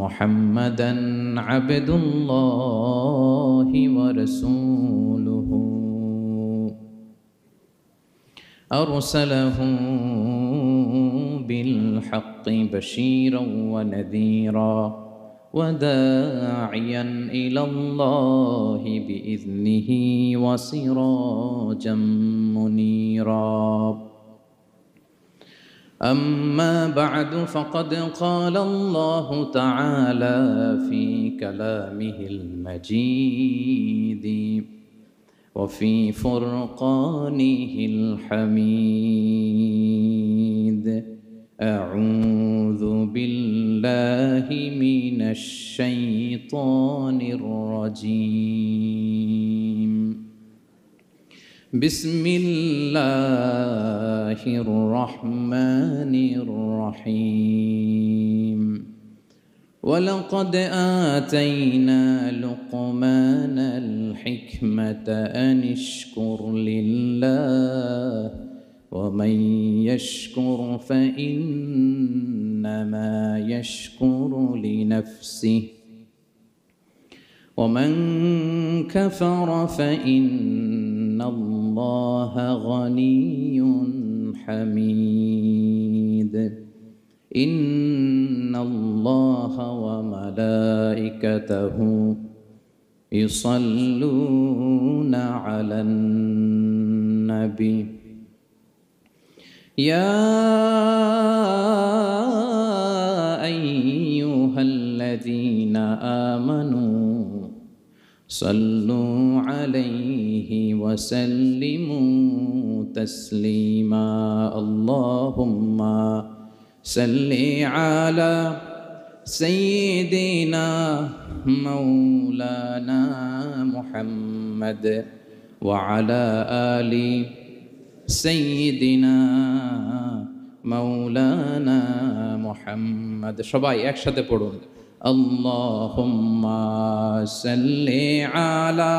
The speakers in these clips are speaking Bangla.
محمدا عبد الله ورسوله أرسله بالحق بشيرا ونذيرا وداعيا إلى الله بإذنه وسراجا منيرا. أما بعد فقد قال الله تعالى في كلامه المجيد وفي فرقانه الحميد: أعوذ بالله من الشيطان الرجيم. بسم الله الرحمن الرحيم. ولقد آتينا لقمان الحكمة أن اشكر لله ومن يشكر فإنما يشكر لنفسه ومن كفر فإن الله غني حميد. إن الله وملائكته يصلون على النبي يا أيها الذين آمنوا صلوا عليه وسلموا تسليما. اللهم صل على سيدنا مولانا محمد وعلى آل سيدنا مولانا محمد. সবাই একসাথে পড়ুন: আল্লাহুম্মা সাল্লি আলা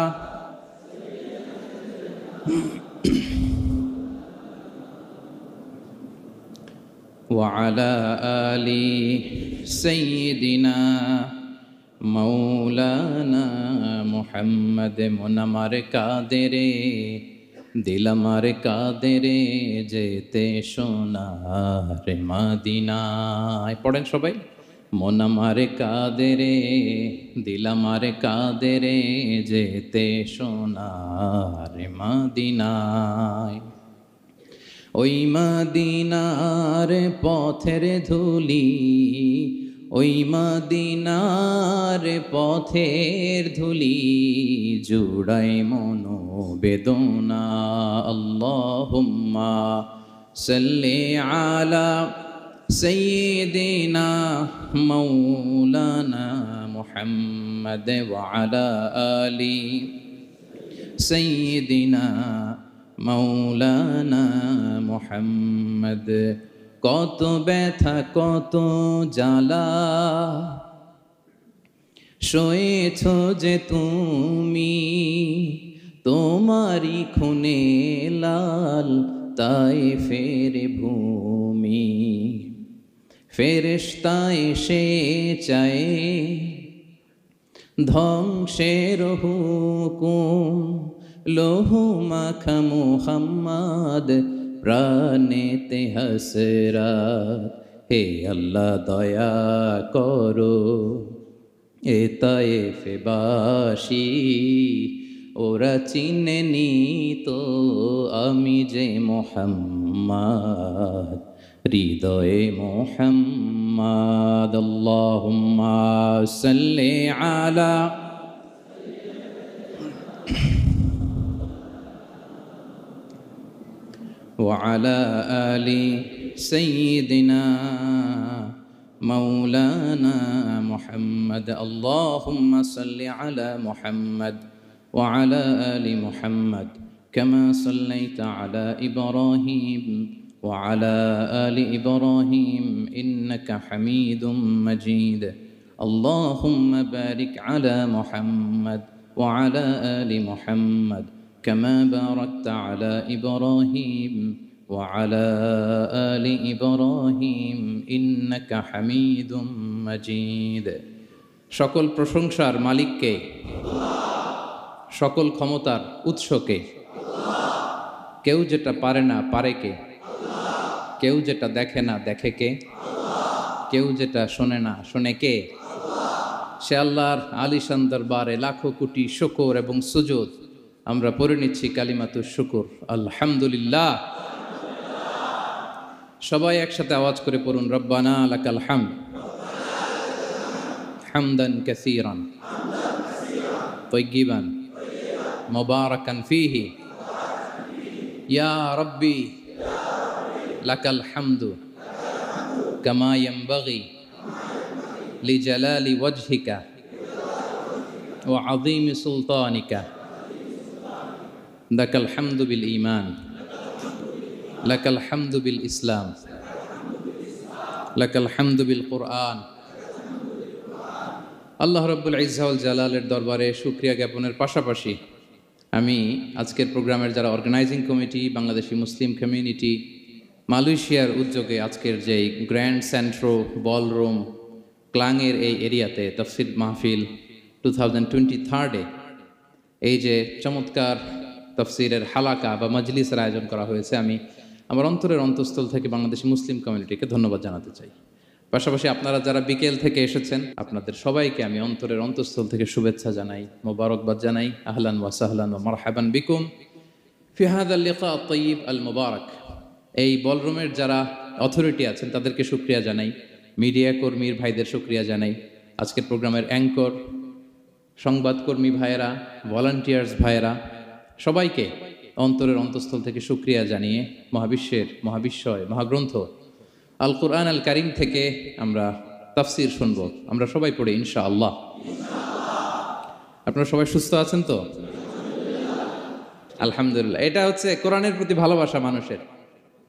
وعلى آل سيدنا مولانا محمد. মন আমার কাঁদে রে, দিল আমার কাঁদে রে, যেতে সোনার মদিনায়। পড়েন সবাই: মন আমার কাঁদে রে, দিল আমার কাঁদে রে, যেতে সোনার মদিনায়। ওই মদিনার পথের ধুলি, ওই মদিনার পথের ধুলি, জুড়াই মনো বেদনা। আল্লাহুম্মা সাল্লি আলা سيدنا مولانا محمد وعلى آل سيدنا مولانا محمد. কত ব্যথা কত জ্বালা সয়েছ যে তুমি, তোমারি খুনে লাল তায়েফের ভূমি। ফেরেশতা এসে চায় ধ্বংসের হুকুম, লোহ মাখা মুহাম্মদ প্রাণেতে হাসরাত। হে আল্লাহ দয়া করো, এ তায়েফবাসী ওরা চিনেনি তো আমি যে মুহাম্মদ, হৃদয়ে মুহাম্মদ। আল্লাহুম্মা সাল্লি আলা وعلى آل سيدنا مولانا محمد. اللهم صل على محمد وعلى آل محمد كما صليت على إبراهيم وعلى آل إبراهيم إنك حميد مجيد. اللهم بارك على محمد وعلى آل محمد كما باركت على إبراهيم وعلى آل إبراهيم إنك حميد مجيد সকল প্রশংসার মালিককে, সকল ক্ষমতার উৎসকে, কেউ যেটা পারে না পারে কে, কেউ যেটা দেখে না দেখে কে, কেউ যেটা শোনে না শোনে কে, সে আল্লাহর আলিশান দরবারে লাখো কোটি শুকর এবং সুজুদ আমরা পড়ে নিচ্ছি কালিমাতুশ শুকর, আলহামদুলিল্লাহ। সবাই একসাথে আওয়াজ করে পড়ুন, রব্বানা লাকাল হামদ হামদান কাসীরান তাইয়িবান মুবারাকান ফীহি ইয়া রাব্বি লাকাল হামদু কামা ইয়ানবাগি লিজালালি ওয়াজহিকা ওয়া আযীমি সুলতানিকা লাকাল হামদু বিল ঈমান লাকাল হামদু বিল ইসলাম লাকাল হামদু বিল কুরআন। আল্লাহ রাব্বুল ইজ্জা ওয়াল জালালের দরবারে শুকরিয়া জ্ঞাপনের পাশাপাশি আমি আজকের প্রোগ্রামের যারা অর্গানাইজিং কমিটি, বাংলাদেশি মুসলিম কমিউনিটি, মালয়েশিয়ার উদ্যোগে আজকের যেই গ্র্যান্ড সেন্ট্রো বলরুম ক্লাংয়ের এই এরিয়াতে তাফসির মাহফিল 2023 এই যে চমৎকার তাফসিরের হালাকা বা মজলিসের আয়োজন করা হয়েছে, আমি আমার অন্তরের অন্তঃস্থল থেকে বাংলাদেশি মুসলিম কমিউনিটিকে ধন্যবাদ জানাতে চাই। পাশাপাশি আপনারা যারা বিকেল থেকে এসেছেন আপনাদের সবাইকে আমি অন্তরের অন্তঃস্থল থেকে শুভেচ্ছা জানাই, মোবারকবাদ জানাই। আহলান ওয়া সাহলান ওয়া মারহাবান বিকুম ফি হাযাল লিকা আত-তাইয়িব আল মুবারক। এই বলরুমের যারা অথরিটি আছেন তাদেরকে শুকরিয়া জানাই, মিডিয়া কর্মীর ভাইদের শুকরিয়া জানাই, আজকের প্রোগ্রামের অ্যাঙ্কর, সংবাদকর্মী ভাইয়েরা, ভলান্টিয়ার্স ভাইয়েরা, সবাইকে অন্তরের অন্তঃস্থল থেকে শুকরিয়া জানিয়ে মহাবিশ্বয় মহাগ্রন্থ আল কুরআন আল কারীম থেকে আমরা তাফসির শুনবো। আমরা সবাই পড়ি ইনশাআল্লাহ। আপনারা সবাই সুস্থ আছেন তো? আলহামদুলিল্লাহ। এটা হচ্ছে কোরআনের প্রতি ভালোবাসা মানুষের,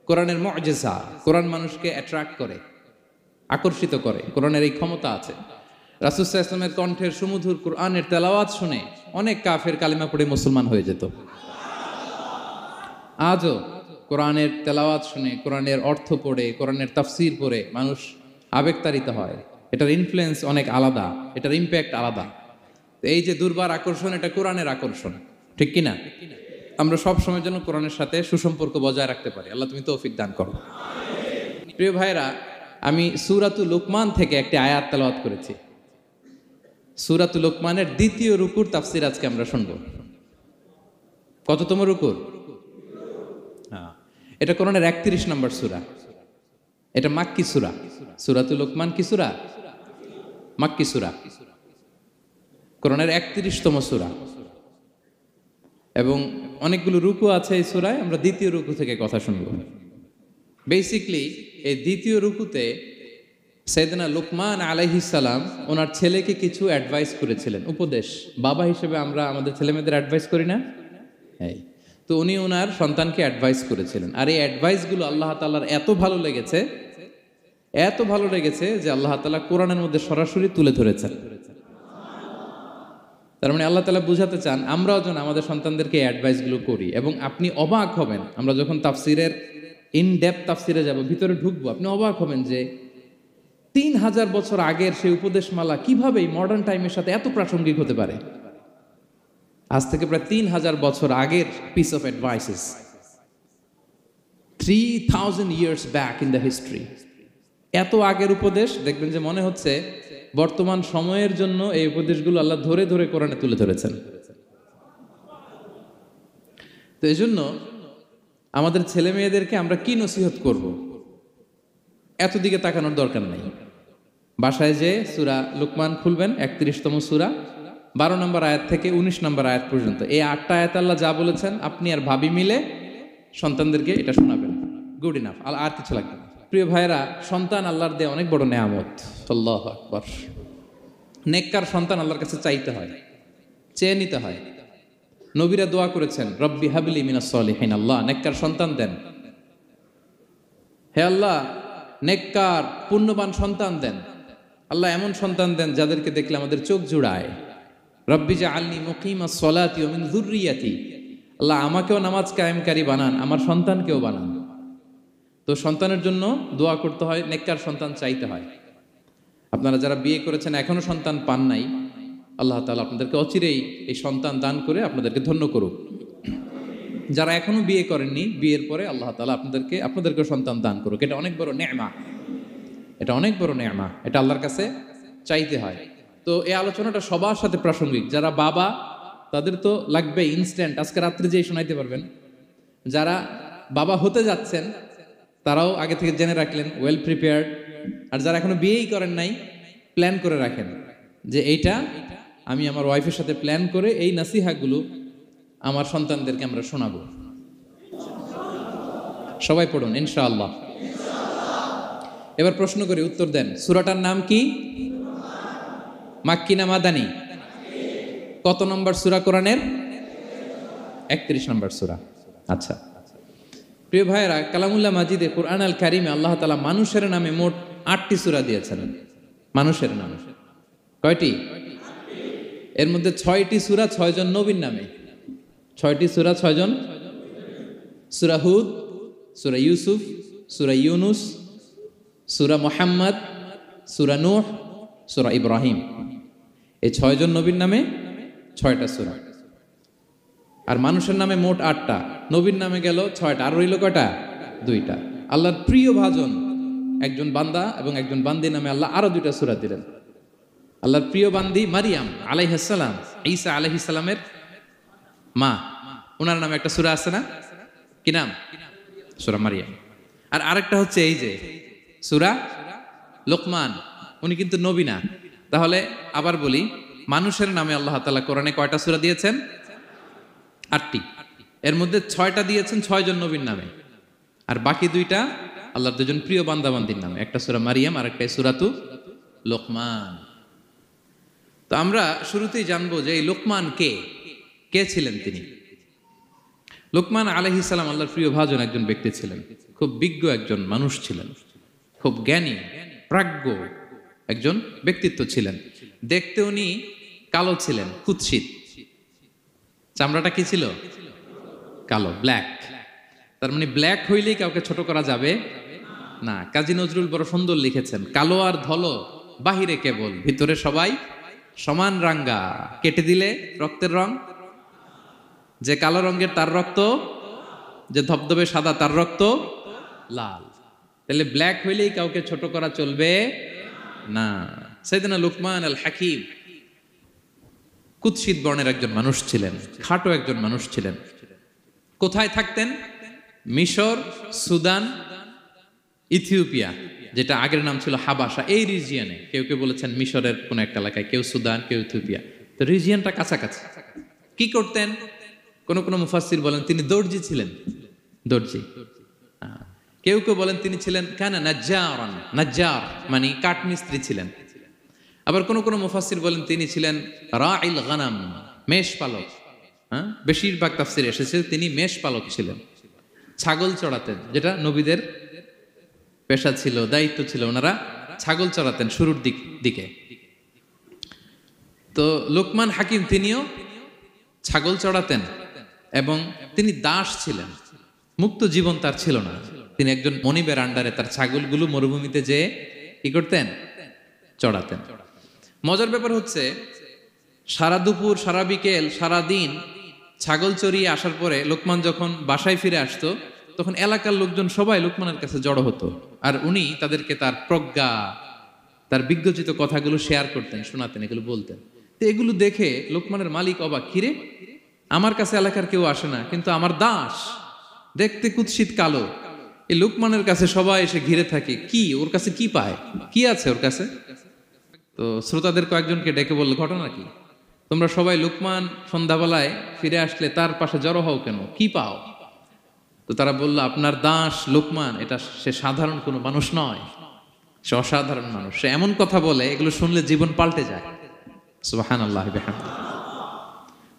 কোরআনের মুআজিজা। কোরআন মানুষকে অ্যাট্রাক্ট করে, আকর্ষিত করে, কোরআনের এই ক্ষমতা আছে। রাসূল সাল্লাল্লাহু আলাইহি ওয়াসাল্লামের কণ্ঠের সুমধুর কোরআনের তেলাওয়াত শুনে অনেক কাফের কালিমা পড়ে মুসলমান হয়ে যেত। আজও কোরআনের তেলাওয়াত শুনে, কোরআনের অর্থ পড়ে, কোরআনের তাফসির পড়ে মানুষ আবেগতাড়িত হয়। এটার ইনফ্লুয়েন্স অনেক আলাদা, এটার ইম্প্যাক্ট আলাদা। এই যে দুর্বার আকর্ষণ, এটা কোরআনের আকর্ষণ, ঠিক কিনা? আমরা সব সময়ের জন্য কোরআনের সাথে সুসম্পর্ক বজায় রাখতে পারি। আল্লাহ তুমি তৌফিক দান করো। প্রিয় ভাইরা, আমি সূরাতুল লুকমান থেকে একটি আয়াত তেলাওয়াত করেছি। সূরাতুল লুকমানের দ্বিতীয় রুকুর তাফসির আজকে আমরা শুনবো। কততম রুকুর? এটা কোরআনের 31 নম্বর সূরা। এটা মাক্কি সূরা। সূরাতুল লুকমান কি সূরা? মাক্কি সূরা। কোরআনের 31তম সূরা এবং অনেকগুলো রুকু আছে এই সূরায়। আমরা দ্বিতীয় রুকু থেকে কথা শুনব। বেসিক্যালি এই দ্বিতীয় রুকুতে সাইয়েদনা লুকমান আলাইহিস সালাম ওনার ছেলেকে কিছু অ্যাডভাইস করেছিলেন, উপদেশ। বাবা হিসেবে আমরা আমাদের ছেলেমেয়েদের অ্যাডভাইস করি না? তো উনি ওনার সন্তানকে অ্যাডভাইস করেছিলেন। আর এই অ্যাডভাইসগুলো আল্লাহ তাআলার এত ভালো লেগেছে যে আল্লাহ তাআলা কোরআনের মধ্যে সরাসরি তুলে ধরেছেন। তার মানে আল্লাহ তাআলা বুঝাতে চান আমরাও যেন আমাদের সন্তানদেরকে এই অ্যাডভাইসগুলো করি। এবং আপনি অবাক হবেন, আমরা যখন তাফসিরের ইন ডেপথ তাফসিরে যাব, ভিতরে ঢুকবো, আপনি অবাক হবেন যে 3000 বছর আগের সেই উপদেশমালা কিভাবে মডার্ন টাইমের সাথে এত প্রাসঙ্গিক হতে পারে। আজ থেকে প্রায় 3000 বছর আগের piece of advises, 3000 years back in the history. এত আগের উপদেশ, দেখবেন যে মনে হচ্ছে বর্তমান সময়ের জন্য এই উপদেশগুলো আল্লাহ ধরে ধরে কোরআনে তুলে ধরেছেন। তো এই জন্য আমাদের ছেলে মেয়েদেরকে আমরা কি নসিহত করব, এত দিকে তাকানোর দরকার নাই। বাসায় যে সূরা লুকমান খুলবেন, 31তম সূরা, 12 নম্বর আয়াত থেকে 19 নম্বর আয়াত পর্যন্ত। এই 8টা আয়াত আল্লাহ যা বলেছেন আপনি আর ভাবি মিলে সন্তানদেরকে এটা শোনাবেন। গুড ইনাফ, আর কিছু লাগবে না। প্রিয় ভাইরা, সন্তান আল্লাহর দেয়া অনেক বড় নেয়ামত। আল্লাহু আকবার। নেককার সন্তান আল্লাহর কাছে চাইতে হয়, চেয়ে নিতে হয়। নবীরা দোয়া করেছেন, রব্বি হাবলি মিনাস সলিহিন, আল্লাহ নেককার সন্তান দেন। হে আল্লাহ, নেককার পুণ্যবান সন্তান দেন। আল্লাহ এমন সন্তান দেন যাদেরকে দেখলে আমাদের চোখ জুড়ায়। রব্বি জাআলনি মুকিমাস সলাতি ওয়া মিন যুররিয়াতি, আল্লাহ আমাকেও নামাজ কায়েমকারী বানান, আমার সন্তানকেও বানান। তো সন্তানের জন্য দোয়া করতে হয়, নেককার সন্তান চাইতে হয়। আপনারা যারা বিয়ে করেছেন এখনো সন্তান পান নাই, আল্লাহ তাআলা আপনাদেরকে অচিরেই এই সন্তান দান করে আপনাদেরকে ধন্য করুক। যারা এখনো বিয়ে করেননি, বিয়ের পরে আল্লাহ তাআলা আপনাদেরকে সন্তান দান করুক। এটা অনেক বড় নেয়ামা, এটা অনেক বড় নেয়ামা, এটা আল্লাহর কাছে চাইতে হয়। তো এই আলোচনাটা সবার সাথে প্রাসঙ্গিক। যারা বাবা তাদের তো লাগবে ইনস্ট্যান্ট, আজকে রাত্রে যেই শোনাইতে পারবেন। যারা বাবা হতে যাচ্ছেন তারাও আগে থেকে জেনে রাখলেন, ওয়েল প্রিপেয়ার্ড। আর যারা এখনো বিয়েই করেন নাই, প্ল্যান করে রাখেন যে এইটা আমি আমার ওয়াইফের সাথে প্ল্যান করে এই নাসিহাগুলো আমার সন্তানদেরকে আমরা শোনাবো। সবাই পড়ুন ইনশাআল্লাহ। এবার প্রশ্ন করে উত্তর দেন। সূরাটার নাম কি? মাক্কি না মাদানী? কত নম্বর সূরা কোরআনের? 31 নম্বর সূরা। আচ্ছা প্রিয় ভাইয়েরা, কালামুল্লাহ মাজিদে কুরআন আল কারিমে আল্লাহ তাআলা মানুষের নামে মোট 8টি সূরা দিয়েছেন। মানুষের নামে কয়টি? এর মধ্যে 6টি সূরা 6 জন নবীর নামে। 6টি সূরা 6 জন। সূরা হুদ, সূরা ইউসুফ, সূরা ইউনুস, সূরা মুহাম্মদ, সূরা নূহ, সূরা ইব্রাহিম। এই 6 জন নবীর নামে 6টা সূরা। আর মানুষের নামে মোট 8টা, নবীর নামে গেল 6টা, আর রইল কয়টা? 2টা। আল্লাহর প্রিয় ভাজন একজন বান্দা এবং একজন বান্দি নামে আল্লাহ আরো 2টা সূরা দিলেন। আল্লাহর প্রিয় বান্দি মারিয়াম আলাইহিস সালাম, ঈসা আলাইহিস সালামের মা, ওনার নামে একটা সূরা আছে না? কি নাম? সূরা মারিয়াম। আর আরেকটা হচ্ছে এই যে সূরা লোকমান, উনি কিন্তু নবী না। তাহলে আবার বলি, মানুষের নামে আল্লাহ তাআলা কোরআনে কয়টা সূরা দিয়েছেন? 8টি। এর মধ্যে 6টা দিয়েছেন 6 জন নবীর নামে, আর বাকি 2টা আল্লাহর 2 জন প্রিয় বান্দাবান্দির নামে। একটা সূরা মারিয়াম আর একটা সূরাতু লোকমান। তো আমরা শুরুতেই জানবো যে এই লোকমান কে ছিলেন তিনি। লোকমান আলাইহিস সালাম আল্লাহর প্রিয় ভাজন একজন ব্যক্তি ছিলেন, খুব বিজ্ঞ একজন মানুষ ছিলেন, খুব জ্ঞানী প্রাজ্ঞ একজন ব্যক্তিত্ব ছিলেন। দেখতে উনি কালো ছিলেন, কুৎসিত। চামড়াটা কি ছিল? কালো, ব্ল্যাক। তার মানে ব্ল্যাক হইলেই কাউকে ছোট করা যাবে না। কাজী নজরুল বড় সুন্দর লিখেছেন, কালো আর ধলো বাহিরে কেবল, ভিতরে সবাই সমান রাঙ্গা, কেটে দিলে রক্তের রং। যে কালো রঙের তার রক্ত, যে ধবধবে সাদা তার রক্ত লাল। তাহলে ব্ল্যাক হইলেই কাউকে ছোট করা চলবে না। সাইয়েদনা লুকমান আল হাকিম কুৎসিত বর্ণের একজন মানুষ ছিলেন, খাটো একজন মানুষ ছিলেন। কোথায় থাকতেন? মিশর, সুদান, ইথিওপিয়া, যেটা আগের নাম ছিল হাবাসা, এই রিজিয়নে। কেউ কেউ বলেছেন মিশরের কোন একটা এলাকায়, কেউ সুদান, কেউ ইথিওপিয়া। তো রিজিয়নটা কাছাকাছি। কি করতেন? কোন কোন মুফাসসির বলেন তিনি দর্জি ছিলেন, দর্জি। কেউ কেউ বলেন তিনি ছিলেন কানা নাজ্জারান, নাজ্জার মানে কাঠমিস্ত্রি ছিলেন। আবার কোন কোন মুফাসসির বলেন তিনি ছিলেন রাইল গানাম, মেষ পালক। বেশিরভাগ তাফসিরে এসেছে তিনি মেষ পালক ছিলেন, ছাগল চড়াতেন, যেটা নবীদের পেশা ছিল, দায়িত্ব ছিল। ওনারা ছাগল চড়াতেন শুরুর দিকে। তো লোকমান হাকিম তিনিও ছাগল চড়াতেন এবং তিনি দাস ছিলেন, মুক্ত জীবন তার ছিল না। তিনি একজন মনিবের আন্ডারে তার ছাগলগুলো মরুভূমিতে যেয়ে কি করতেন? চড়াতেন। মজার ব্যাপার হচ্ছে, সারা দুপুর, সারা বিকেল, সারা দিন ছাগল চড়িয়ে আসার পরে লোকমান যখন বাসায় ফিরে আসতো, তখন এলাকার লোকজন সবাই লোকমানের কাছে জড়ো হতো, আর উনি তাদেরকে তার প্রজ্ঞা, তার বিজ্ঞচিত কথাগুলো শেয়ার করতেন, শোনাতেন, এগুলো বলতেন। তো এগুলো দেখে লোকমানের মালিক অবাক, কিরে আমার কাছে এলাকার কেউ আসে না, কিন্তু আমার দাস দেখতে কুৎসিত কালো, এই লোকমানের কাছে সবাই এসে ঘিরে থাকে, কি ওর কাছে কি পায়, কি আছে ওর কাছে? তো শ্রোতাদের কয়েকজনকে ডেকে বলল, ঘটনা কি? তোমরা সবাই লোকমান সন্ধ্যাবেলায় ফিরে আসলে তার পাশে জড়ো হও কেন, কি পাও? তো তারা বলল, আপনার দাস লোকমান, এটা সে সাধারণ কোনো মানুষ নয়, সে অসাধারণ মানুষ। সে এমন কথা বলে, এগুলো শুনলে জীবন পাল্টে যায়। সুবহানাল্লাহ বিহামদিহি।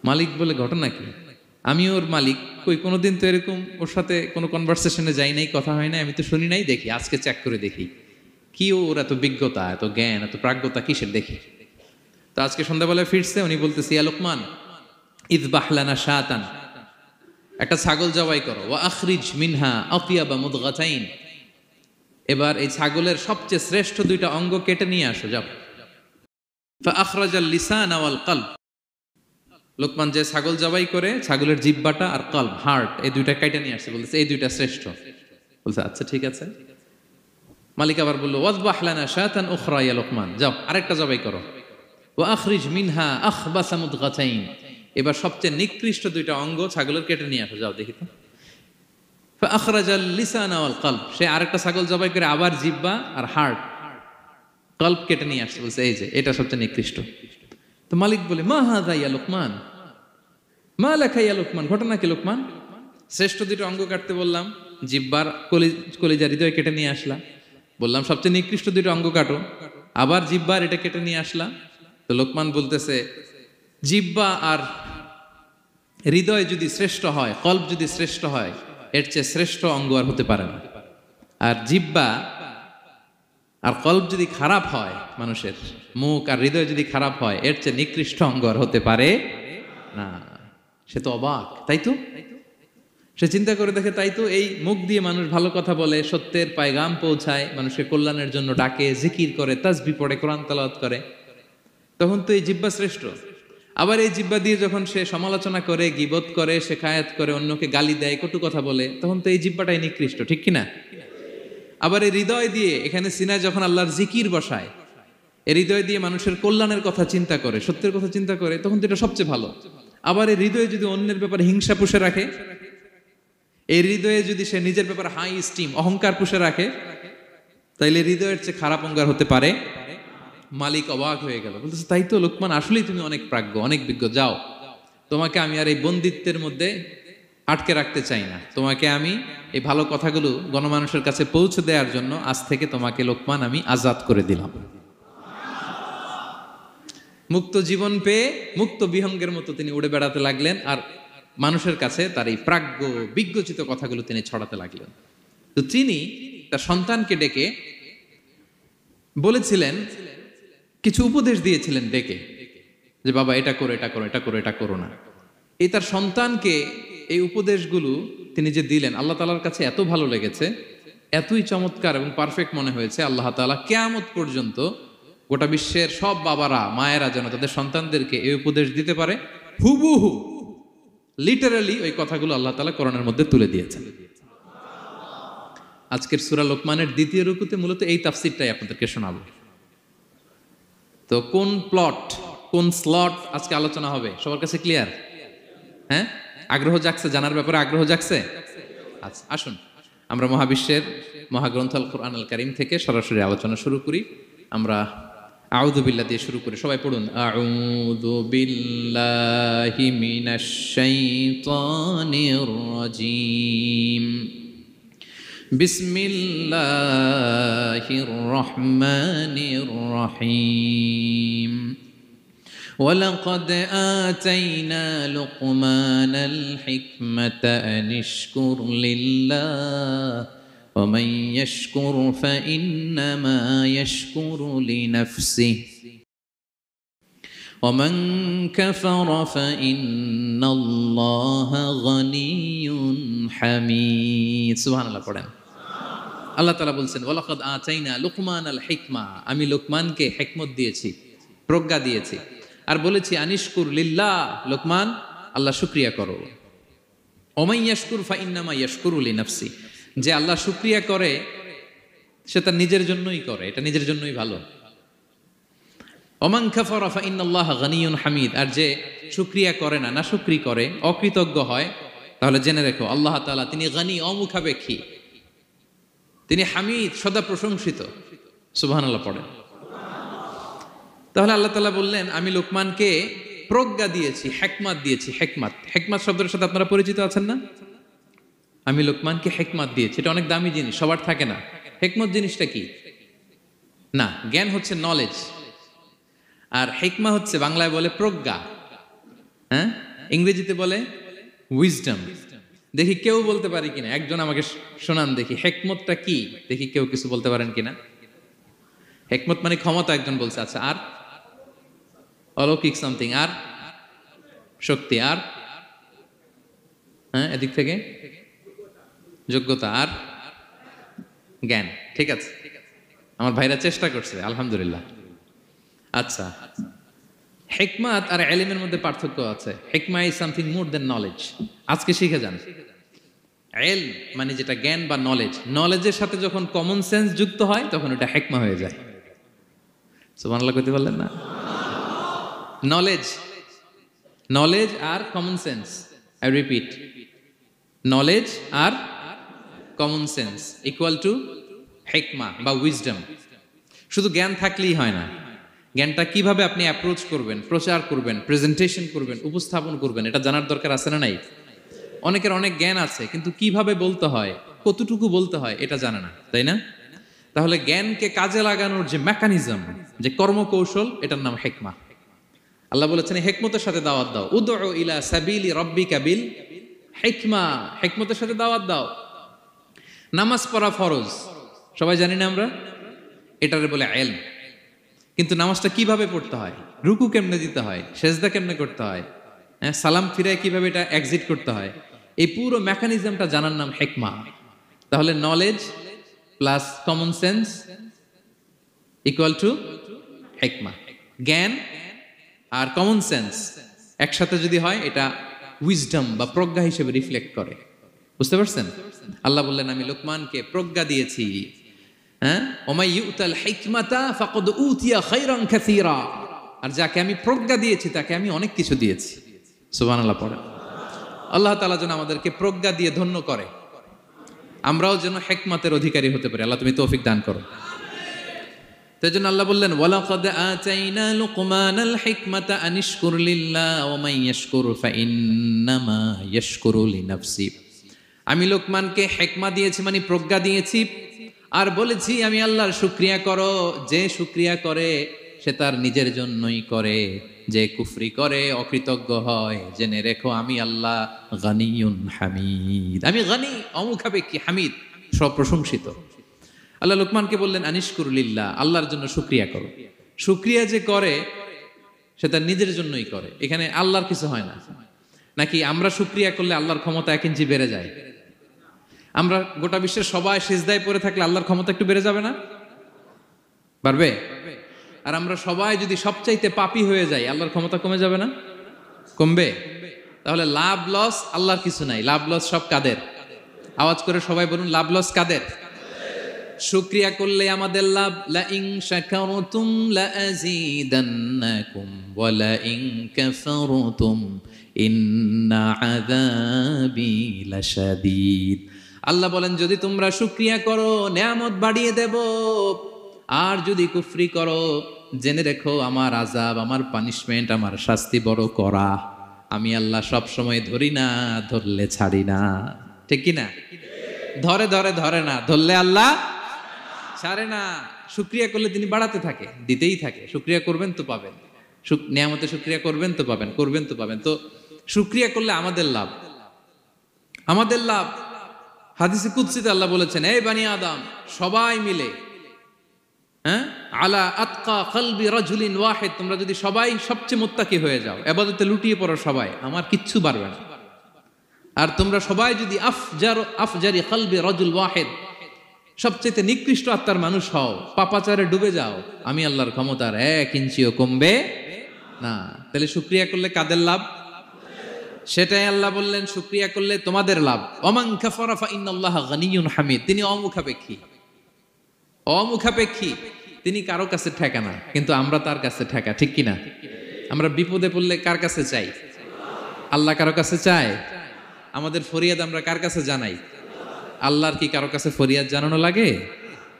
মালিক বলে, ঘটনা কি? আমি ওর মালিক, কই কোনোদিন তো এরকম ওর সাথে কোনো কনভারসেশনে যাই নাই, কথা হয় নাই, আমি তো শুনি নাই, দেখি আজকে চেক করে দেখি কি ওর এত বিজ্ঞতা, এত জ্ঞান, এত প্রাজ্ঞতা কিসের, দেখি। তো আজকে সন্ধ্যাবেলায় ফিরছে, উনি বলতেছে, ইয়া লোকমান ইযবাহ লানা শাতান, একটা ছাগল জবাই করো, ওয়া আখরিজ মিনহা আতিয়াবা মুদগাতাইন, এবার এই ছাগলের সবচেয়ে শ্রেষ্ঠ দুইটা অঙ্গ কেটে নিয়ে আসো, যাও। ফাআখরাজাল লিসান ওয়াল কলব, লোকমান যে ছাগল জবাই করে ছাগলের জিহ্বাটা আর কলব, হার্ট, এই দুইটা কেটে নিয়ে আসছে, বলছে এই দুইটা শ্রেষ্ঠ। বলছে আচ্ছা ঠিক আছে। মালিক আবার বললো ওয়াজবাহ লানা শাতান উখরা ইয়া লোকমান, যাও আরেকটা জবাই করো। ওয়া আখরিজ মিনহা আখবাসা মুদগাতাইন, এবার সবচেয়ে নিকৃষ্ট দুইটা অঙ্গ ছাগলের কেটে নিয়ে আসো, যাও দেখি তো। ফাআখরাজাল লিসান ওয়াল কলব, সে আরেকটা ছাগল জবাই করে আবার জিহ্বা আর হার্ট, কলব কেটে নিয়ে আসছে, বলছে এই যে এটা সবচেয়ে নিকৃষ্ট। তো মালিক বলে মা হাযা ইয়া লোকমান, মা লাকা ইয়া লোকমান, ঘটনা কি লোকমান? শ্রেষ্ঠ দুটো অঙ্গ কাটতে বললাম, জিহ্বার কলিজা হৃদয় কেটে নিয়ে আসলাম, বললাম সবচেয়ে নিকৃষ্ট দুটো অঙ্গ কাটো, আবার জিহ্বার এটা কেটে নিয়ে আসলাম। তো লোকমান বলতেছে জিহ্বা আর হৃদয় যদি শ্রেষ্ঠ হয়, কলব যদি শ্রেষ্ঠ হয়, এর চেয়ে শ্রেষ্ঠ অঙ্গ আর হতে পারে না। আর জিহ্বা আর কলব যদি খারাপ হয়, মানুষের মুখ আর হৃদয় যদি খারাপ হয়, এর চেয়ে নিকৃষ্ট অঙ্গ আর হতে পারে না। সে তো অবাক, তাই তো? সে চিন্তা করে দেখে, তাই তো, এই মুখ দিয়ে মানুষ ভালো কথা বলে, সত্যের পায়গাম পৌঁছায়, মানুষের কল্যাণের জন্য ডাকে, জিকির করে, তাসবিহ পড়ে, কোরআন তেলাওয়াত করে, তখন তো এই জিহ্বা শ্রেষ্ঠ। আবার এই জিহ্বা দিয়ে যখন সে সমালোচনা করে, গীবত করে, শেখায়াত করে, অন্যকে গালি দেয়, কটু কথা বলে, তখন তো এই জিহ্বাটাই নিকৃষ্ট, ঠিক কিনা? আবার এই হৃদয় দিয়ে, এখানে সিনায় যখন আল্লাহর জিকির বসায়, এই হৃদয় দিয়ে মানুষের কল্যাণের কথা চিন্তা করে, সত্যের কথা চিন্তা করে, তখন তো এটা সবচেয়ে ভালো। আবার এই হৃদয়ে যদি অন্যের ব্যাপারে হিংসা পুষে রাখে, এই হৃদয়ে যদি সে নিজের ব্যাপারে হাই স্টিম, অহংকার পুষে রাখে, তাইলে হৃদয়ের চেয়ে খারাপ অঙ্গার হতে পারে? মালিক অবাক হয়ে গেল, বলতেছে তাই তো লোকমান, আসলেই তুমি অনেক প্রাজ্ঞ, অনেক বিজ্ঞ, যাও, তোমাকে আমি আর এই বন্দিত্বের মধ্যে আটকে রাখতে চাই না, তোমাকে আমি এই ভালো কথাগুলো গণমানুষের কাছে পৌঁছে দেওয়ার জন্য আজ থেকে তোমাকে লোকমান আমি আজাদ করে দিলাম। মুক্ত জীবন পেয়ে মুক্ত বিহঙ্গের মতো তিনি উড়ে বেড়াতে লাগলেন, আর মানুষের কাছে তার এই প্রাজ্ঞ বিজ্ঞচিত কথাগুলো তিনি ছড়াতে লাগলেন। তো তিনি তার সন্তানকে ডেকে বলেছিলেন, কিছু উপদেশ দিয়েছিলেন ডেকে, যে বাবা এটা করো, এটা করো, এটা করো, এটা করো না। এই তার সন্তানকে এই উপদেশগুলো তিনি যে দিলেন, আল্লাহ তাআলার কাছে এত ভালো লেগেছে, এতই চমৎকার এবং পারফেক্ট মনে হয়েছে, আল্লাহ তাআলা কিয়ামত পর্যন্ত গোটা বিশ্বের সব বাবারা মায়েরা যেন তাদের সন্তানদেরকে এই উপদেশ দিতে পারে, হুবহু লিটারালি ওই কথাগুলো আল্লাহ তাআলা কোরআনের মধ্যে তুলে দিয়েছেন। আজকের সূরা লোকমানের দ্বিতীয় রুকুতে মূলত এই তাফসীরটাই আপনাদেরকে শোনাবো। তো কোন প্লট, কোন স্লট আজকে আলোচনা হবে, সবার কাছে ক্লিয়ার? হ্যাঁ, আগ্রহ জাগছে, জানার ব্যাপারে আগ্রহ জাগছে? আচ্ছা, আসুন আমরা মহাবিশ্বের মহাগ্রন্থ আল কোরআন আল কারীম থেকে সরাসরি আলোচনা শুরু করি। আমরা আউযু বিল্লাহ দিয়ে শুরু করি, সবাই পড়ুন আউযু বিল্লাহি মিনাশ শাইতানির রাজীম, বিসমিল্লাহির রহমানির রহিম। ولقد آتينا لقمان الحكمة أن اشكر لله ومن يشكر فإنما يشكر لنفسه ومن كفر فإن الله غني حميد। সুবহান আল্লাহ পড়েন। আল্লাহ তাআলা বলছেন ওয়ালাকাদ আতাইনা লুকমানাল হিকমা, আমি লোকমানকে হিকমত দিয়েছি, প্রজ্ঞা দিয়েছি, আর বলেছি আনিশকুর লিল্লাহ, লোকমান আল্লাহ শুকরিয়া করো। ওমাই ইয়াশকুর ফাইন্নামা ইয়াশকুরু লিনাফসি, যে আল্লাহ শুকরিয়া করে সে তার নিজের জন্যই করে, এটা নিজের জন্যই ভালো। ওমান কাফারা ফাইন্নাল্লাহা গানিয়ুন হামিদ, আর যে শুকরিয়া করে না, না শুকরি করে, অকৃতজ্ঞ হয়, তাহলে জেনে রেখো আল্লাহ তাআলা তিনি গানি, অমুখাপেক্ষী, তিনি হামিদ, সদা প্রশংসিত। সুবহানাল্লাহ পড়েন। তাহলে আল্লাহ তাআলা বললেন আমি লোকমানকে প্রজ্ঞা দিয়েছি, হিকমত দিয়েছি। হিকমত, হিকমত শব্দের সাথে আপনারা পরিচিত আছেন না? আমি লোকমানকে হিকমত দিয়েছি, এটা অনেক দামি জিনিস, সবার থাকে না। হিকমত জিনিসটা কি? না, জ্ঞান হচ্ছে নলেজ, আর হিকমা হচ্ছে বাংলায় বলে প্রজ্ঞা, হ্যাঁ, ইংরেজিতে বলে উইজডম। দেখি কেউ বলতে পারে কিনা, একজন আমাকে শোনান দেখি হিকমতটা কি, দেখি কেউ কিছু বলতে পারেন কিনা। হিকমত মানে ক্ষমতা, একজন বলছে। আচ্ছা, আর অলৌকিক সামথিং, আর শক্তি, আর হ্যাঁ এদিক থেকে যোগ্যতা, আর জ্ঞান। ঠিক আছে, আমার ভাইরা চেষ্টা করছে, আলহামদুলিল্লাহ। আচ্ছা, হিকমাত আর ইলমের মধ্যে পার্থক্য আছে। হিকমা is something more than knowledge. আজকে শিখে যান। ইলম মানে যেটা জ্ঞান বা নলেজ, নলেজের সাথে যখন কমন সেন্স যুক্ত হয় তখন ওটা হিকমা হয়ে যায়। সুবহানাল্লাহ কইতে পারলেন না? নলেজ, নলেজ আর common sense, I repeat, knowledge আর কমন সেন্স ইকুয়াল টু হিকমা বা উইজডম। শুধু জ্ঞান থাকলেই হয় না, জ্ঞানটা কিভাবে আপনি অ্যাপ্রোচ করবেন, প্রচার করবেন, প্রেজেন্টেশন করবেন, উপস্থাপন করবেন, এটা জানার দরকার আছে না নাই? অনেকের অনেক জ্ঞান আছে কিন্তু কিভাবে বলতে হয়, কতটুকু বলতে হয় এটা জানে না, তাই না? তাহলে জ্ঞানকে কাজে লাগানোর যে মেকানিজম, যে কর্মকৌশল, এটার নাম হিকমা। আল্লাহ বলেছেন হিকমতের সাথে দাওয়াত দাও, উদউ ইলা সাবিলি রাব্বিকা বিল হিকমা, হিকমতের সাথে দাওয়াত দাও। নামাজ পড়া ফরজ, সবাই জানি না আমরা, এটারে বলে ইলম। কিন্তু নামাজটা কিভাবে পড়তে হয়, রুকু কেমনে দিতে হয়, সেজদা কেমনে করতে হয়, সালাম ফিরায় কিভাবে এটা এক্সিট করতে হয়, এই পুরো মেকানিজমটা জানার নাম হিকমা। তাহলে knowledge plus common sense equal to হিকমা। জ্ঞান আর কমন সেন্স একসাথে যদি হয় এটা উইজডম বা প্রজ্ঞা হিসেবে রিফ্লেক্ট করে। বুঝতে পারছেন? আল্লাহ বললেন আমি লোকমানকে প্রজ্ঞা দিয়েছি। হ্যাঁ, ওমাই ইউতাল হিকমাতা ফাকাদ উতিয়া খায়রান কাসীরা, আর যাকে আমি প্রজ্ঞা দিয়েছি তাকে আমি অনেক কিছু দিয়েছি। সুবহানাল্লাহ পড়েন। আল্লাহ তাআলা যেন আমাদেরকে প্রজ্ঞা দিয়ে ধন্য করে, আমরাও যেন হিকমতের অধিকারী হতে পারি। আল্লাহ তুমি তৌফিক দান করো। তাই জন্য আল্লাহ বললেন ওয়ালাকাদ আতাইনা লুকমানাল হিকমাতা আনিশকুর লিল্লাহ ওয়া মান ইয়াশকুর ফাইন্নামা ইয়াশকুরু লিনাফসি। আমি লোকমানকে হিকমা দিয়েছি মানে প্রজ্ঞা দিয়েছি, আর বলেছি আমি আল্লাহর শুকরিয়া করো। যে শুকরিয়া করে সে তার নিজের জন্যই করে, যে কুফরি করে অকৃতজ্ঞ হয় জেনে রেখো আমি আল্লাহ গানিয়ুন হামিদ। আমি গানি, অমুখাপেক্ষী, হামিদ, সপ্রশংসিত। আল্লাহ লোকমানকে বললেন আনিশকুর লিল্লাহ, আল্লাহর জন্য শুকরিয়া করো। শুকরিয়া যে করে সে তার নিজের জন্যই করে, এখানে আল্লাহর কিছু হয় না। নাকি আমরা শুকরিয়া করলে আল্লাহর ক্ষমতা 1 ইঞ্চি বেড়ে যায়? আমরা গোটা বিশ্বের সবাই সিজদায় পড়ে থাকলে আল্লাহর ক্ষমতা একটু বেড়ে যাবে না? বাড়বে। আর আমরা সবাই যদি সবচাইতে পাপী হয়ে যাই আল্লাহর ক্ষমতা কমে যাবে না? কমবে। তাহলে লাভ লস আল্লাহর কিছু নাই, লাভ লস সব কাদের? আওয়াজ করে সবাই বলুন, লাভ লস কাদের? শুকরিয়া করলে আমাদের লাভ। লা ইন শাকারতুম লা আযীদান্নাকুম ওয়া লা ইন কাফারতুম ইন্না আযাবি লাশাদীদ। আল্লাহ বলেন যদি তোমরা শুকরিয়া করো নেয়ামত বাড়িয়ে দেব, আর যদি কুফরি করো জেনে রেখো আমার আযাব, আমার পানিশমেন্ট, আমার শাস্তি বড় কড়া। আমি আল্লাহ সব সময় ধরি না, ধরলে ছাড়ি না। ঠিক কি না? ধরে ধরে ধরে না, ধরলে আল্লাহ ছাড়ে না। শুকরিয়া করলে তিনি বাড়াতে থাকে, দিতেই থাকে। শুকরিয়া করবেন তো পাবেন, নিয়ামতে শুকরিয়া করবেন তো পাবেন, করবেন তো পাবেন। তো শুকরিয়া করলে আমাদের লাভ, আমাদের লাভ। হাদিসে কুদসিতে আল্লাহ বলেছেন এই বানি আদম সবাই মিলে, হ্যাঁ, আলা আতকা কলবি রাজুলিন ওয়াহিদ, তোমরা যদি সবাই সবচেয়ে মুত্তাকি হয়ে যাও, ইবাদতে লুটিয়ে পড়ো সবাই, আমার কিচ্ছু পারবে না। আর তোমরা সবাই যদি আফজারি কলবি রাজুল ওয়াহিদ, সবচেয়ে নিকৃষ্ট আত্মার মানুষ হও, পাপাচারে ডুবে যাও, আমি আল্লাহর ক্ষমতার 1 ইঞ্চিও কমবে না। তাহলে শুকরিয়া করলে কাদের লাভ? সেটাই আল্লাহ বললেন শুকরিয়া করলে তোমাদের লাভ। ওমান কাফারা ফাইন্নাল্লাহা গানিয়ুন হামিদ, তিনি অমুখাপেক্ষী, অমুখাপেক্ষী, তিনি কারো কাছে ঠেকা না, কিন্তু আমরা তার কাছে ঠেকা। ঠিক কিনা? আমরা বিপদে পড়লে কার কাছে চাই? আল্লাহ কারো কাছে চায়? আমাদের ফরিয়াদ আমরা কার কাছে জানাই? আল্লাহর কি কারো কাছে ফরিয়াদ জানানো লাগে?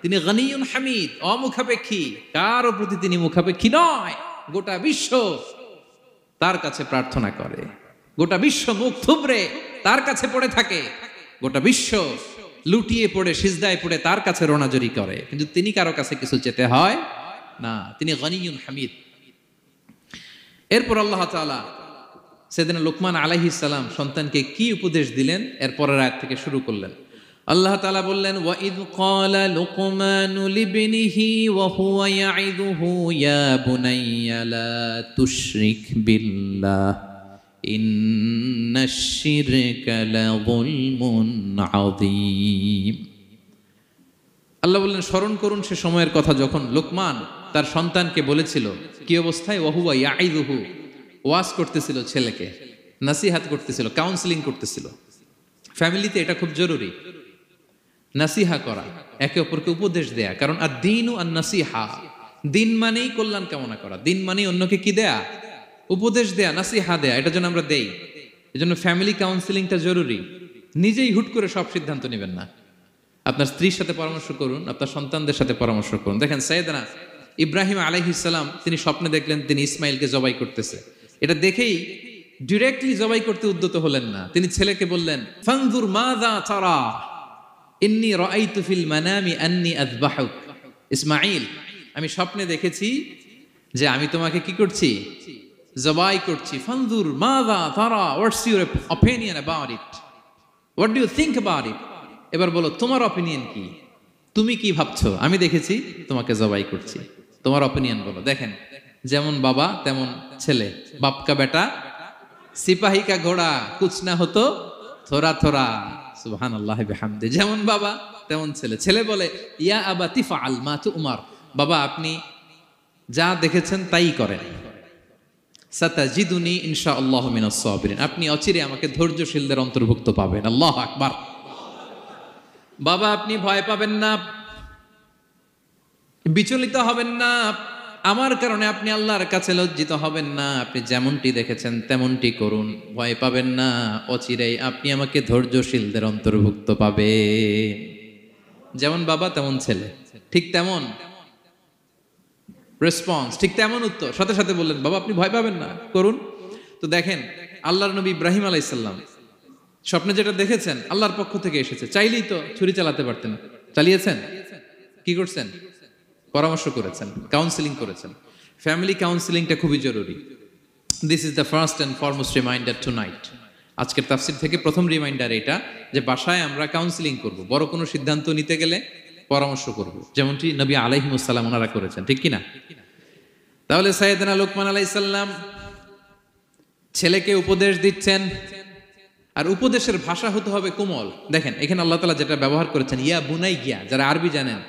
তিনি গানিয়ুন হামিদ, অমুখাপেক্ষী, কারো প্রতি তিনি মুখাপেক্ষী নয়। গোটা বিশ্ব তার কাছে প্রার্থনা করে, গোটা বিশ্ব মুখ থুবড়ে তার কাছে পড়ে থাকে, গোটা বিশ্ব লুটিয়ে পড়ে সিজদায় পড়ে তার কাছে রোনাজরি করে, কিন্তু তিনি কারো কাছে কিছু চেতে হয় না। তিনি গানিয়ুন হামিদ। এরপর আল্লাহ তাআলা সেদিনা লোকমান আলাইহিস সালাম সন্তানকে কি উপদেশ দিলেন এর পরের আয়াত থেকে শুরু করলেন। আল্লাহ তাআলা বললেন ওয়া ইয ক্বালা লুকমানু লিবনিহি ওয়া হুয়া ইয়াইদুহু ইয়া বুনাইয়া লা তুশরিক বিল্লাহ ইন্নাশ শিরকা লাযুলমুন আযীম। আল্লাহ বললেন স্মরণ করুন সে সময়ের কথা যখন লোকমান তার সন্তানকে বলেছিল, কি অবস্থায়, ওয়াহুয়া ইয়াইদুহু, ওয়াজ করতেছিল ছেলেকে, নাসিহাত করতেছিল, কাউন্সিলিং করতেছিল। ফ্যামিলিতে এটা খুব জরুরি, নাসিহা করা, একে অপরকে উপদেশ দেয়া। কারণ আর দিন ও আর নাসিহা, দিন মানেই কল্যাণ কামনা করা, দিন মানেই অন্যকে কি দেয়া, উপদেশ দেয়া, নাসিহা দেয়া। এটা যেন আমরা দেই। এই জন্য ফ্যামিলি কাউন্সিলিংটা জরুরি। নিজেই হুট করে সব সিদ্ধান্ত নেবেন না। আপনার স্ত্রীর সাথে পরামর্শ করুন, আপনার সন্তানদের সাথে পরামর্শ করুন। দেখেন সাইয়েদনা ইব্রাহিম আলাইহিস সালাম, তিনি স্বপ্নে দেখলেন তিনি ইসমাইলকে জবাই করতেছে। এটা দেখেই ডিরেক্টলি জবাই করতে উদ্যত হলেন না। তিনি ছেলেকে বললেন, ফানজুর মাযা তারা ইন্নী রাআইতু ফিল মানামি আন্নী আযবাহুক। ইসমাইল, আমি স্বপ্নে দেখেছি যে আমি তোমাকে কি করছি, জবাই করছি। ফানজুর মাযা তারা, what's your opinion about it, what do you think about it. এবার বলো তোমার অপিনিয়ন কি, তুমি কি ভাবছো, আমি দেখেছি তোমাকে জবাই করছি, তোমার অপিনিয়ন বলো। দেখেন, যেমন বাবা তেমন ছেলে, বাপ কা বেটা সিপাহী কা ঘোড়া, কুছ না হতো থোড়া থোড়া। সুবহানাল্লাহ বিহামদি। যেমন বাবা তেমন ছেলে। ছেলে বলে, ইয়া আবাতি ফাআল মা তুমার, বাবা আপনি যা দেখেছেন তাই করেন। সাতাজিদুনি ইনশাআল্লাহু মিনাস সাবিরিন, আপনি অচিরে আমাকে ধৈর্যশীলদের অন্তর্ভুক্ত পাবেন। আল্লাহু আকবার। বাবা আপনি ভয় পাবেন না, বিচলিত হবেন না, আমার কারণে আপনি আল্লাহর কাছে লজ্জিত হবেন না। আপনি যেমনটি দেখেছেন তেমনটি করুন, ভয় পাবেন না, অচিরেই আপনি আমাকে ধৈর্যশীলদের অন্তর্ভুক্ত পাবেন। যেমন বাবা তেমন ছেলে, ঠিক তেমন রেসপন্স, ঠিক তেমন উত্তর। সাথে সাথে বললেন, বাবা আপনি ভয় পাবেন না, করুন। তো দেখেন, আল্লাহর নবী ইব্রাহিম আলাইহিস সালাম স্বপ্নে যেটা দেখেছেন আল্লাহর পক্ষ থেকে এসেছে। চাইলেই তো ছুরি চালাতে পারতেন, চালিয়েছেন? কি করছেন? পরামর্শ করেছেন, কাউন্সিলিং করেছেন। ফ্যামিলি কাউন্সিলিংটা খুবই জরুরি। This is the first and foremost reminder tonight. আজকের তাফসির থেকে প্রথম রিমাইন্ডার এটা, যে বাসায় আমরা কাউন্সিলিং করব, বড় কোনো সিদ্ধান্ত নিতে গেলে পরামর্শ করব, যেমনটি নবী আলাইহিস সালাম ওনারা করেছেন, ঠিক কিনা? তাহলে সাইয়েদনা লোকমান আলাইহিস সালাম ছেলেকে উপদেশ দিচ্ছেন, আর উপদেশের ভাষা হতে হবে কোমল। দেখেন এখানে আল্লাহ তাআলা যেটা ব্যবহার করেছেন, ইয়া বুনাইয়া, যারা আরবি জানেন,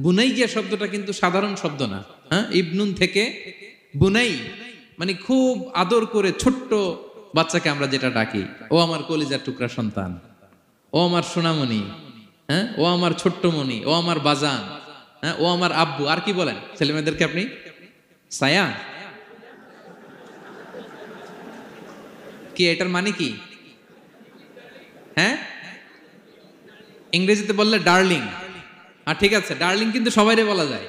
বুনাইয়া শব্দটা কিন্তু সাধারণ শব্দ না। হ্যাঁ, ইবনুন থেকে বুনাই মানে খুব আদর করে ছোট্ট বাচ্চাকে আমরা যেটা ডাকি, ও আমার কলিজার টুকরা সন্তান, ও আমার সোনামণি, হ্যাঁ, ও আমার ছোট্ট মণি, ও আমার বাজান, হ্যাঁ, ও আমার আব্বু। আর কি বলেন ছেলে মেয়েদেরকে আপনি? সায়া। কি এটার মানে কি? হ্যাঁ, ইংরেজিতে বললে ডার্লিং। আর ঠিক আছে, ডার্লিং কিন্তু সবাইরে বলা যায়।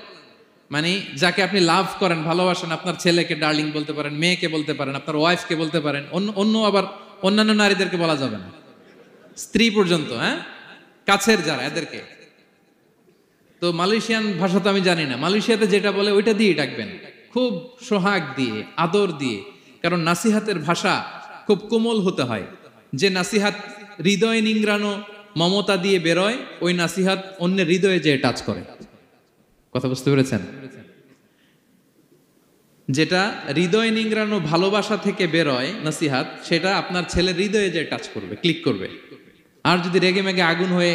মানে যাকে আপনি লাভ করেন, ভালোবাসেন, আপনার ছেলেকে ডার্লিং বলতে পারেন, মেয়েকে বলতে পারেন, আপনার ওয়াইফকে বলতে পারেন, অন্য আবার অন্যান্য নারীদেরকে বলা যাবে না, স্ত্রী পর্যন্ত, হ্যাঁ, কাছের যারা, এদেরকে। তো মালয়েশিয়ান ভাষা তো আমি জানি না, মালয়েশিয়াতে যেটা বলে ওইটা দিয়ে ডাকবেন, খুব সোহাগ দিয়ে, আদর দিয়ে। কারণ নাসিহাতের ভাষা খুব কোমল হতে হয়। যে নাসিহাত হৃদয় নিংড়ানো মমতা দিয়ে বেরোয়, ওই নাসিহাত অন্যের হৃদয়ে যে টাচ করে। কথা বুঝতে পেরেছেন? যেটা হৃদয় নিংড়ানো ভালোবাসা থেকে বেরোয় নাসিহাত, সেটা আপনার ছেলের হৃদয়ে যে টাচ করবে, ক্লিক করবে। আর যদি রেগে মেগে আগুন হয়ে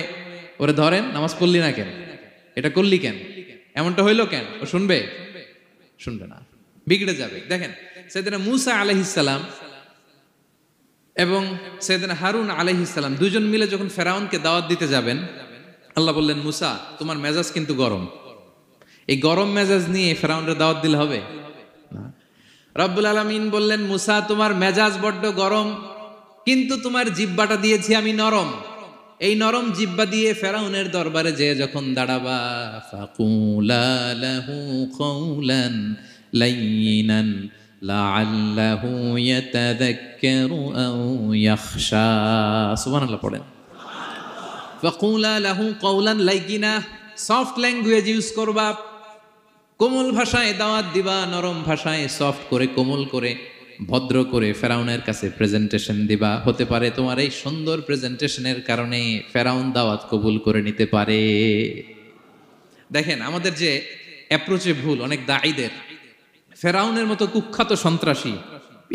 ওরে ধরেন, নামাজ পড়লি না কেন, এটা করলি কেন, এমনটা হইলো কেন, ও শুনবে? শুনবে না, বিগড়ে যাবে। দেখেন সাইয়েদনা মূসা আলাইহিস সালাম এবং সাইয়েদনা হারুন আলাইহিস সালাম দুজন মিলে যখন ফেরাউনকে দাওয়াত দিতে যাবেন, আল্লাহ বললেন, মূসা তোমার মেজাজ কিন্তু গরম, এই গরম মেজাজ নিয়ে ফেরাউনের দাওয়াত দিলে হবে না। রব্বুল আলামিন বললেন, মূসা তোমার মেজাজ বড্ড গরম, কিন্তু তোমার জিহ্বাটা দিয়েছি আমি নরম। এই নরম জিহ্বা দিয়ে ফেরাউনের দরবারে যে যখন দাঁড়াবা, ফাকুলা লাহু কাওলান লাইয়িনান লাআল্লাহু ইয়াতাযাক্কারু আও ইয়াখশা। সুবহানাল্লাহ পড়েন। ফাকুলা লাহু কাওলান লাইয়িনা, সফট ল্যাঙ্গুয়েজ ইউজ করবা, কোমল ভাষায় দাওয়াত দিবা, নরম ভাষায় সফট করে, কোমল করে, ভদ্র করে ফেরাউনের কাছে প্রেজেন্টেশন দিবা। হতে পারে তোমার এই সুন্দর প্রেজেন্টেশনের কারণে ফেরাউন দাওয়াত কবুল করে নিতে পারে। দেখেন আমাদের যে অ্যাপ্রোচে ভুল অনেক দায়ীদের। ফেরাউনের মতো কুখ্যাত সন্ত্রাসী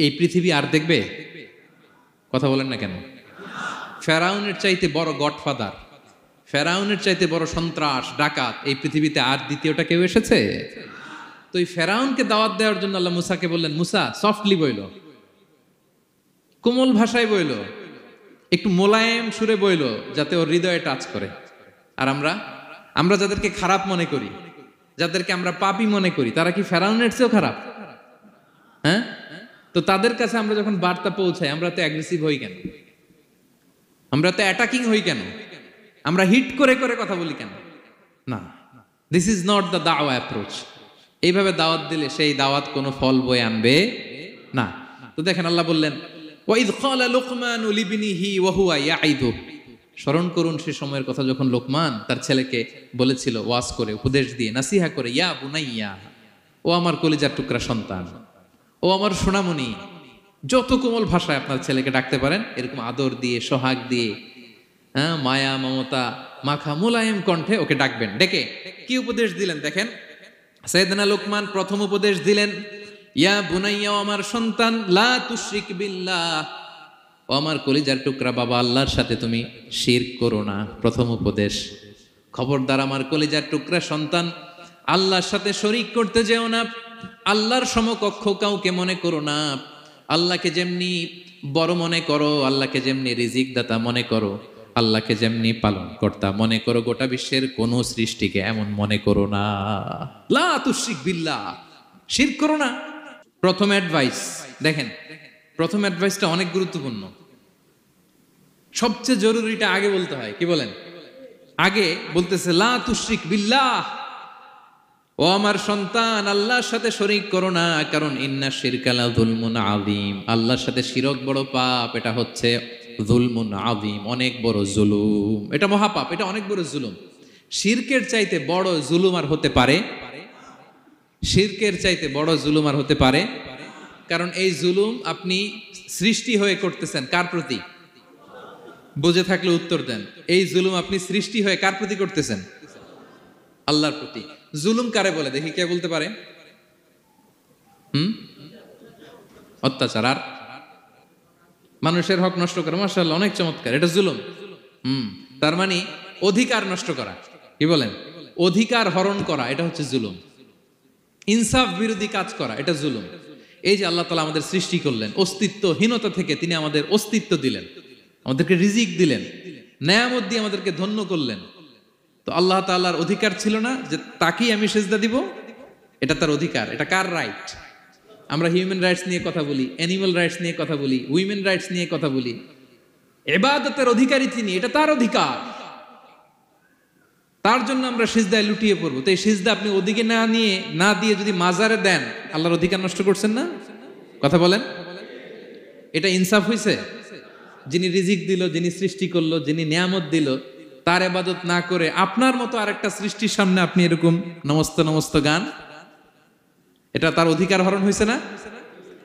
এই পৃথিবী আর দেখবে? কথা বলেন না কেন? ফেরাউনের চাইতে বড় গডফাদার, ফেরাউনের চাইতে বড় সন্ত্রাস ডাকাত এই পৃথিবীতে আর দ্বিতীয়টা কেউ এসেছে? তো এই ফেরাউনকে দাওয়াত দেওয়ার জন্য আল্লাহ মুসাকে বললেন, মুসা সফটলি বইল, কোমল ভাষায় বইল, একটু মোলায়েম সুরে বইল, যাতে ওর হৃদয়ে টাচ করে। আর আমরা যাদেরকে খারাপ মনে করি, যাদেরকে আমরা পাপী মনে করি, তারা কি ফেরাউনের চেয়েও খারাপ? হ্যাঁ, তো তাদের কাছে আমরা যখন বার্তা পৌঁছাই, আমরা তো অ্যাগ্রেসিভ হই কেন? আমরা তো অ্যাটাকিং হই কেন? আমরা হিট করে করে কথা বলি কেন? না, দিস ইজ নট দ্য দাওয়া অ্যাপ্রোচ। এইভাবে দাওয়াত দিলে সেই দাওয়াত কোনো ফল বয়ে আনবে না। তো দেখেন আল্লাহ বললেন, ওয়াইদ ক্বালা লুকমানু লিবনিহি ওয়া হুয়া ইয়াইদু। স্মরণ করুন সে সময়ের কথা যখন লোকমান তার ছেলেকে বলেছিল, ওয়াজ করে, উপদেশ দিয়ে, নাসিহা করে, ইয়া বুনাইয়া, ও আমার কলিজার টুকরা সন্তান, ও আমার সোনামণি। যত কোমল ভাষায় আপনার ছেলেকে ডাকতে পারেন, এরকম আদর দিয়ে, সোহাগ দিয়ে, হ্যাঁ, মায়া মমতা মাখা মোলায়েম কণ্ঠে ওকে ডাকবেন। ডেকে কি উপদেশ দিলেন দেখেন। সাইয়েদনা লোকমান প্রথম উপদেশ দিলেন, ইয়া বুনাইয়া, আমার সন্তান, লা তুশরিক বিল্লাহ, ও আমার কলিজার টুকরা বাবা, আল্লাহর সাথে তুমি শিরক করো না। প্রথম উপদেশ, খবরদার আমার কলিজার টুকরা সন্তান, আল্লাহর সাথে শরীক করতে যেও না। আল্লাহর সমকক্ষ কাউকে মনে করো না। আল্লাহকে যেমনি বড় মনে করো, আল্লাহকে যেমনি রিজিক দাতা মনে করো, আল্লাহকে যেমনি পালন কর্তা মনে করো, গোটা বিশ্বের কোন সৃষ্টিকে এমন মনে করো না। লা তুশরিক বিল্লাহ, শিরক করো না। প্রথম অ্যাডভাইস দেখেন, প্রথম অ্যাডভাইসটা অনেক গুরুত্বপূর্ণ। সবচেয়ে জরুরিটা আগে বলতে হয়। কি বলেন? আগে বলতেছে লা তুশরিক বিল্লাহ, ও আমার সন্তান, আল্লাহর সাথে শরীক করো না, কারণ ইন্না শিরকা লা যুলমুন আযীম, আল্লাহর সাথে শিরক বড় পাপ। এটা হচ্ছে যুলমুন আযীম, অনেক বড় জুলুম। এটা মহাপাপ, এটা অনেক বড় জুলুম। শিরকের চাইতে বড় জুলুম আর হতে পারে? শিরকের চাইতে বড় জুলুম আর হতে পারে? কারণ এই জুলুম আপনি সৃষ্টি হয়ে করতেছেন কার প্রতি? বুঝে থাকলে উত্তর দেন। এই জুলুম আপনি সৃষ্টি হয়ে কার প্রতি করতেছেন? আল্লাহর প্রতি। জুলুম কারে বলে দেখি, কে বলতে পারে? অত্যাচার আর মানুষের হক নষ্ট করা। মাশাআল্লাহ, অনেক চমৎকার, এটা জুলুম। তার মানে অধিকার নষ্ট করা। কি বলেন? অধিকার হরণ করা, এটা হচ্ছে জুলুম। ইনসাফ বিরোধী কাজ করা, এটা জুলুম। এই যে আল্লাহ তাআলা আমাদের সৃষ্টি করলেন, অস্তিত্বহীনতা থেকে তিনি আমাদের অস্তিত্ব দিলেন, আমাদেরকে রিজিক দিলেন, নেয়ামত দিয়ে আমাদেরকে ধন্য করলেন। তো আল্লাহ তাআলার অধিকার ছিল না যে তাকেই আমি সেজদা দিব? এটা তার অধিকার। এটা কার রাইট? আমরা হিউম্যান রাইটস নিয়ে কথা বলি, অ্যানিমাল রাইটস নিয়ে কথা বলি, উইমেন রাইটস নিয়ে কথা বলি। ইবাদতের অধিকারী তিনি, এটা তার অধিকার। তার জন্য আমরা সিজদায় লুটিয়ে পড়বো। তো এই সিজদা আপনি ওদিকে না দিয়ে যদি মাজারে দেন, আল্লাহর অধিকার নষ্ট করছেন না? কথা বলেন, এটা ইনসাফ হইছে? যিনি রিজিক দিল, যিনি সৃষ্টি করলো, যিনি নিয়ামত দিল, তার ইবাদত না করে আপনার মতো আরেকটা সৃষ্টির সামনে আপনি এরকম নমস্ত নমস্ত গান, এটা তার অধিকার হরণ হয়েছে না?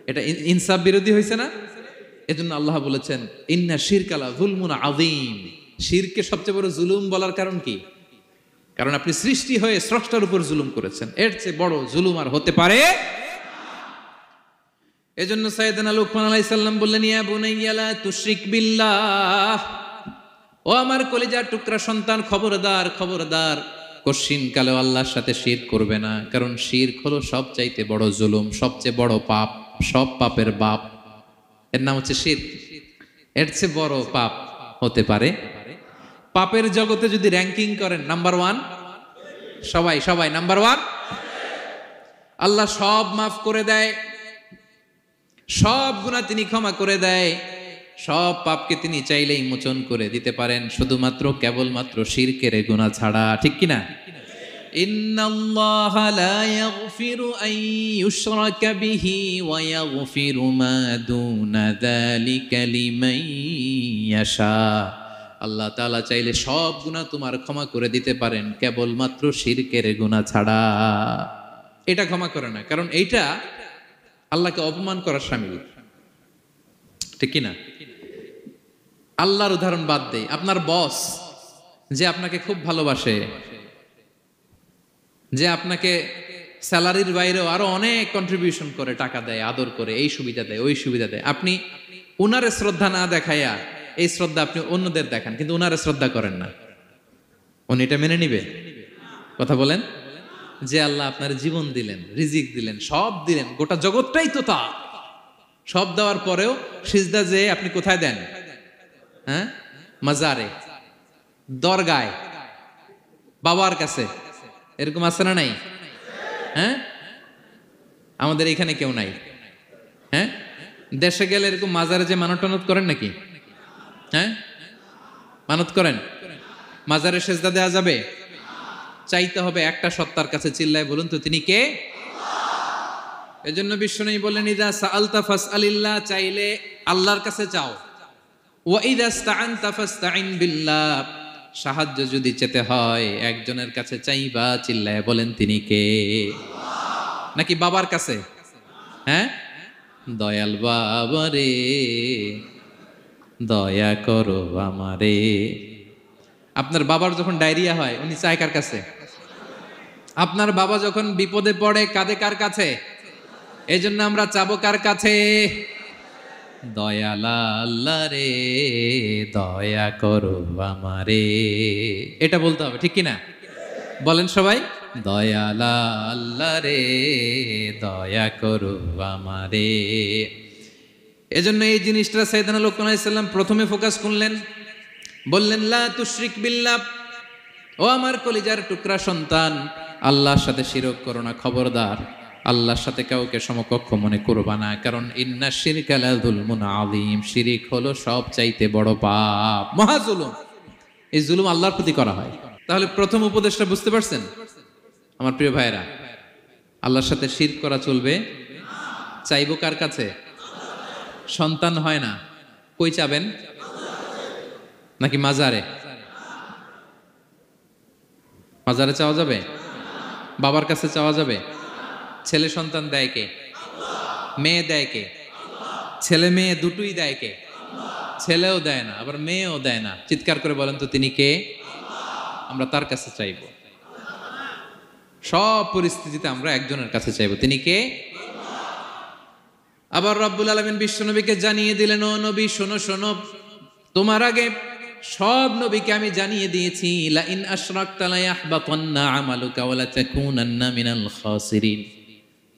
এটা ইনসাফ বিরোধী হয়েছে না? এজন্য আল্লাহ বলেছেন, ইন্না শিরকা লা যুলমুন আযীম। শিরকে সবচেয়ে বড় জুলুম বলার কারণ কি? কারণ আপনি সৃষ্টি হয়ে স্রষ্টার উপর জুলুম করেছেন। এর চেয়ে বড় জুলুম আর হতে পারে? এজন্য সাইয়েদনা লুকমান আলাইহিস সালাম বললেন, ইয়া বুনাইয়া লা তুশরিক বিল্লাহ, ও আমার কলিজার টুকরা সন্তান, খবরদার খবরদার, কশিন কালে আল্লাহর সাথে শিরক করবে না। কারণ শিরক হলো সবচাইতে বড় জুলুম, সবচেয়ে বড় পাপ, সব পাপের বাপ। এর নাম হচ্ছে শিরক। এর চেয়ে বড় পাপ হতে পারে? পাপের জগতে যদি র্যাঙ্কিং করেন, নাম্বার 1 সবাই নাম্বার 1। আল্লাহ সব মাফ করে দেয়, সব গুনাহ তিনি ক্ষমা করে দেয়, সব পাপকে তিনি চাইলেই মোচন করে দিতে পারেন, শুধুমাত্র কেবলমাত্র শিরকের গুনাহ ছাড়া। ঠিক কিনা? ইন্নাল্লাহা লা ইয়াগফিরু আন ইউশরাকা বিহি ওয়া ইয়াগফিরু মা দুনা যালিকা লিমান ইয়াশা। আল্লাহ তাআলা চাইলে সব গুনাহ তোমার ক্ষমা করে দিতে পারেন, কেবলমাত্র শিরকের গুনাহ ছাড়া। এটা ক্ষমা করে না, কারণ এইটা আল্লাহকে অপমান করার শামিল। ঠিক কিনা? আল্লাহর উদাহরণ বাদ দেই, আপনার বস যে আপনাকে খুব ভালোবাসে, যে আপনাকে স্যালারির বাইরেও আরো অনেক কন্ট্রিবিউশন করে, টাকা দেয়, আদর করে, এই সুবিধা দেয়, ওই সুবিধা দেয়, আপনি উনারে শ্রদ্ধা না দেখাইয়া এই শ্রদ্ধা আপনি অন্যদের দেখান, কিন্তু উনারে শ্রদ্ধা করেন না। উনি এটা মেনে নিবে? কথা বলেন। যে আল্লাহ আপনার জীবন দিলেন, রিজিক দিলেন, সব দিলেন, গোটা জগৎটাই তো তা, সব দেওয়ার পরেও সিজদা যে আপনি কোথায় দেন? হ্যাঁ, মাজারে, দরগায়, বাবার কাছে। এরকম আছে না নাই? হ্যাঁ, আমাদের এখানে কেউ নাই। হ্যাঁ, দেশে গেলে এরকম মাজারে যে মানত টানত করেন নাকি? হ্যাঁ, মানত করেন? মাজারে সেজদা দেওয়া যাবে? চাইতে হবে একটা সত্তার কাছে। চিল্লায় বলুন তো তিনি কে? এজন্য বিশ্বনবী বলেন, ইযা সাআলতা ফাসআলিল্লাহ, চাইলে আল্লাহর কাছে চাও। ওয়া ইযা ইসতাআনতা ফাসতাইন বিল্লাহ, সাহায্য যদি চেতে হয় একজনের কাছে চাইবা। চিল্লায় বলেন তিনি কে? নাকি বাবার কাছে? হ্যাঁ, দয়াল বাবা রে দয়া করো আমারে। আপনার বাবার যখন ডায়রিয়া হয় উনি চায় কার কাছে? আপনার বাবা যখন বিপদে পড়ে কাঁদে কার কাছে? এই জন্য আমরা চাবো কার কাছে? দয়ালা আল্লাহ রে দয়া করো আমারে। এটা বলতে হবে, ঠিক কিনা? বলেন সবাই, দয়ালা আল্লাহ রে দয়া করো আমারে। এজন্য এই জিনিসটা সাইয়েদনা লুকমান আলাইহিস সালাম প্রথমে ফোকাস করলেন, বললেন লা তুশরিক বিল্লাহ, ও আমার কলিজার টুকরা সন্তান, আল্লাহর সাথে শিরক করো না, খবরদার। আল্লাহর সাথে কাউকে সমকক্ষ মনে করবা না, কারণ ইন্না শিরকা লা যুলমুন আযীম, শিরিক হলো সব চাইতে বড় পাপ, মহা জুলুম। এই জুলুম আল্লাহর প্রতি করা হয়। তাহলে প্রথম উপদেশটা বুঝতে পারছেন আমার প্রিয় ভাইরা? আল্লাহর সাথে শিরক করা চলবে। চাইবো কার কাছে? সন্তান হয় না, কই চাবেন? নাকি মাজারে? মাজারে চাওয়া যাবে? বাবার কাছে চাওয়া যাবে? ছেলে সন্তান দেয় কে? মেয়ে দেয় কে? ছেলে মেয়ে দুটোই দেয় কে? ছেলেও দেয় না, আবার মেয়েও দেয় না। চিৎকার করে বলেন তো তিনি কে? আমরা তার কাছে চাইব। সব পরিস্থিতিতে আমরা একজনের কাছে চাইব, তিনি কে? আবার রব্বুল আলামিন বিশ্বনবীকে জানিয়ে দিলেন, ও নবী শোনো শোনো, তোমার আগে সব নবীকে আমি জানিয়ে দিয়েছি, লা ইন আশরাকতা লা ইয়াহবাতান্না আমালুকা ওয়া লা তাকুনান্না মিনাল খাসিরিন।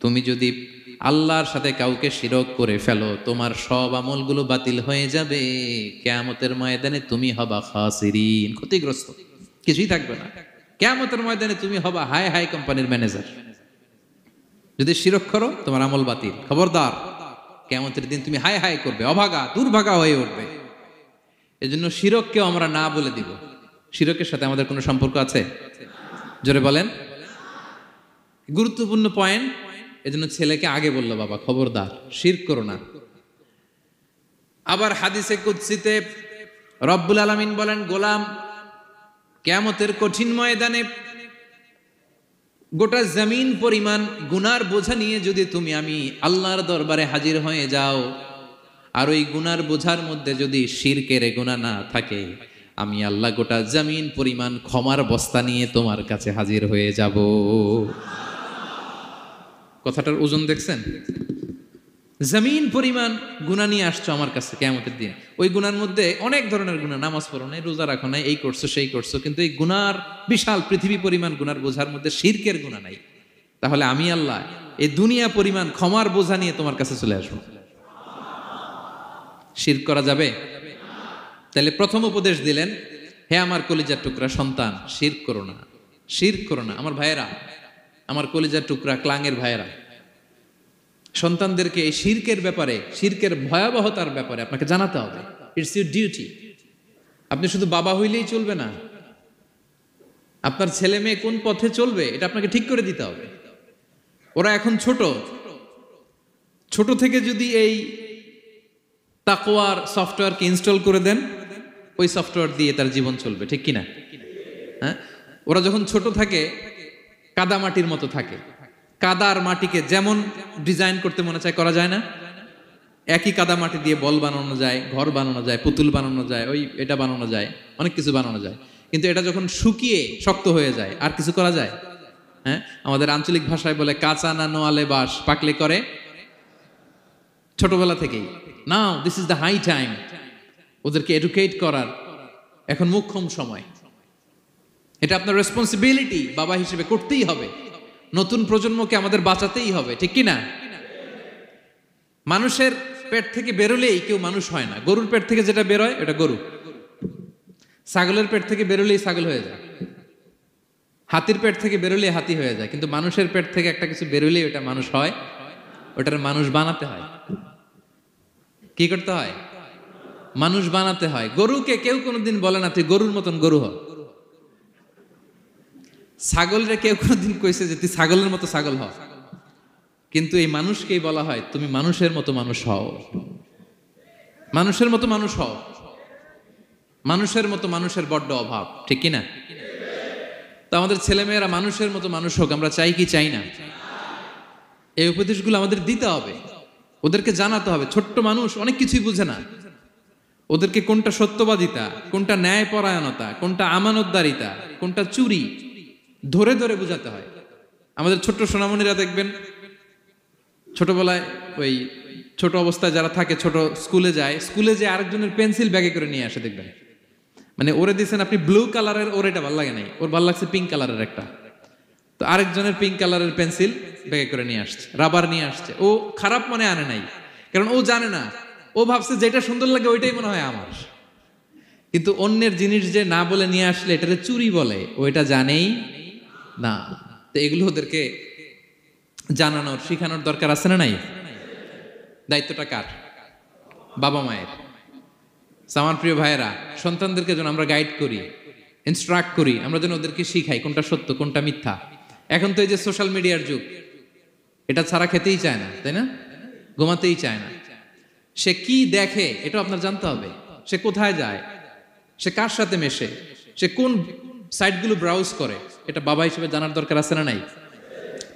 তুমি যদি আল্লাহর সাথে কাউকে শিরক করে ফেলো, তোমার সব আমলগুলো বাতিল হয়ে যাবে। কিয়ামতের ময়দানে তুমি হবা খাসিরিন, ক্ষতিগ্রস্ত, কিছুই থাকবে না। কিয়ামতের ময়দানে তুমি হবা হাই হাই কোম্পানির ম্যানেজার। যদি শিরক করো তোমার আমল বাতিল, খবরদার। কিয়ামতের দিন তুমি হাই হাই করবে, অভাগা দুর্ভাগা হয়ে উঠবে। এজন্য শিরককেও আমরা না বলে দিব। শিরকের সাথে আমাদের কোনো সম্পর্ক আছে? জোরে বলেন। গুরুত্বপূর্ণ পয়েন্ট। এজন্য ছেলেকে আগে বললো, বাবা খবরদার শিরক করো না। আবার হাদিসে কুদসিতে রব্বুল আলামিন বলেন, গোলাম কিয়ামতের কঠিন ময়দানে গোটা জমিন পরিমাণ গুনার বোঝা নিয়ে যদি তুমি আমি আল্লাহর দরবারে হাজির হয়ে যাও, আর ওই গুনার বোঝার মধ্যে যদি শিরকের গুনাহ না থাকে, আমি আল্লাহ গোটা জমিন পরিমাণ ক্ষমার বস্তা নিয়ে তোমার কাছে হাজির হয়ে যাব। কথাটার ওজন দেখছেন? জমিন পরিমাণ গুনাহ নিয়ে আসছো আমার কাছে কিয়ামতের দিন। ওই গুনার মধ্যে অনেক ধরনের গুনাহ, নামাজ পড়ো নাই, রোজা রাখো নাই, এই করছো সেই করছো, কিন্তু এই গুনার বিশাল পৃথিবী পরিমাণ গুনার বোঝার মধ্যে শিরকের গুনাহ নাই। তাহলে আমি আল্লাহ এই দুনিয়া পরিমাণ ক্ষমার বোঝা নিয়ে তোমার কাছে চলে আসবো। শিরক করা যাবে? তাহলে প্রথম উপদেশ দিলেন, হে আমার কলিজার টুকরা সন্তান, শিরক করো না, শিরক করো না। আমার ভাইয়েরা, আমার কলিজার টুকরা ক্লাঙের ভাইয়েরা, সন্তানদেরকে এই শিরকের ব্যাপারে, শিরকের ভয়াবহতার ব্যাপারে আপনাকে জানাতে হবে। It's your duty. আপনি শুধু বাবা হইলেই চলবে না, আপনার ছেলে মেয়ে কোন পথে চলবে এটা আপনাকে ঠিক করে দিতে হবে। ওরা এখন ছোট, ছোট থেকে যদি এই তাকওয়ার সফটওয়্যারকে ইনস্টল করে দেন, ওই সফটওয়্যার দিয়ে তার জীবন চলবে, ঠিক কিনা? হ্যাঁ, ওরা যখন ছোট থাকে কাদা মাটির মতো থাকে। কাদার মাটিকে যেমন ডিজাইন করতে মনে চায় করা যায় না? একই কাদা মাটি দিয়ে বল বানানো যায়, ঘর বানানো যায়, পুতুল বানানো যায়, ওই এটা বানানো যায়, অনেক কিছু বানানো যায়। কিন্তু এটা যখন শুকিয়ে শক্ত হয়ে যায়, আর কিছু করা যায়? হ্যাঁ, আমাদের আঞ্চলিক ভাষায় বলে কাঁচা না নোয়ালে বাস, পাকলে করে। ছোটবেলা থেকেই now this is the high time ওদেরকে এডুকেট করার, এখন মোক্ষম সময়। এটা আপনার রেসপন্সিবিলিটি, বাবা হিসেবে করতেই হবে। নতুন প্রজন্মকে আমাদের বাঁচাতেই হবে, ঠিক কি না? মানুষের পেট থেকে বেরোলেই কেউ মানুষ হয় না। গরুর পেট থেকে যেটা বেরোয় এটা গরু, ছাগলের পেট থেকে বেরোলেই ছাগল হয়ে যায়, হাতির পেট থেকে বেরোলেই হাতি হয়ে যায়। কিন্তু মানুষের পেট থেকে একটা কিছু বেরোলেই ওটা মানুষ হয়, ওটার মানুষ বানাতে হয়। কি করতে হয়? মানুষ বানাতে হয়। গরুকে কেউ কোনোদিন বলে না তুই গরুর মতন গরু হ। ছাগলরে কেউ কোনোদিন কইছে যে তুই ছাগলের মতো ছাগল হ। কিন্তু এই মানুষকেই বলা হয় তুমি মানুষের মতো মানুষ হও, মানুষের মতো মানুষ হও। মানুষের মতো মানুষের বড্ড অভাব, ঠিক কি না? তো আমাদের ছেলেমেয়েরা মানুষের মতো মানুষ হোক, আমরা চাই কি চাই না? এই উপদেশগুলো আমাদের দিতে হবে, ওদেরকে জানাতে হবে। ছোট্ট মানুষ অনেক কিছুই বুঝে না, ওদেরকে কোনটা সত্যবাদিতা, কোনটা ন্যায়পরায়ণতা, কোনটা আমানতদারিতা, কোনটা চুরি ধরে ধরে বোঝাতে হয়। আমাদের ছোট্ট সোনামণিরা দেখবেন ছোটবেলায় ওই ছোট অবস্থায় যারা থাকে, ছোট স্কুলে যায়, স্কুলে যে আরেকজনের পেন্সিল ব্যাগে করে নিয়ে আসে দেখবেন। মানে ওরে দিয়েছেন আপনি ব্লু কালারের, ওর এটা ভালো লাগে নাই, ওর ভালো লাগছে পিঙ্ক কালারের একটা, তো আরেকজনের পিঙ্ক কালারের পেন্সিল ব্যাগে করে নিয়ে আসছে, রাবার নিয়ে আসছে। ও খারাপ মনে আনে নাই, কারণ ও জানে না, ও ভাবছে যেটা সুন্দর লাগে ওইটাই মনে হয় আমার। কিন্তু অন্যের জিনিস যে না বলে নিয়ে আসলে এটারে চুরি বলে, ও এটা জানেই না। তো এগুলো ওদেরকে জানানোর, শিখানোর দরকার আছে না নাই? দায়িত্বটা কার? বাবা মায়ের। আমার প্রিয় ভাইয়েরা, সন্তানদেরকে যেন আমরা গাইড করি, ইনস্ট্রাক্ট করি, আমরা যেন ওদেরকে শিখাই কোনটা সত্য কোনটা মিথ্যা। এখন তো এই যে সোশ্যাল মিডিয়ার যুগ, এটা ছাড়া খেতেই চায় না, তাই না? ঘুমাতেই চায় না। সে কি দেখে এটা আপনার জানতে হবে। সে কোথায় যায়, সে কার সাথে মেশে, সে কোন সাইটগুলো ব্রাউজ করে, এটা বাবা হিসেবে জানার দরকার আছে না নাই?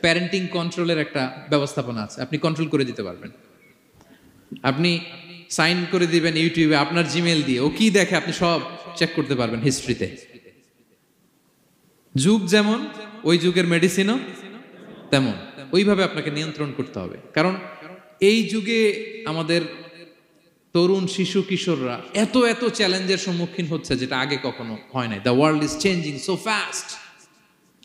প্যারেন্টিং কন্ট্রোলের একটা ব্যবস্থাপনা আছে, আপনি কন্ট্রোল করে দিতে পারবেন। আপনি সাইন করে দিবেন ইউটিউবে আপনার জিমেল দিয়ে, ও কি দেখে আপনি সব চেক করতে পারবেন হিস্ট্রিতে। যুগ যেমন, ওই যুগের মেডিসিনও তেমন, ওইভাবে আপনাকে নিয়ন্ত্রণ করতে হবে। কারণ এই যুগে আমাদের তরুণ শিশু কিশোররা এত এত চ্যালেঞ্জের সম্মুখীন হচ্ছে যেটা আগে কখনো হয় নাই। The world is changing so fast,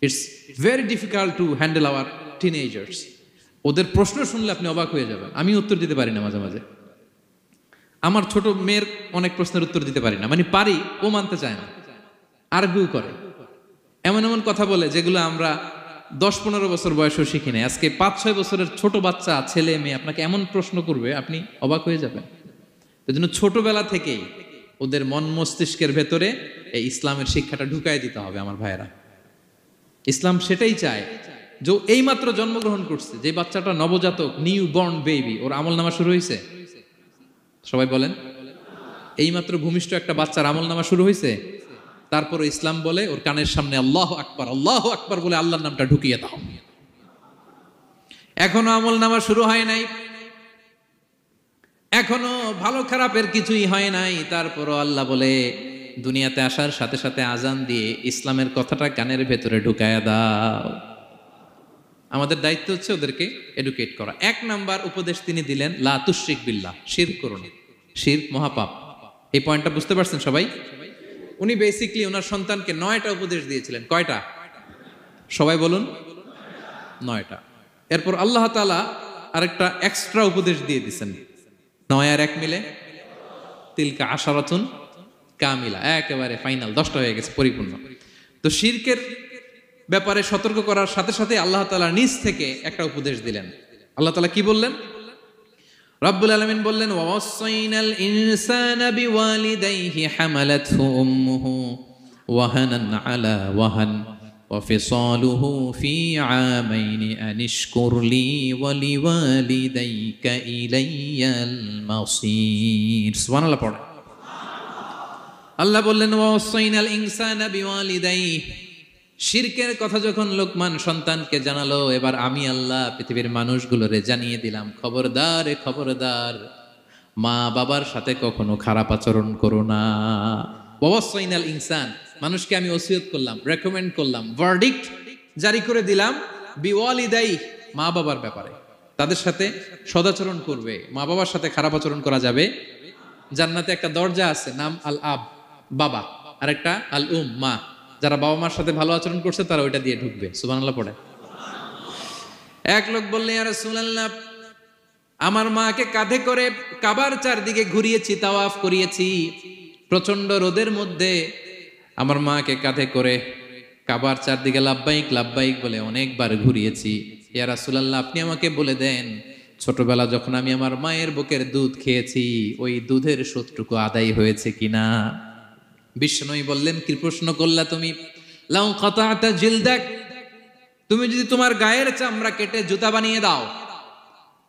it's very difficult to handle our teenagers. ওদের প্রশ্ন শুনলে আপনি অবাক হয়ে যাবেন। আমি উত্তর দিতে পারি না মাঝে মাঝে, আমার ছোট মেয়ের অনেক প্রশ্নের উত্তর দিতে পারি না, মানে পারি, ও মানতে চায় না, আর্গুও করে, এমন এমন কথা বলে যেগুলো আমরা 10-15 বছর বয়সেও শিখি নাই। আজকে 5-6 বছরের ছোট বাচ্চা, ছেলে মেয়ে আপনাকে এমন প্রশ্ন করবে আপনি অবাক হয়ে যাবেন। এই জন্য ছোটবেলা থেকেই ওদের মন মস্তিষ্কের ভেতরে এই ইসলামের শিক্ষাটা ঢুকাই দিতে হবে আমার ভাইয়েরা। ইসলাম সেটাই চায়। যে এইমাত্র জন্মগ্রহণ করছে যে বাচ্চাটা, নবজাতক, নিউ বর্ন বেবি, ওর আমল নামা শুরু হয়েছে? সবাই বলেন, এইমাত্র ভূমিষ্ঠ একটা বাচ্চার আমল নামা শুরু হয়েছে। তারপর ইসলাম বলে ওর কানের সামনে আল্লাহু আকবার, আল্লাহু আকবার বলে আল্লাহর নামটা ঢুকিয়ে দাও। এখনো আমল নামা শুরু হয় নাই, এখনো ভালো খারাপের কিছুই হয় নাই, তারপরও আল্লাহ বলে দুনিয়াতে আসার সাথে সাথে আজান দিয়ে ইসলামের কথাটা কানের ভেতরে ঢুকায়া দাও। আমাদের দায়িত্ব হচ্ছে ওদেরকে এডুকেট করা। 1 নাম্বার উপদেশ তিনি দিলেন, লা তুশরিক বিল্লাহ, শিরক করো না। শিরক মহাপাপ। এই পয়েন্টটা বুঝতে পারছেন সবাই? উনি বেসিক্যালি ওনার সন্তানকে 9টা উপদেশ দিয়েছিলেন। কয়টা? সবাই বলুন, 9টা। এরপর আল্লাহ তাআলা আরেকটা এক্সট্রা উপদেশ দিয়ে দিয়েছেন, 9 আর 1 মিলে তিলকা আশারাতুন কামিলা, একেবারে ফাইনাল, 10টা হয়ে গেছে, পরিপূর্ণ। তো শিরকের ব্যাপারে সতর্ক করার সাথে সাথে আল্লাহ তাআলা নিজ থেকে একটা উপদেশ দিলেন। আল্লাহ তাআলা কি বললেন? রব্বুল আলামিন বললেন, ওয়াসাইনাল ইনসানা বিওয়ালিদাইহি হামালাতহু উম্মুহু ওয়াহানান আলা ওয়াহান ওয়া ফিসালুহু ফি আমাইনি আনিশকুর লি ওয়া লিওয়ালিদাইকা ইলাইয়াল মাসির। সুবহানাল্লাহ পড়ে। আল্লাহ বললেন, ওয়াসাইনাল ইনসানা বিওয়ালিদাইহি। শিরকের কথা যখন লোকমান সন্তানকে জানালো, এবার আমি আল্লাহ পৃথিবীর মানুষগুলোরে জানিয়ে দিলাম, খবরদার খবরদার, মা বাবার সাথে কখনো খারাপ আচরণ করো না। ওয়াসাইনাল ইনসান, মানুষকে আমি ওসিয়ত করলাম, রেকমেন্ড করলাম, ভার্ডিক্ট জারি করে দিলাম, বিওয়ালিদাই, মা বাবার ব্যাপারে তাদের সাথে সদাচরণ করবে। মা বাবার সাথে খারাপ আচরণ করা যাবে। জান্নাতে একটা দরজা আছে, নাম আল আব, বাবা, আর একটা আল উম, মা। যারা বাবা মার সাথে ভালো আচরণ করছে তারা ওইটা দিয়ে ঢুকবে। সুবহানাল্লাহ পড়ে। এক লোক বললেন, ইয়া রাসূলুল্লাহ, আমার মাকে কাঁধে করে কাবার চারদিকে ঘুরিয়েছি, তাওয়াফ করিয়েছি। প্রচন্ড রোদের মধ্যে আমার মাকে কাঁধে করে কাবার চারদিকে লাব্বাইক লাব্বাইক বলে অনেকবার ঘুরিয়েছি। ইয়া রাসূলুল্লাহ, আপনি আমাকে বলে দেন, ছোটবেলা যখন আমি আমার মায়ের বুকের দুধ খেয়েছি ওই দুধের শোধটুকু আদায় হয়েছে কিনা? বিষ্ণুই বললেন, কি প্রশ্ন করলা তুমি? লাউ কাতাতা জিলদাক, তুমি যদি তোমার গায়ের চামড়া কেটে জুতা বানিয়ে দাও,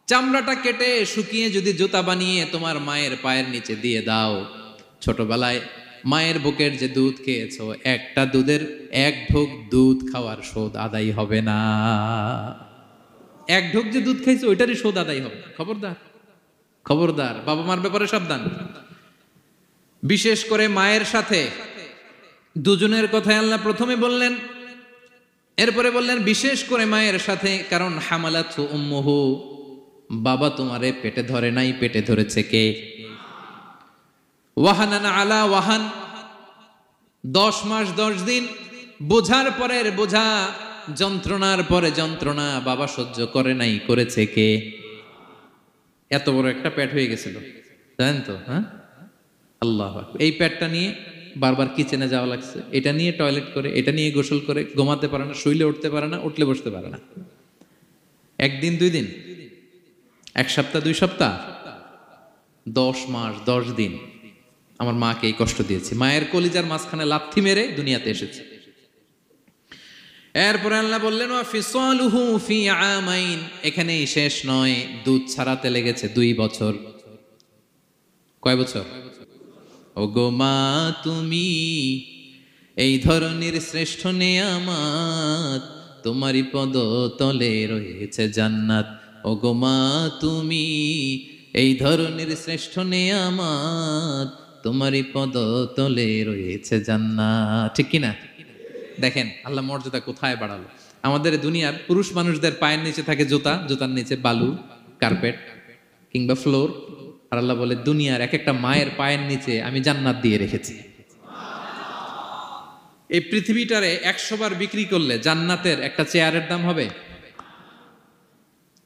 চামড়াটা কেটে শুকিয়ে যদি জুতা বানিয়ে তোমার মায়ের পায়ের নিচে দিয়ে দাও, ছোটবেলায় মায়ের বুকের যে দুধ খেয়েছো একটা দুধের এক ঢোক দুধ খাওয়ার শোধ আদায় হবে না। এক ঢোক যে দুধ খাইছো ওইটারই শোধ আদায় হবে। খবরদার, খবরদার, বাবা মার ব্যাপারে সাবধান। বিশেষ করে মায়ের সাথে দুজনের কথাই আল্লাহ প্রথমে বললেন, এরপরে বললেন বিশেষ করে মায়ের সাথে, কারণ হামালাতহু উম্মুহু, বাবা তোমারে পেটে ধরে নাই, পেটে ধরেছে কে? ওয়াহানান আলা ওয়াহান, 10 মাস 10 দিন বোঝার পরের বোঝা, যন্ত্রণার পরে যন্ত্রণা বাবা সহ্য করে নাই, করেছে কে? এত বড় একটা পেট হয়ে গেছিল, জানেন তো? হ্যাঁ, আল্লাহ। এই পেটটা নিয়ে বারবার কিচেনে যাওয়া লাগছে, এটা নিয়ে টয়লেট করে, এটা নিয়ে গোসল করে, ঘুমাতে পারে না, শুইলে উঠতে পারে না, উঠলে বসতে পারে না। একদিন 2 দিন, 1 সপ্তাহ 2 সপ্তাহ, 10 মাস 10 দিন আমার মাকে এই কষ্ট দিয়েছি। মায়ের কলিজার মাঝখানে লাথি মেরে দুনিয়াতে এসেছে। এরপরে আল্লাহ বললেন, ওয়া ফিসালুহু ফি আমাইন, এখানেই শেষ নয়, দুধ ছাড়াতে লেগেছে 2 বছর। কয় বছর? ও গো মা, তুমি এই ধরনের শ্রেষ্ঠ নেয়ামত, তোমারই পদ তলে রয়েছে জান্নাত। ও গো মা, তুমি এই ধরনের শ্রেষ্ঠ নেয়ামত, তোমারই পদ তলে রয়েছে জান্নাত। ঠিক কিনা? দেখেন আল্লাহ মর্যাদা কোথায় বাড়ালো। আমাদের দুনিয়ার পুরুষ মানুষদের পায়ের নিচে থাকে জুতা, জুতার নিচে বালু, কার্পেট কিংবা ফ্লোর। আর আল্লাহ বলে, দুনিয়ার এক একটা মায়ের পায়ের নিচে আমি জান্নাত দিয়ে রেখেছি। এই পৃথিবীটারে 100 বার বিক্রি করলে জান্নাতের একটা চেয়ারের দাম হবে?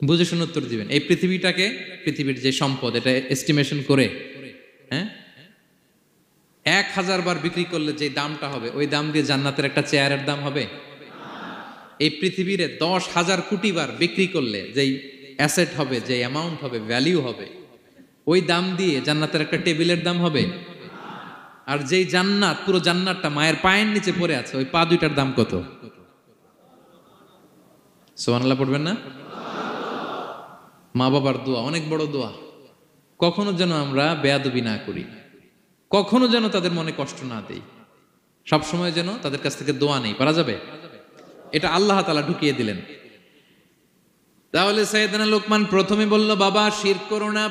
বুঝে শুনে উত্তর দিবেন। এই পৃথিবীটাকে, পৃথিবীর যে সম্পদ, এটা এস্টিমেশন করে, হ্যাঁ, 1000 বার বিক্রি করলে যে দামটা হবে ওই দাম দিয়ে জান্নাতের একটা চেয়ারের দাম হবে? এই পৃথিবীরে 10,000 কোটি বার বিক্রি করলে যেই অ্যাসেট হবে, যে অ্যামাউন্ট হবে, ভ্যালিউ হবে, ওই দাম দিয়ে জান্নাতের একটা টেবিলের দাম হবে? আর যেই জান্নাত, পুরো জান্নাতটা মায়ের পায়ের নিচে পড়ে আছে, ওই পা দুইটার দাম কত? সুবহানাল্লাহ পড়বেন না? মা বাবার দোয়া অনেক বড় দোয়া। কখনো যেন আমরা বেয়াদবি না করি, কখনো যেন তাদের মনে কষ্ট না দেই, সবসময় যেন তাদের কাছ থেকে দোয়া নেই। পারা যাবে? এটা আল্লাহ তাআলা ঢুকিয়ে দিলেন। তাহলে সাইয়েদনা লোকমান প্রথমে বলল, বাবা শিরক করো না।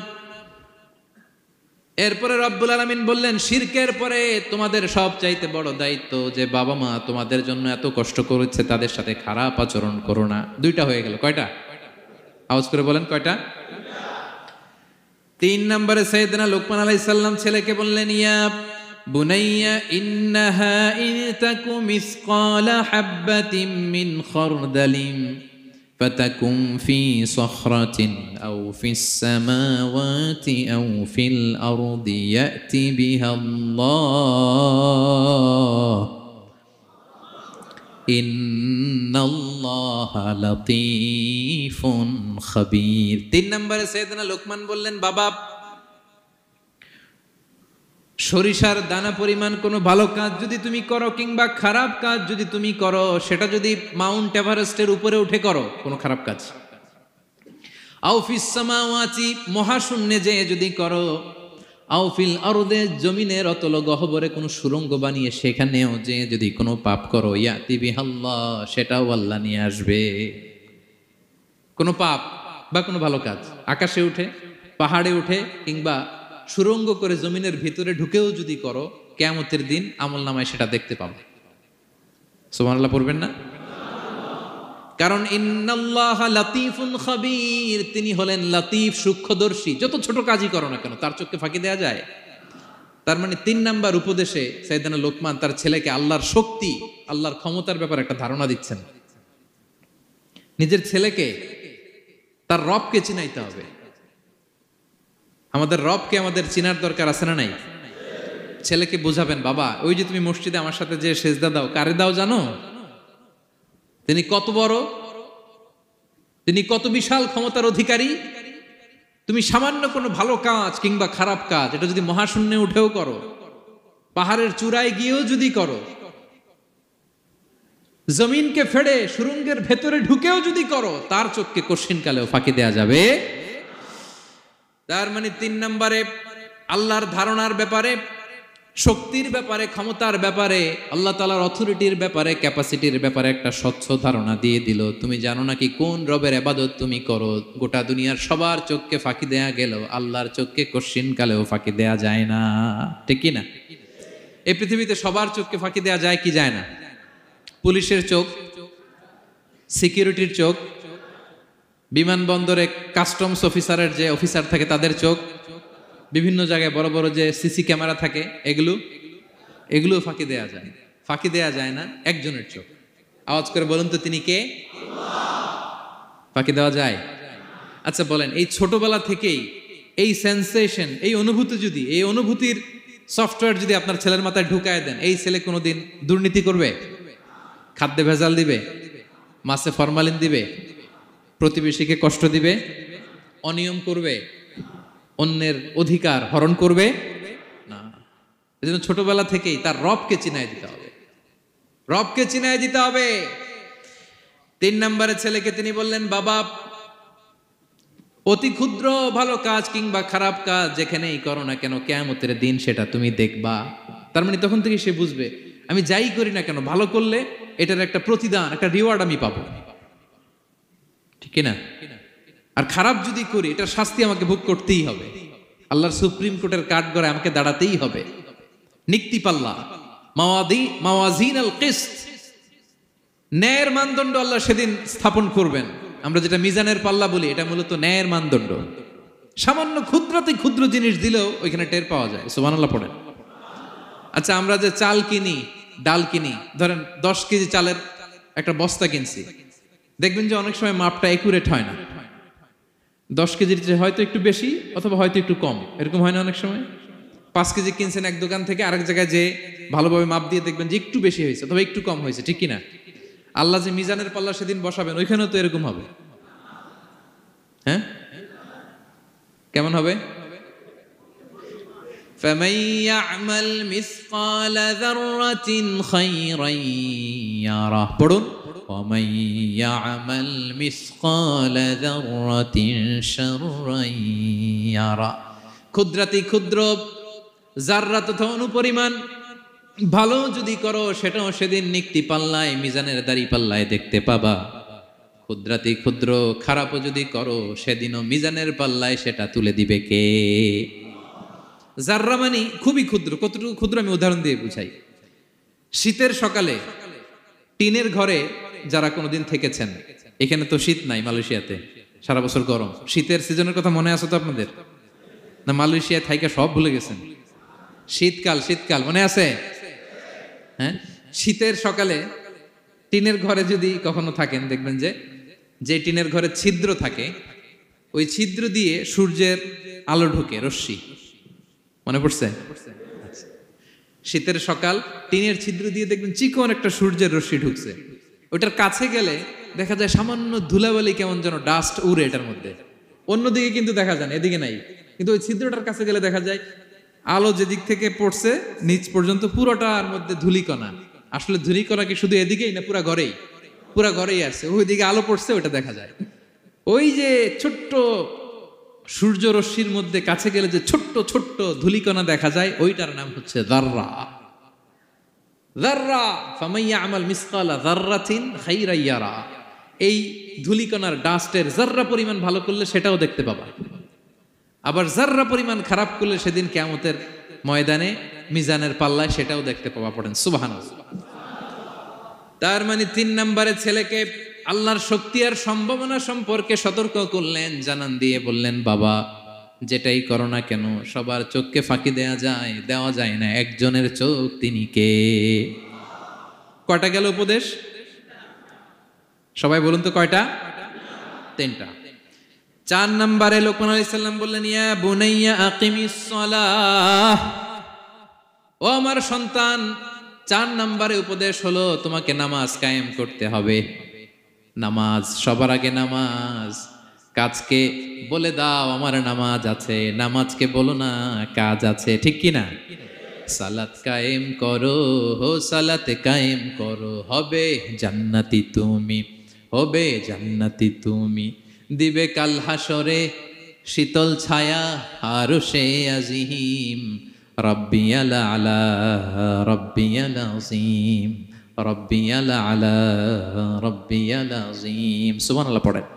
এরপরে রব্বুল আলামিন বললেন, শিরকের পরে তোমাদের সবচাইতে বড় দায়িত্ব যে বাবা মা তোমাদের জন্য এত কষ্ট করেছে, তাদের সাথে খারাপ আচরণ করো না। 2টা হয়ে গেল। কয়টা? আওয়াজ করে বলেন, কয়টা? 3 নম্বরে সাইয়েদনা লোকমান আলাইহিস সালাম ছেলেকে বললেন, ইয়া বুনাইয়া ইন্নাহা ইন তাকু মিসকালা হাববাতিন মিন খারদালিন ফাতাকুম ফি সখরাতিন আও ফিস সামাওয়াতি আও ফিল আরদি ইয়াতি বিহাল্লাহ ইন্নাল্লাহা লাতীফুন খাবীর। 3 নম্বরে সাইয়েদনা লোকমান বললেন, বাবা সরিষার দানা পরিমাণ কোনো ভালো কাজ যদি তুমি করো কিংবা খারাপ কাজ যদি তুমি করো, সেটা যদি মাউন্ট এভারেস্টের উপরে উঠে করো, কোনো খারাপ কাজ, আও ফিস সামাওয়াতি মহাশূন্যে যে যদি করো, আও ফিল আরদে জমিনের অতল গহ্বরে কোনো সুড়ঙ্গ বানিয়ে সেখানেও যে যদি কোনো পাপ করো, ইয়াতি বিহাল্লাহ, সেটাও আল্লাহ নিয়ে আসবে। কোনো পাপ বা কোনো ভালো কাজ আকাশে উঠে, পাহাড়ে উঠে কিংবা সুড়ঙ্গ করে জমিনের ভিতরে ঢুকেও যদি করো, কিয়ামতের দিন আমলনামায় সেটা দেখতে পাবে। সুবহানাল্লাহ পড়বেন না? কারণ ইন্নাল্লাহা লাতীফুন খাবীর, তিনি হলেন লাতীফ, সূক্ষ্মদর্শী। যত ছোট কাজই করো না কেন তার চোখে ফাঁকি দেয়া যায়? তার মানে 3 নাম্বার উপদেশে সাইয়েদনা লোকমান তার ছেলেকে আল্লাহর শক্তি, আল্লাহর ক্ষমতার ব্যাপারে একটা ধারণা দিচ্ছেন। নিজের ছেলেকে তার রবকে চিনাইতে হবে। আমাদের রবকে আমাদের চিনার দরকার আছে না নাই? ছেলেকে বোঝাবেন, বাবা ওই যে তুমি মসজিদে আমার সাথে যে সেজদা দাও, কারে দাও জানো? তিনি কত বড়, তিনি কত বিশাল ক্ষমতার অধিকারী। তুমি সামান্য কোনো ভালো কাজ কিংবা খারাপ কাজ এটা যদি মহাশূন্যে উঠেও করো, পাহাড়ের চূড়ায় গিয়েও যদি করো, জমিনকে ফেড়ে সুরঙ্গের ভেতরে ঢুকেও যদি করো, তার চোখকে কঠিনকালেও ফাঁকি দেয়া যাবে। তার মানে 3 নম্বরে আল্লাহর ধারণার ব্যাপারে, শক্তির ব্যাপারে, ক্ষমতার ব্যাপারে, আল্লাহ তাআলার অথরিটির ব্যাপারে, ক্যাপাসিটির ব্যাপারে একটা স্বচ্ছ ধারণা দিয়ে দিল। তুমি জানো নাকি কোন রবের ইবাদত তুমি করো? গোটা দুনিয়ার সবার চোখকে ফাঁকি দেয়া গেল, আল্লাহর চোখকে কঠিনকালেও ফাঁকি দেয়া যায় না, ঠিক কি না? এই পৃথিবীতে সবার চোখকে ফাঁকি দেয়া যায় কি যায় না? পুলিশের চোখ, সিকিউরিটির চোখ, বিমানবন্দরে কাস্টমস অফিসারের যে অফিসার থাকে তাদের চোখ, বিভিন্ন জায়গায় বড় বড় যে সিসি ক্যামেরা থাকে, এগুলো ফাঁকি দেয়া যায়। ফাঁকি দেয়া যায় না একজনের চোখ। আওয়াজ করে বলুন তো তিনি কে? ফাঁকি দেওয়া যায়? আচ্ছা বলেন, এই ছোটবেলা থেকেই এই সেন্সেশন, এই অনুভূতি যদি, এই অনুভূতির সফটওয়্যার যদি আপনার ছেলের মাথায় ঢুকায় দেন, এই ছেলে কোনোদিন দুর্নীতি করবে? খাদ্যে ভেজাল দিবে? মাছে ফরমালিন দিবে? প্রতিবেশীকে কষ্ট দিবে? অনিয়ম করবে? অন্যের অধিকার হরণ করবে না। এজন্য ছোটবেলা থেকেই তার রবকে চিনায় দিতে হবে, রবকে চিনায় দিতে হবে। 3 নম্বরে ছেলেকে তিনি বললেন, বাবা অতি ক্ষুদ্র ভালো কাজ কিংবা খারাপ কাজ যেখানেই করো না কেন, কিয়ামতের দিন সেটা তুমি দেখবা। তার মানে তখন থেকে সে বুঝবে আমি যাই করি না কেন, ভালো করলে এটার একটা প্রতিদান, একটা রিওয়ার্ড আমি পাবো, ঠিক না? আর খারাপ যদি করি এটার শাস্তি আমাকে ভোগ করতেই হবে। আল্লাহর সুপ্রিম কোর্টের কাঠগড়ায় আমাকে দাঁড়াতেই হবে। নিক্তি পাল্লা, মাওয়াজিন আল কিসত, ন্যায়ের মানদণ্ড আল্লাহ সেদিন স্থাপন করবেন। আমরা যেটা মিজানের পাল্লা বলি, এটা মূলত ন্যায়ের মানদণ্ড। সামান্য ক্ষুদ্রাতি ক্ষুদ্র জিনিস দিলেও ওইখানে টের পাওয়া যায়। সুবহানাল্লাহ পড়েন। আচ্ছা আমরা যে চাল কিনি, ডাল কিনি, ধরেন 10 কেজি চালের একটা বস্তা কিনছি, দেখবেন যে অনেক সময় মাপটা একুরেট হয় না। 10 কেজির চেয়ে হয়তো একটু বেশি অথবা হয়তো একটু কম, এরকম হয় না অনেক সময়? 5 কেজি কিনছেন এক দোকান থেকে, আরেক জায়গায় যে ভালোভাবে মাপ দিয়ে দেখবেন যে একটু বেশি হয়েছে অথবা একটু কম হয়েছে, ঠিক কিনা? আল্লাহ যে মিজানের পাল্লা সেদিন বসাবেন, ওইখানেও তো এরকম হবে। হ্যাঁ, কেমন হবে? فَمَن يَعْمَلْ مِثْقَالَ ذَرَّةٍ خَيْرًا يَرَهُ, পড়ুন, وَمَن يَعْمَلْ مِثْقَالَ ذَرَّةٍ شَرًّا يَرَهُ। ক্ষুদ্রাতি ক্ষুদ্র জাররা তথা অনুপরিমাণ ভালো যদি করো, সেটাও সেদিন নিক্তি পাল্লায়, মিজানের দাড়ি পাল্লায় দেখতে পাবা। ক্ষুদ্রাতি ক্ষুদ্র খারাপও যদি করো, সেদিনও মিজানের পাল্লায় সেটা তুলে দিবে কে? জাররা মানে খুবই ক্ষুদ্র। কতটুকু ক্ষুদ্র আমি উদাহরণ দিয়ে বুঝাই। শীতের সকালে টিনের ঘরে যারা কোনোদিন থেকেছেন, এখানে তো শীত নাই, মালয়েশিয়াতে সারা বছর গরম। শীতের সিজনের কথা মনে আছে তো আপনাদের? না মালয়েশিয়ায় থাইকা সব ভুলে গেছেন? শীতকাল শীতকাল মনে আছে? হ্যাঁ, শীতের সকালে টিনের ঘরে যদি কখনো থাকেন, দেখবেন যে টিনের ঘরে ছিদ্র থাকে, ওই ছিদ্র দিয়ে সূর্যের আলো ঢুকে, রশ্মি। মনে পড়ছে? শীতের সকাল, টিনের ছিদ্র দিয়ে দেখবেন চিকন একটা সূর্যের রশ্মি ঢুকছে। ওটার কাছে গেলে দেখা যায় সামান্য ধুলাবালি, কেমন যেন ডাস্ট উড়ে এটার মধ্যে। অন্যদিকে কিন্তু দেখা যায় না, এদিকে নাই, কিন্তু ওই ছিদ্রটার কাছে গেলে দেখা যায় আলো যেদিক থেকে পড়ছে নিচ পর্যন্ত পুরোটার মধ্যে ধূলিকণা। আসলে ধূলিকণা কি শুধু এদিকেই না পুরা ঘরেই? পুরা ঘরেই আছে। ওইদিকে আলো পড়ছে, ওইটা দেখা যায়। ওই যে ছোট্ট সূর্য রশ্মির মধ্যে কাছে গেলে যে ছোট্ট ছোট্ট ধূলিকণা দেখা যায়, ওইটার নাম হচ্ছে যাররা। যাররা, ফামান ইয়ামাল মিসকালা যাররাতিন খাইরান ইয়ারা। এই ধূলিকণার ডাস্টের যাররা পরিমাণ ভালো করলে সেটাও দেখতে পাবা, আবার যাররা পরিমাণ খারাপ করলে সেদিন কিয়ামতের ময়দানে মিজানের পাল্লায় সেটাও দেখতে পাবা। পড়েন সুবহানাল্লাহ। তার মানে 3 নম্বরে ছেলেকে আল্লাহর শক্তি আর সম্ভাবনা সম্পর্কে সতর্ক করলেন, জানান দিয়ে বললেন, বাবা যেটাই করো না কেন সবার চোখকে ফাঁকি দেওয়া যায় না, একজনের চোখ তিনি কে? কয়টা গেল উপদেশ? সবাই বলুন তো কয়টা? 3টা। 4 নম্বরে লোকমান আলাইহিস সালাম বললেন, ইয়া বুনাইয়া আকিমিস সালাহ, ও আমার সন্তান, 4 নম্বরে উপদেশ হলো তোমাকে নামাজ কায়েম করতে হবে। নামাজ, সবার আগে নামাজ। কাজকে বলে দাও আমার নামাজ আছে, নামাজকে বলো না কাজ আছে, ঠিক কি না? সালাত কায়েম করো, সালাতে কায়েম করো, হবে জান্নাতি তুমি, হবে জান্নাতি তুমি, দিবে কাল হাসরে শীতল ছায়া আরশে আজিম, রব্বিয়াল আলা রব্বিয়াল আযীম, রব্বিয়াল আলা রব্বিয়াল আযীম। সুবহানাল্লাহ পড়েন।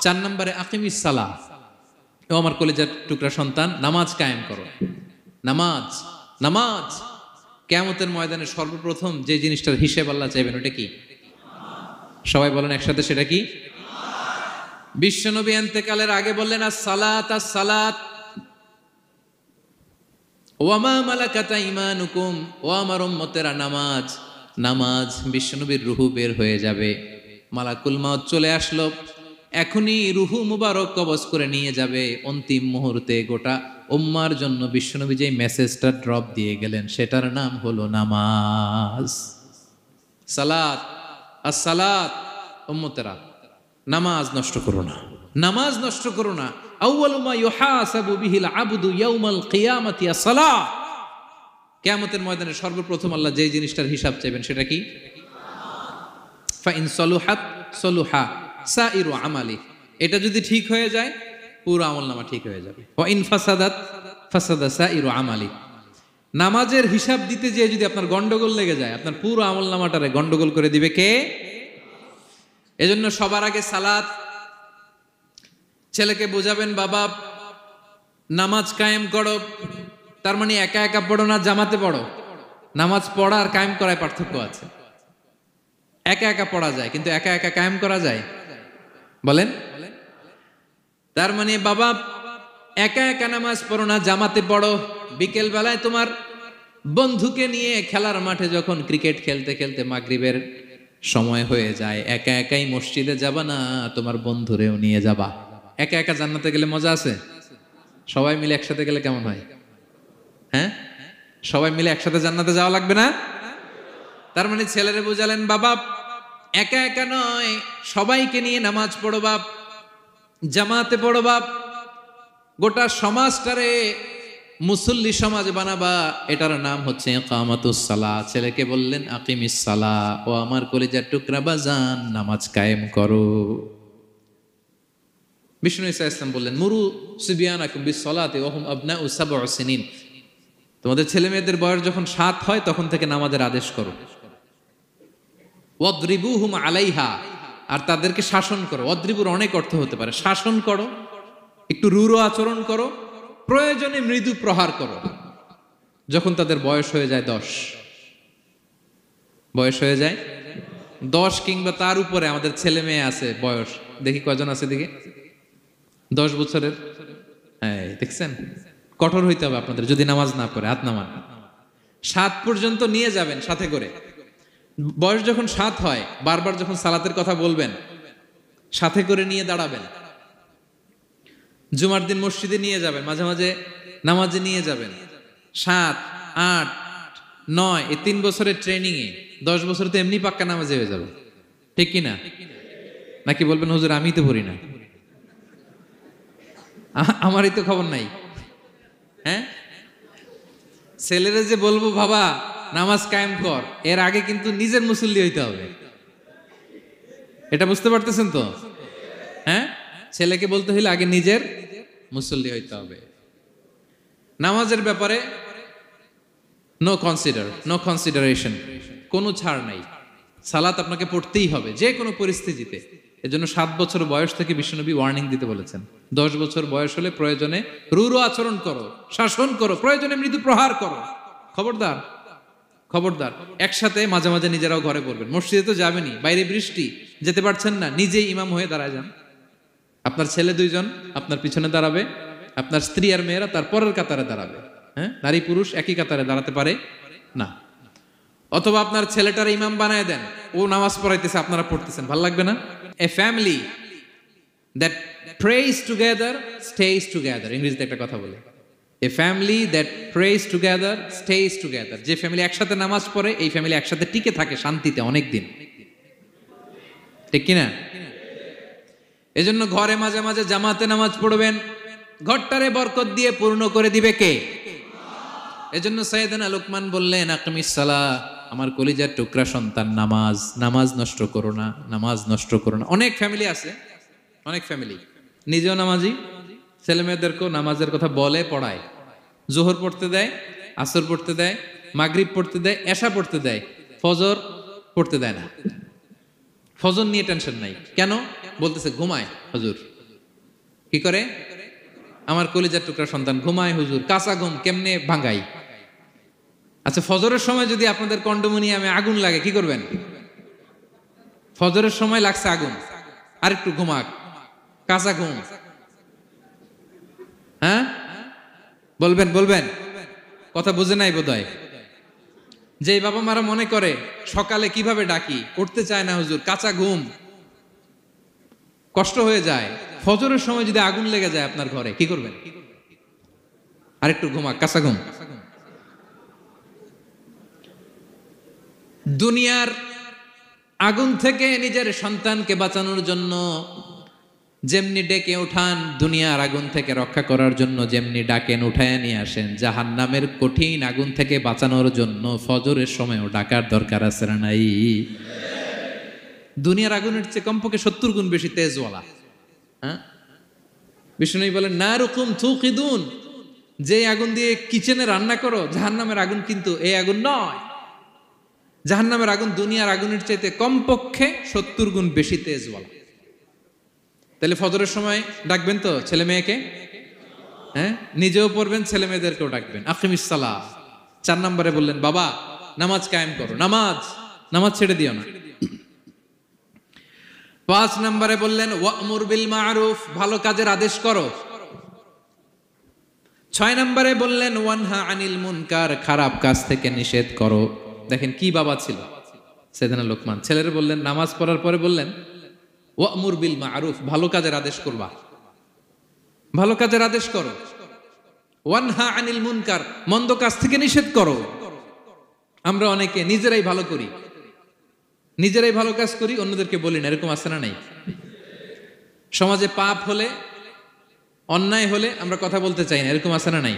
4 নম্বরে আকিমিস সালাহ, ও আমার কলিজার টুকরা সন্তান, নামাজ কায়েম করো। নামাজ, নামাজ কিয়ামতের ময়দানে সর্বপ্রথম যে জিনিসটার হিসেব আল্লাহ চাইবেন ওটা কি? সবাই বলেন একসাথে, সেটা কি? বিশ্বনবী ইন্তেকালের আগে বললেন, আস-সালাত আস-সালাত ওয়া মা মালাকাত আইমানুকুম, ও আমার উম্মতেরা নামাজ, নামাজ। বিশ্বনবীর রূহ বের হয়ে যাবে, মালাকুল মাউত চলে আসলো, এখনই রূহ মুবারক কবজ করে নিয়ে যাবে। অন্তিম মুহূর্তে গোটা উম্মার জন্য বিশ্বনবী যেই মেসেজটা ড্রপ দিয়ে গেলেন সেটার নাম হলো নামাজ। সালাত আস-সালাত, উম্মতেরা নামাজ নষ্ট করো না, নামাজ নষ্ট করো না। আউয়ালু মা ইউহাসাবু বিহিল আবদু ইয়াউমাল কিয়ামাতি আস-সালাহ, কিয়ামতের ময়দানে সর্বপ্রথম আল্লাহ যেই জিনিসটার হিসাব চাইবেন সেটা কি? ফা ইন সলুহাত সলুহা সাইরু আমালি, এটা যদি ঠিক হয়ে যায় পুরো আমলনামা ঠিক হয়ে যাবে। ওয়া ইন ফাসাদাত ফাসাদা সাইরু আমালি, নামাজের হিসাব দিতে যেয়ে যদি আপনার গন্ডগোল লেগে যায় আপনার পুরো আমলনামাটারে গন্ডগোল করে দিবে কে? এজন্য সবার আগে সালাত। ছেলেকে বোঝাবেন, বাবা নামাজ কায়েম করো, তার মানে একা একা পড়ো না, জামাতে পড়ো। নামাজ পড়া আর কায়েম করায় পার্থক্য আছে। একা একা পড়া যায় কিন্তু একা একা কায়েম করা যায়? বলেন। তার মানে বাবা একা একা নামাজ পড়ো না, জামাতে পড়ো। বিকেল বেলায় তোমার বন্ধুকে নিয়ে খেলার মাঠে যখন ক্রিকেট খেলতে খেলতে মাগরিবের সময় হয়ে যায়, একা একাই মসজিদে যাবা না, তোমার বন্ধুরেও নিয়ে যাবা। একা একা জান্নাতে গেলে মজা আছে? সবাই মিলে একসাথে গেলে কেমন হয়? হ্যাঁ, সবাই মিলে একসাথে জান্নাতে যাওয়া লাগবে না? তার মানে ছেলেরে বুঝালেন, বাবা একা একা নয়, সবাইকে নিয়ে নামাজ পড়ো বাপ, জামাতে পড়ো বাপ, গোটা সমাজটারে মুসল্লি সমাজ বানাবা। এটার নাম হচ্ছে ইকামাতুস সালাহ। ছেলেকে বললেন আকিমিস সালাহ, ও আমার কলিজার টুকরা বাজান নামাজ কায়েম করো। বিষ্ণু ঈসা ইসলাম বললেন, মুরু সিবিয়ানাকুম বিস-সালাতি ওয়া হুম আবনাউ 7 সিনিন, তোমাদের ছেলে মেয়েদের বয়স যখন 7 হয় তখন থেকে নামাজের আদেশ করো। ওয়াদরিবুহুম আলাইহা, আর তাদেরকে শাসন করো। ওয়াদরিবুর অনেক অর্থ হতে পারে, শাসন করো, একটু রূঢ় আচরণ করো, প্রয়োজনে মৃদু প্রহার করো। যখন তাদের বয়স হয়ে যায় 10, বয়স হয়ে যায় 10 কিংবা তার উপরে, আমাদের ছেলে মেয়ে আছে বয়স, দেখি কয়জন আছে দিকে 10 বছরের। হ্যাঁ দেখছেন, কঠোর হইতে হবে আপনাদের যদি নামাজ না পড়ে। হাত নামান। 7 পর্যন্ত নিয়ে যাবেন সাথে করে। বয়স যখন 7 হয়, বারবার যখন সালাতের কথা বলবেন সাথে করে নিয়ে দাঁড়াবেন। জুমার দিন মসজিদে নিয়ে যাবেন, মাঝে মাঝে নামাজে নিয়ে যাবেন। 7, 8, 9 এই 3 বছরের ট্রেনিং এ 10 বছর তো এমনি পাক্কা নামাজে হয়ে যাবে, ঠিক কি না? নাকি বলবেন হুজুর আমি তো পড়ি না, আমারই তো খবর নাই। হ্যাঁ, ছেলেরা যে বলবো বাবা নামাজ কায়েম কর, এর আগে কিন্তু নিজের মুসল্লি হইতে হবে। এটা বুঝতে পারতেছেন তো? হ্যাঁ, ছেলেকে বলতে হইলে আগে নিজের মুসল্লি হইতে হবে। নামাজের ব্যাপারে নো কনসিডারেশন, কোনো ছাড় নাই। সালাত আপনাকে পড়তেই হবে যে কোনো পরিস্থিতিতে। এজন্য 7 বছর বয়স থেকে বিশ্বনবী ওয়ার্নিং দিতে বলেছেন। 10 বছর বয়স হলে প্রয়োজনে রূঢ় আচরণ করো, শাসন করো, প্রয়োজনে মৃদু প্রহার করো। খবরদার, খবরদার। একসাথে মাঝে মাঝে নিজেরাও ঘরে পড়বেন। মসজিদে তো যাবেনই, বাইরে বৃষ্টি, যেতে পারছেন না, নিজেই ইমাম হয়ে দাঁড়ায় যান। আপনার ছেলে দুইজন আপনার পিছনে দাঁড়াবে, আপনার স্ত্রী আর মেয়েরা তার পরের কাতারে দাঁড়াবে। হ্যাঁ, নারী পুরুষ একই কাতারে দাঁড়াতে পারে না। অথবা আপনার ছেলেটার ইমাম বানায় দেন, ও নামাজ পড়াইতেছে, আপনারা পড়তেছেন, ভালো লাগবে না? A family that praise together stays together, ইংরেজিতে একটা কথা বলে, a family that praise together stays together. যে ফ্যামিলি একসাথে নামাজ পড়ে, এই ফ্যামিলি একসাথে টিকে থাকে শান্তিতে অনেক দিন, ঠিক কিনা? এজন্য ঘরে মাঝে মাঝে জামাতে নামাজ পড়বেন, ঘরটারে বরকত দিয়ে পূর্ণ করে দিবে কে? এজন্য সাইয়েদনা লোকমান বললেন, আকিমিস সালাহ, আমার কলিজার টুকরা সন্তান, নামাজ, নামাজ নষ্ট করো না, নামাজ নষ্ট করো না। অনেক ফ্যামিলি আছে, অনেক ফ্যামিলি নিজেও নামাজি, ছেলে মেয়েদেরকেও নামাজের কথা বলে, পড়ায়, জোহর পড়তে দেয়, আসর পড়তে দেয়, মাগরিব পড়তে দেয়, এশা পড়তে দেয়, ফজর পড়তে দেয় না। ফজর নিয়ে টেনশন নাই, কেন? বলতেছে ঘুমায় হুজুর। কি করে? আমার কলিজার টুকরা সন্তান ঘুমায় হুজুর, কাঁচা ঘুম কেমনে ভাঙাই? আচ্ছা, ফজরের সময় যদি আপনাদের কন্ডোমিনিয়ামে আগুন লাগে কি করবেন? ফজরের সময় লাগছে আগুন, আরেকটু ঘুমাক, কাঁচা ঘুম। হ্যাঁ, বলবেন বলবেন, কথা বুঝে নাই বোধহয়। যে বাবা মারা মনে করে সকালে কিভাবে ডাকি, উঠতে চায় না হুজুর, কাঁচা ঘুম, কষ্ট হয়ে যায়, ফজরের সময় যদি আগুন লেগে যায় আপনার ঘরে কি করবেন? আরেকটু ঘুমাক, কাঁচা ঘুম। দুনিয়ার আগুন থেকে নিজের সন্তানকে বাঁচানোর জন্য যেমনি ডেকে উঠান, দুনিয়ার আগুন থেকে রক্ষা করার জন্য যেমনি ডাকেন, উঠায় নিয়ে আসেন, জাহান্নামের কঠিন আগুন থেকে বাঁচানোর জন্য ফজরের সময়ও ডাকার দরকার আছে না নাই? দুনিয়ার আগুনের চেয়ে কমপক্ষে 70 গুণ বেশি তেজওয়ালা। হ্যাঁ, বিষ্ণু বলেন, নারুকুম তুকিদুন, যে আগুন দিয়ে কিচেনে রান্না করো, জাহান্নামের আগুন কিন্তু এই আগুন নয়। জাহান্নামের আগুন দুনিয়ার আগুনের চাইতে কমপক্ষে 70 গুণ বেশি তেজওয়ালা। তাহলে ফজরের সময় ডাকবেন তো ছেলে মেয়েকে? হ্যাঁ, নিজেও পড়বেন, ছেলে মেয়েদেরকেও ডাকবেন। আকিমিস সালাহ। 4 নম্বরে বললেন, বাবা নামাজ কায়েম করো, নামাজ, নামাজ ছেড়ে দিও না। 5 নম্বরে বললেন, ওয়া'মুর বিল মা'রুফ, ভালো কাজের আদেশ করো। 6 নম্বরে বললেন, ওয়ানহা আনিল মুনকার, খারাপ কাজ থেকে নিষেধ করো। দেখেন কি বাবা ছিল সাইয়েদনা লোকমান। ছেলেরা বললেন, নামাজ পড়ার পরে বললেন, ওয়া'মুর বিল মা'রুফ, ভালো কাজের আদেশ করবা, ভালো কাজের আদেশ করো। ওয়ানহা আনিল মুনকার, মন্দ কাজ থেকে নিষেধ করো। আমরা অনেকে নিজেরাই ভালো করি, নিজেরাই ভালো কাজ করি, অন্যদেরকে বলি না, এরকম আছে না নাই? সমাজে পাপ হলে, অন্যায় হলে আমরা কথা বলতে চাই না, এরকম আছে না নাই?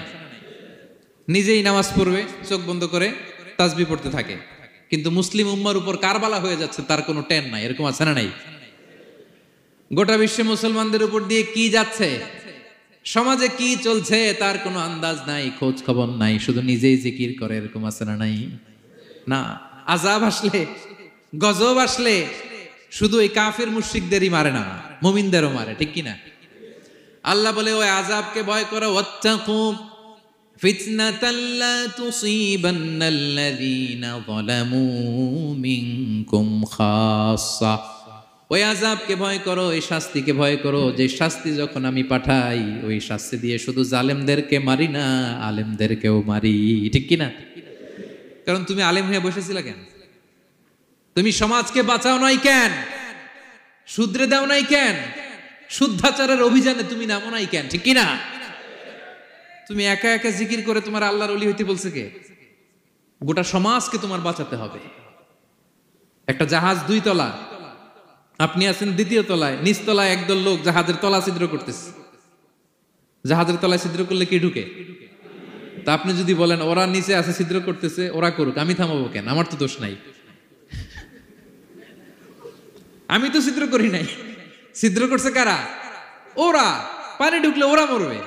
নিজেই নামাজ পড়বে, চোখ বন্ধ করে তাসবিহ পড়তে থাকে, কিন্তু মুসলিম উম্মার উপর কারবালা হয়ে যাচ্ছে, তার কোনো টেন নাই, এরকম আছে না নাই? গোটা বিশ্বে মুসলমানদের উপর দিয়ে কি যাচ্ছে, সমাজে কি চলছে তার কোনো আন্দাজ নাই, খোঁজ খবর নাই, শুধু নিজেই জিকির করে, এরকম আছে না নাই? না, আযাব আসলে, গজব আসলে শুধু এই কাফির মুশরিকদেরই মারে না, মুমিনদেরও মারে, ঠিক কিনা? আল্লাহ বলে, ওই আযাবকে ভয় করো, ওয়াত্তাকু ফিতনাতাল লা তুসিবান্নাল্লাযীনা যালামু মিনকুম খাসসা। ওই আযাবকে ভয় করো, এই শাস্তিকে ভয় করো, যে শাস্তি যখন আমি পাঠাই, ওই শাস্তি দিয়ে শুধু জালেমদেরকে মারি না, আলেমদেরকেও মারি, ঠিক কিনা? কারণ তুমি আলেম হয়ে বসেছিলে কেন? তুমি সমাজকে বাঁচাও নাই কেন? শুধরে দাও নাই কেন? শুদ্ধাচারের অভিযানে তুমি নামো নাই কেন? ঠিক কিনা? তুমি একা একা জিকির করে তোমার আল্লাহর ওলি হইতে বলছে কে? গোটা সমাজকে তোমার বাঁচাতে হবে। একটা জাহাজ 2 তলা, আপনি আছেন 2য় তলায়, নিচ তলায় একদল লোক জাহাজের তলা ছিদ্র করতেছে। জাহাজের তলায় ছিদ্র করলে কি ঢুকে? তা আপনি যদি বলেন ওরা নিচে আছে ছিদ্র করতেছে, ওরা করুক, আমি থামাবো কেন? আমার তো দোষ নাই, আমি তো ছিদ্র করি নাই। ছিদ্র করছে কারা? ওরা। পানি ঢুকলে ওরা মরবে,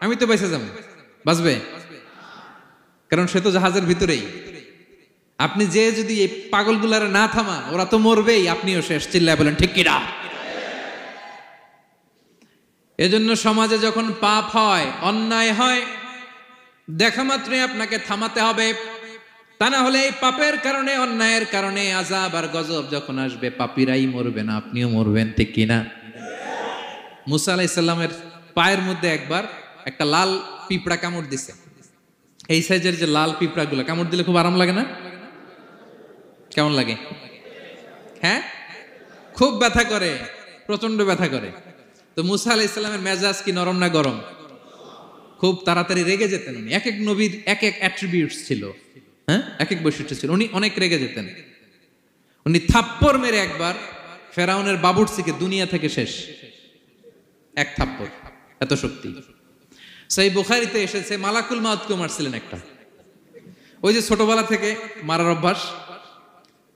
আমি তো বেঁচে যাবো। বাঁচবে? কারণ সে তো জাহাজের ভিতরেই। আপনি যে যদি এই পাগলগুলারে না থামান, ওরা তো মরবেই, আপনিও শেষ। চিল্লায় বলেন ঠিক কিনা? এজন্য সমাজে যখন পাপ হয়, অন্যায় হয়, দেখা মাত্রই আপনাকে থামাতে হবে। তা না হলে এই পাপের কারণে, অন্যায়ের কারণে আযাব আর গজব যখন আসবে, পাপীরাই মরবে না, আপনিও মরবেন, ঠিক কিনা? মুসা আলাইহিস সালামের পায়ের মধ্যে একবার একটা লাল পিঁপড়া কামড় দিছে। এই সাইজের যে লাল পিঁপড়াগুলো কামড় দিলে খুব আরাম লাগে না? কেমন লাগে? হ্যাঁ, খুব ব্যথা করে, প্রচন্ড ব্যথা করে। তো মুসা আলাইহিস সালামের মেজাজ কি নরম না গরম? খুব তাড়াতাড়ি রেগে যেতেন উনি। এক এক নবীর এক এক অ্যাট্রিবিউটস ছিল, হ্যাঁ, এক এক বৈশিষ্ট্য ছিল। উনি অনেক রেগে যেতেন। উনি থাপ্পড় মেরে একবার ফেরাউনের বাবুর্চিকে দুনিয়া থেকে শেষ, এক থাপ্পড়, এত শক্তি। সেই বুখারীতে এসেছে মালাকুল মাউতকে মারছিলেন একটা। ওই যে ছোটবেলা থেকে মারার অভ্যাস,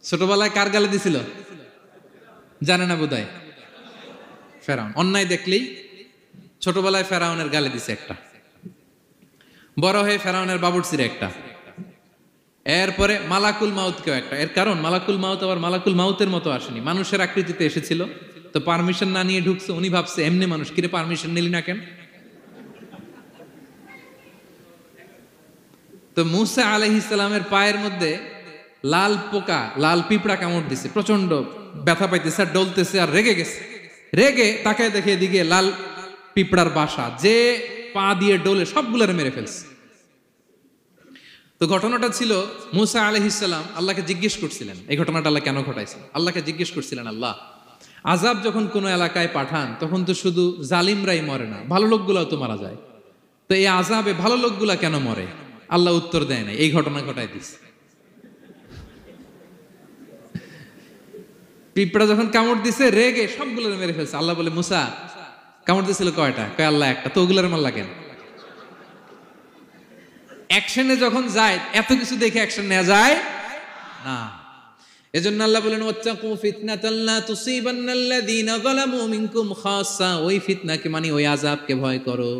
ছোটবেলায় কার গালে দিছিল জানে না বোধহয়? ফেরাউন। অন্যায় দেখলেই ছোটবেলায় ফেরাউনের গালে দিছে একটা, বড় হয়ে ফেরাউনের বাবুর্চির একটা, এরপরে মালাকুল মাউতকেও একটা। এর কারণ মালাকুল মাউত আবার মালাকুল মাউতের মতো আসেনি, মানুষের আকৃতিতে এসেছিল। তো পারমিশন না নিয়ে ঢুকছে। উনি ভাবছে এমনি মানুষ, কিরে পারমিশন নিলি না কেন? তো মুসা আলাইহিস সালামের পায়ের মধ্যে লাল পোকা, লাল পিঁপড়া কামড় দিছে, প্রচন্ড ব্যথা পাইতেছে আর ডলতেছে আর রেগে গেছে। রেগে তাকায় দেখে এদিকে লাল পিঁপড়ার বাসা, যে পা দিয়ে ডোলে সবগুলোরে মেরে ফেলছে। তো ঘটনাটা ছিল মুসা আলাইহিস সালাম আল্লাহকে জিজ্ঞেস করছিলেন, এই ঘটনাটা আল্লাহ কেন ঘটাইছে? আল্লাহকে জিজ্ঞেস করছিলেন, আল্লাহ আযাব যখন কোনো এলাকায় পাঠান তখন তো শুধু জালিমরাই মরে না, ভালো লোকগুলাও তো মারা যায়। তো এই আযাবে ভালো লোকগুলা কেন মরে? আল্লাহ উত্তর দেয় না, এই ঘটনা ঘটাই দিছে। পিঁপড়া যখন কামড় দিছে রেগে সবগুলোর মেরে ফেলছে। আল্লাহ বলে, মুসা কামড় দিছিল কয়টা? কয় আল্লাহ একটা। তো ওগুলোর মারলা কেন? অ্যাকশনে যখন যায় এত কিছু দেখে অ্যাকশন নেওয়া যায় না। এজন্য আল্লাহ বলেন, ওয়াত্তাকু ফিতনাতাল লা তুসিবান্নাল্লাযীনা যালামু মিনকুম খাসসা। ওই ফিতনাকে মানে ওই আযাবকে ভয় করো,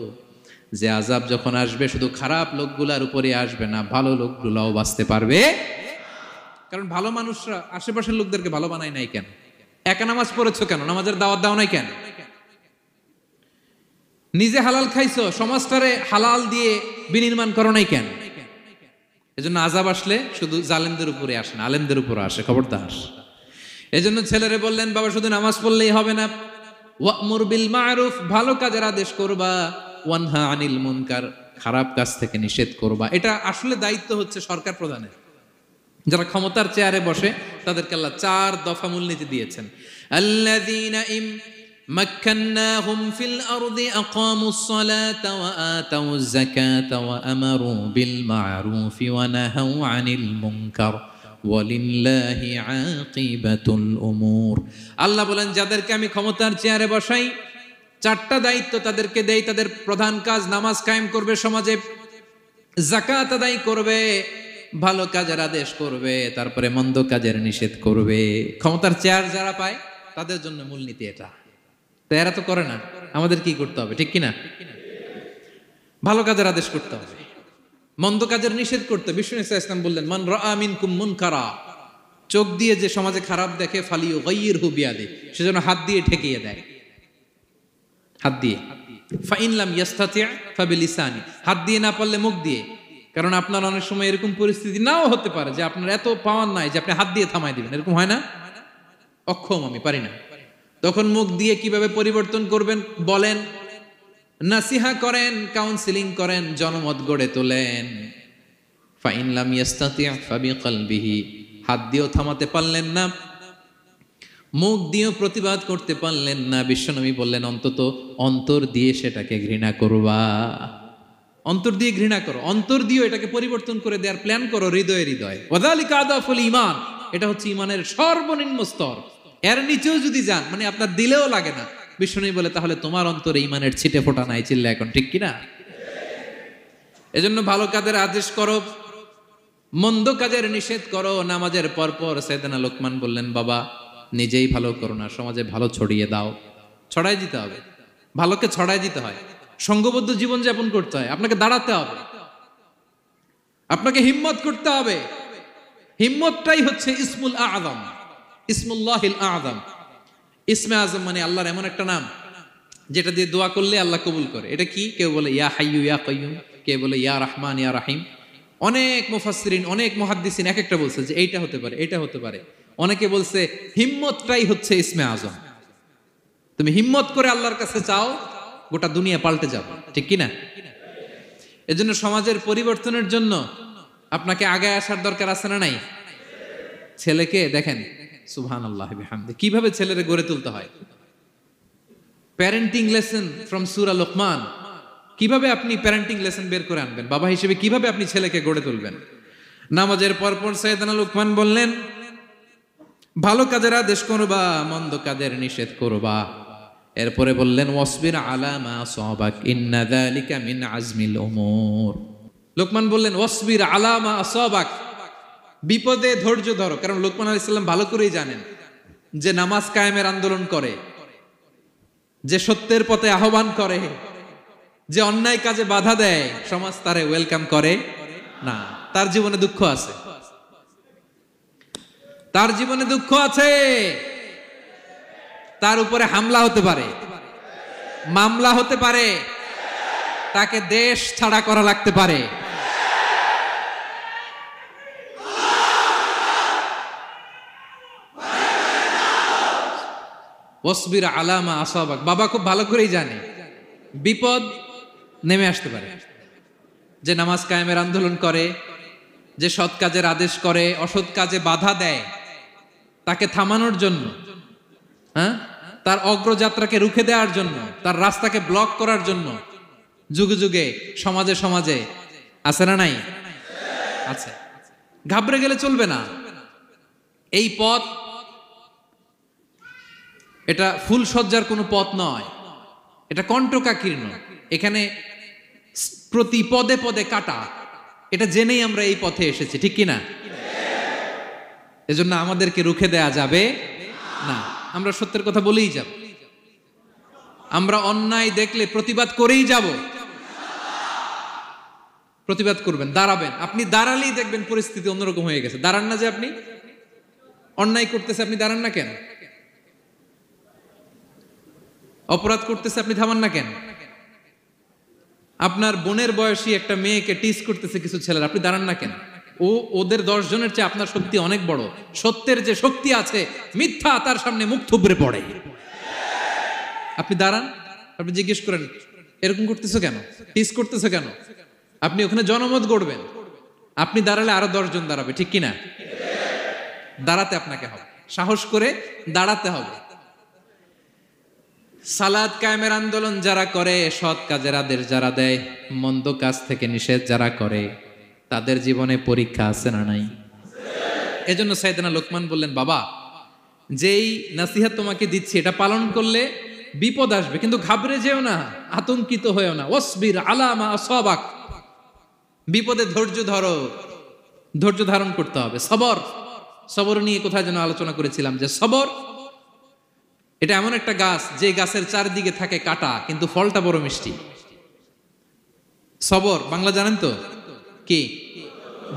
যে আযাব যখন আসবে শুধু খারাপ লোকগুলার উপরে আসবে না, ভালো লোকগুলাও বাঁচতে পারবে। কারণ ভালো মানুষরা আশেপাশের লোকদেরকে ভালো বানায় নাই কেন? একা নামাজ পড়েছো কেন? নামাজের দাওয়াত দাও নাই কেন? নিজে হালাল খাইছো, সমাজটারে হালাল দিয়ে বিনির্মাণ করো নাই কেন? এজন্য আযাব আসলে শুধু জালেমদের উপরে আসে না, আলেমদের উপরে আসে, খবরদার। এজন্য ছেলেরে বললেন, বাবা শুধু নামাজ পড়লেই হবে না, ওয়া'মুর বিল মা'রুফ, ভালো কাজের আদেশ করবা, ওয়ানহা আনিল মুনকার, খারাপ কাজ থেকে নিষেধ করবা। এটা আসলে দায়িত্ব হচ্ছে সরকার প্রধানের। যারা ক্ষমতার চেয়ারে বসে তাদেরকে আল্লাহ 4 দফা মূলনীতি দিয়েছেন। আল্লাযীনা মাক্কান্নাহুম ফিল আরদি আকামুস সালাতা ওয়া আতাউয যাকাতা ওয়া আমারু বিল মা'রুফি ওয়া নাহাউ আনিল মুনকার ওয়ালিল্লাহি আকিবাতুল উমুর। আল্লাহ বলেন, যাদেরকে আমি ক্ষমতার চেয়ারে বসাই 4টা দায়িত্ব তাদেরকে দেই। তাদের প্রধান কাজ নামাজ কায়েম করবে, সমাজে যাকাত আদায় করবে, ভালো কাজের আদেশ করবে, তারপরে মন্দ কাজের নিষেধ করবে। ক্ষমতার চেয়ার যারা পায় তাদের জন্য মূলনীতি এটা। তো এরা তো করে না, আমাদের কি করতে হবে, ঠিক কিনা? ভালো কাজের আদেশ করতে হবে, মন্দ কাজের নিষেধ করতে। বিষ্ণু ইসলাম বললেন, মান রাআ মিনকুম মুনকারা, চোখ দিয়ে যে সমাজে খারাপ দেখে, ফালিয়ুগাইয়িরহু বিয়াদি, সেজন্য হাত দিয়ে ঠেকিয়ে দেয়, হাত দিয়ে। ফাইন লাম ইয়াস্তাতি' ফাবিলিসানি, হাত দিয়ে না পারলে মুখ দিয়ে। কারণ আপনার অনেক সময় এরকম পরিস্থিতি নাও হতে পারে যে আপনার এত পাওয়ার নাই যে আপনি হাত দিয়ে থামাই দিবেন, এরকম হয় না? অক্ষম, আমি পারি না। তখন মুখ দিয়ে কিভাবে পরিবর্তন করবেন বলেন, নাসিহা করেন, কাউন্সিলিং করেন, জনমত গড়ে তোলেন। ফাইন লাম ইয়াস্তাতি' ফাবিকলবিহি, হাত দিয়েও থামাতে পারলেন না, মুখ দিয়েও প্রতিবাদ করতে পারলেন না, বিশ্বনবী বললেন অন্তত অন্তর দিয়ে সেটাকে ঘৃণা করবা। অন্তর দিয়ে ঘৃণা করো, অন্তর দিয়ে এটাকে পরিবর্তন করে দেওয়ার প্ল্যান করো, হৃদয়ে হৃদয়ে। ওয়াযালিকা আদাফুল ঈমান, এটা হচ্ছে ঈমানের সর্বনিম্ন স্তর। এর নিচেও যদি যান, মানে আপনার দিলেও লাগে না, বিশ্বনবী বলে তাহলে তোমার অন্তরে ঈমানের ছিটে ফোঁটা নাই। চিল্লা এখন, ঠিক কিনা? এজন্য ভালো কাজের আদেশ করো, মন্দ কাজের নিষেধ করো। নামাজের পরপর সাইয়েদনা লোকমান বললেন, বাবা নিজেই ভালো করো না, সমাজে ভালো ছড়িয়ে দাও। ছড়াই দিতে হবে, ভালোকে ছড়াই দিতে হয়, সংঘবদ্ধ জীবন যাপন করতে হয়, আপনাকে দাঁড়াতে হবে, আপনাকে হিম্মত করতে হবে। হিম্মতটাই হচ্ছে ইসমুল আযম, ইসমুল্লাহিল আযম। ইসমে আযম মানে আল্লাহর এমন একটা নাম যেটা দিয়ে দোয়া করলে আল্লাহ কবুল করে। এটা কি? কেউ বলে ইয়া হাইয়্যু ইয়া কাইয়্যুম, কেউ বলে ইয়া রহমান ইয়া রাহিম। অনেক মুফাসসিরিন, অনেক মুহাদ্দিসিন এক একটা বলছে যে এইটা হতে পারে, এটা হতে পারে। অনেকে বলছে হিম্মতটাই হচ্ছে ইসমে আযম। তুমি হিম্মত করে আল্লাহর কাছে চাও, গোটা দুনিয়া পাল্টে যাবে, ঠিক কিনা? এজন্য সমাজের পরিবর্তনের জন্য আপনাকে আগে আসার দরকার আছে না নাই? ছেলেকে দেখেন, সুবহানাল্লাহ বিহামদি, কিভাবে ছেলেরে গড়ে তুলতে হয়। প্যারেন্টিং লেসন ফ্রম সূরা লোকমান। কিভাবে আপনি প্যারেন্টিং লেসন বের করে আনবেন, বাবা হিসেবে কিভাবে আপনি ছেলেকে গড়ে তুলবেন। নামাজের পরপর সাইয়েদনা লোকমান বললেন, ভালো কাজের আদেশ করবা, মন্দ কাজের নিষেধ করবা। এরপরে বললেন, ওয়াসবির আলা মা আসাবাক ইন্না যালিকা মিন আজমিল উমুর। লোকমান বললেন, ওয়াসবির আলা মা আসাবাক, বিপদে ধৈর্য ধরো। কারণ লোকমান আলাইহিস সালাম ভালো করেই জানেন যে নামাজ কায়েমের আন্দোলন করে, যে সত্যের পথে আহ্বান করে, যে অন্যায় কাজে বাধা দেয়, সমাজ তারে ওয়েলকাম করে না। তার জীবনে দুঃখ আছে, তার জীবনে দুঃখ আছে, তার উপরে হামলা হতে পারে, মামলা হতে পারে, তাকে দেশ ছাড়া করা লাগতে পারে। ওয়াসবির আলা মা আসাবাক, বাবা খুব ভালো করেই জানে বিপদ নেমে আসতে পারে। যে নামাজ কায়েমের আন্দোলন করে, যে সৎ কাজের আদেশ করে, অসৎ কাজে বাধা দেয়, তাকে থামানোর জন্য, তার অগ্রযাত্রাকে রুখে দেওয়ার জন্য, তার রাস্তাকে ব্লক করার জন্য যুগে যুগে সমাজে সমাজে আছে না নাই? আছে। ঘাবড়ে গেলে চলবে না। এই পথ, এটা ফুল সজ্জার কোনো পথ নয়, এটা কণ্টকাকীর্ণ। এখানে প্রতি পদে পদে কাটা। এটা জেনেই আমরা এই পথে এসেছি, ঠিক কিনা? এজন্য আমাদেরকে রুখে দেয়া যাবে না। আমরা সত্যের কথা বলেই যাব, আমরা অন্যায় দেখলে প্রতিবাদ করেই যাব। প্রতিবাদ করবেন, দাঁড়াবেন। আপনি দাঁড়ালেই দেখবেন পরিস্থিতি অন্যরকম হয়ে গেছে। দাঁড়ান না, যে আপনি অন্যায় করতেছে, আপনি দাঁড়ান না কেন? অপরাধ করতেছে, আপনি থামান না কেন? আপনার বোনের বয়সী একটা মেয়েকে টিস করতেছে কিছু ছেলেরা, আপনি দাঁড়ান না কেন? ওদের 10 জনের চেয়ে আপনার শক্তি অনেক বড়। সত্যের যে শক্তি আছে, মিথ্যা তার সামনে মুখ থুবড়ে পড়ে। আপনি দাঁড়ান, আপনি জিজ্ঞেস করেন, এরকম করতেছো কেন, টিস করতেছো কেন? আপনি ওখানে জনমত গড়বেন। আপনি দাঁড়ালে আরো 10 জন দাঁড়াবে, ঠিক কিনা? দাঁড়াতে আপনাকে হবে, সাহস করে দাঁড়াতে হবে। সালাত কায়েমের আন্দোলন যারা করে, সৎ কাজের আদেশ যারা দেয়, মন্দ কাজ থেকে নিষেধ যারা করে, তাদের জীবনে পরীক্ষা আছে না নাই? এজন্য সাইয়েদনা লোকমান বললেন, বাবা যেই নাসিহত তোমাকে দিচ্ছি, এটা পালন করলে বিপদ আসবে, কিন্তু ঘাবড়ে যেও না, আতঙ্কিত হয়েও না। ওয়াসবির আলা মা আসাবাক, বিপদে ধৈর্য ধরো, ধৈর্য ধারণ করতে হবে। সবর, সবর নিয়ে কোথায় যেন আলোচনা করেছিলাম, যে সবর এটা এমন একটা গাছ, যে গাছের চারদিকে থাকে কাটা, কিন্তু ফলটা বড় মিষ্টি। সবর বাংলা জানেন তো কি?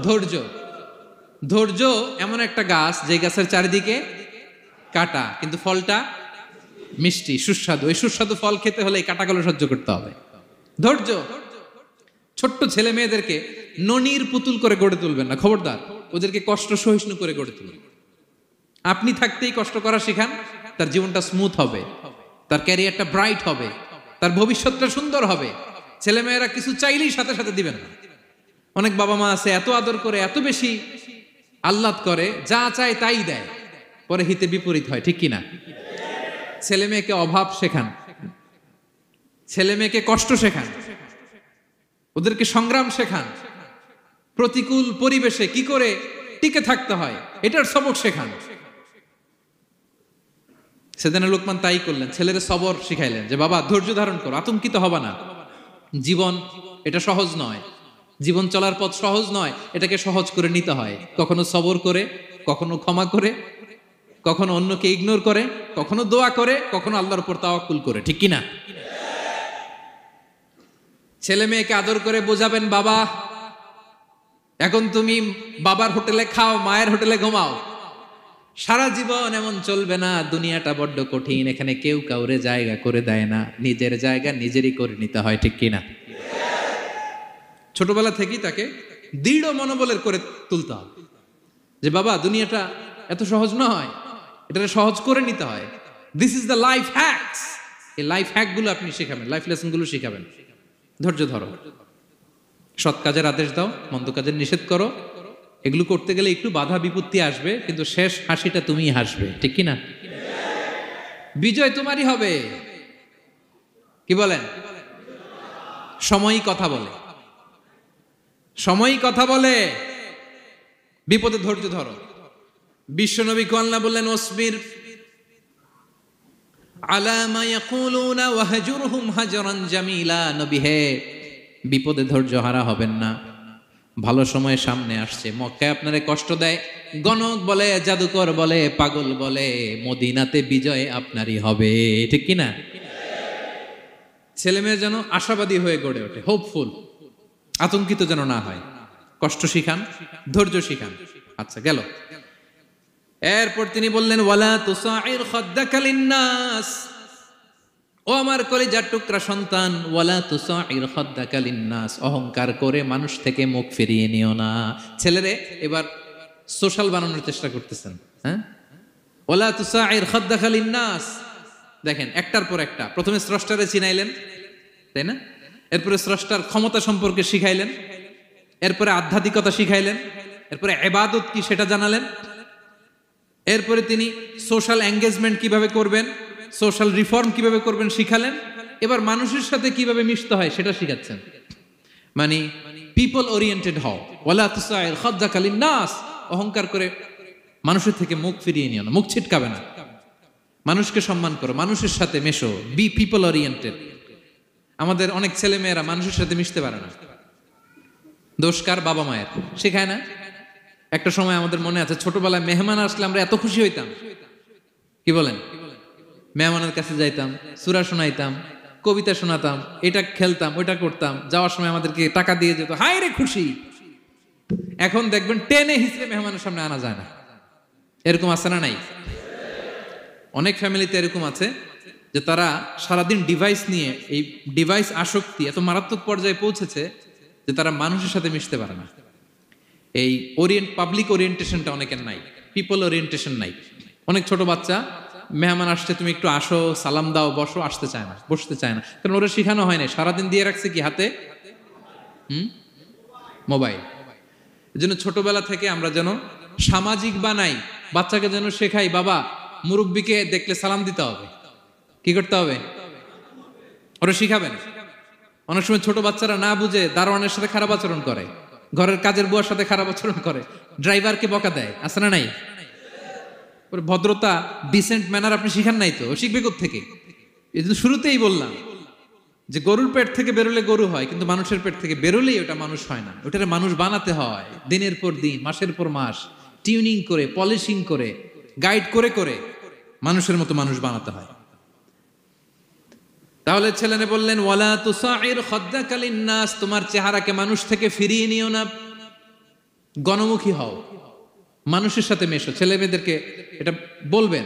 ধৈর্য। ধৈর্য এমন একটা গাছ, যে গাছের চারিদিকে কাটা, কিন্তু ফলটা মিষ্টি, সুস্বাদু। এই সুস্বাদু ফল খেতে হলে এই কাটাগুলো সহ্য করতে হবে। ধৈর্য। ছোট্ট ছেলে মেয়েদেরকে ননির পুতুল করে গড়ে তুলবেন না, খবরদার। ওদেরকে কষ্ট সহিষ্ণু করে গড়ে তুলবেন। আপনি থাকতেই কষ্ট করা শিখান, তার জীবনটা স্মুথ হবে, তার ক্যারিয়ারটা ব্রাইট হবে, তার ভবিষ্যৎটা সুন্দর হবে। ছেলেমেয়েরা কিছু চাইলেই সাথে সাথে দিবেন না। অনেক বাবা মা আছে, এত আদর করে, এত বেশি আহ্লাদ করে, যা চায় তাই দেয়, পরে হিতে বিপরীত হয়, ঠিক কিনা? ছেলে মেয়েকে অভাব শেখান, ছেলে মেয়েকে কষ্ট শেখান, ওদেরকে সংগ্রাম শেখান, প্রতিকূল পরিবেশে কি করে টিকে থাকতে হয় এটার সবক শেখান। সেদিন লোকমান তাই করলেন, ছেলের সবর শিখাইলেন, যে বাবা ধৈর্য ধারণ করো, আতঙ্কিত হবা না। জীবন এটা সহজ নয়, জীবন চলার পথ সহজ নয়, এটাকে সহজ করে নিতে হয়। কখনো সবর করে, কখনো ক্ষমা করে, কখনো অন্যকে ইগনোর করে, কখনো দোয়া করে, কখনো আল্লাহর উপর তাওয়াক্কুল করে, ঠিক কিনা? ছেলে মেয়েকে আদর করে বোঝাবেন, বাবা এখন তুমি বাবার হোটেলে খাও, মায়ের হোটেলে ঘুমাও। সারা জীবন এমন চলবে না, দুনিয়াটা বড্ড কঠিন, এখানে কেউ কাউরে জায়গা করে দেয় না, নিজের জায়গা নিজেরই করে নিতে হয়, ঠিক কিনা? ছোটবেলা থেকেই তাকে দৃঢ় মনোবলের করে তুলতে হবে, যে বাবা দুনিয়াটা এত সহজ নয়, এটা সহজ করে নিতে হয়। This is the life hacks. এই লাইফ হ্যাকগুলো আপনি শেখাবেন, লাইফ লেসনগুলো শিখাবেন। ধৈর্য ধরো, সৎ কাজের আদেশ দাও, মন্দ কাজের নিষেধ করো। এগুলো করতে গেলে একটু বাধা বিপত্তি আসবে, কিন্তু শেষ হাসিটা তুমিই হাসবে, ঠিক কি না? বিজয় তোমারই হবে। কি বলেন? সময়ই কথা বলে, সময়ই কথা বলে। বিপদে ধৈর্য ধরো। বিশ্বনবী আল্লাহ বললেন, ওসবির আলা মা ইয়াকুলুনা ওয়াহজুরহুম হাজরান জামিলা। নবী হে, বিপদে ধৈর্য হারা হবেন না। ভালো সময় সামনে আসছে, মক্কায় আপনারে কষ্ট দেয়, গণক বলে, জাদুকর বলে, পাগল বলে, মদিনাতে বিজয় আপনারই হবে, ঠিক কি না? ছেলে মেয়ে যেন আশাবাদী হয়ে গড়ে ওঠে, হোপফুল, আতঙ্কিত যেন না হয়। কষ্ট শিখান, ধৈর্য শিখান। আচ্ছা, গেল। এরপর তিনি বললেন, ওয়ালা তুসাইর খাদ্দাকা লিন্নাস। ও আমার কলিজার টুকরা সন্তান, ওয়ালা তুসাইর খাদ্দাকা লিন্নাস, অহংকার করে মানুষ থেকে মুখ ফিরিয়ে নিও না। ছেলেরে এবার সোশ্যাল বানানোর চেষ্টা করতেছেন, হ্যাঁ? ওয়ালা তুসাইর খাদ্দাকা লিন্নাস। দেখেন, একটার পর একটা। প্রথমে স্রষ্টারে চিনাইলেন, তাই না? এরপরে স্রষ্টার ক্ষমতা সম্পর্কে শিখাইলেন, এরপরে আধ্যাত্মিকতা শিখাইলেন, এরপরে ইবাদত কি সেটা জানালেন, এরপরে তিনি সোশ্যাল এঙ্গেজমেন্ট কিভাবে করবেন, সোশ্যাল রিফর্ম কিভাবে করবেন শিখালেন। এবার মানুষের সাথে কিভাবে মিশতে হয় সেটা শিখাচ্ছেন। মানে পিপল ওরিয়েন্টেড হও। ওয়ালা তুসাইর খাদ্দাকা লিন্নাস, অহংকার করে মানুষের থেকে মুখ ফিরিয়ে নিও না, মুখ ছিটকাবে না। মানুষকে সম্মান করো, মানুষের সাথে মেশো, বি পিপল ওরিয়েন্টেড। আমাদের অনেক ছেলে মেয়েরা মানুষের সাথে মিশতে পারে না। দোষ কার? বাবা মায়ের, শেখায় না। একটা সময় আমাদের মনে আছে, ছোটবেলায় মেহমান আসলে আমরা এত খুশি হইতাম। কি বলেন? মেহমানের কাছে যাইতাম, সূরা শোনাইতাম, কবিতা শোনাতাম, এটা খেলতাম, ওইটা করতাম। যাওয়ার সময় আমাদেরকে টাকা দিয়ে যেত, হায় রে খুশি। এখন দেখবেন টেনে হিসেবে মেহমানের সামনে আনা যায় না। এরকম আছে না নাই? অনেক ফ্যামিলিতে এরকম আছে যে তারা সারাদিন ডিভাইস নিয়ে, এই ডিভাইস আসক্তি এত মারাত্মক পর্যায়ে পৌঁছেছে যে তারা মানুষের সাথে মিশতে পারে না। এই পাবলিক ওরিয়েন্টেশনটা অনেকের নাই, পিপল ওরিয়েন্টেশন নাই। অনেক ছোট বাচ্চা, মেহমান আসছে, তুমি একটু আসো, সালাম দাও, বসো, আসতে চায় না, বসতে চায় না। কারণ ওরা শিখানো হয় না, সারাদিন দিয়ে রাখছে কি হাতে? মোবাইল। এই জন্য ছোটবেলা থেকে আমরা যেন সামাজিক বানাই, বাচ্চাকে যেন শেখাই, বাবা মুরব্বীকে দেখলে সালাম দিতে হবে। কি করতে হবে? ওরা শিখাবেন। অনেক সময় ছোট বাচ্চারা না বুঝে দারোয়ানের সাথে খারাপ আচরণ করে, ঘরের কাজের বুয়ার সাথে খারাপ আচরণ করে, ড্রাইভারকে বকা দেয়, আছে না নাই? ভদ্রতা, ডিসেন্ট ম্যানার আপনি শিখান নাই তো, শিখবে কোত্থেকে? এই জন্য শুরুতেই বললাম যে গরুর পেট থেকে বেরোলে গরু হয়, কিন্তু মানুষের পেট থেকে বেরোলেই ওটা মানুষ হয় না। ওটারে মানুষ বানাতে হয় দিনের পর দিন, মাসের পর মাস, টিউনিং করে, পলিশিং করে, গাইড করে করে মানুষের মতো মানুষ বানাতে হয়। তাহলে ছেলেনে বললেন, ওয়ালা তুসাইর খাদ্দাকা লিন্নাস, তোমার চেহারাকে মানুষ থেকে ফিরিয়ে নিও না, গণমুখী হও, মানুষের সাথে মেশো। ছেলে মেয়েদেরকে এটা বলবেন।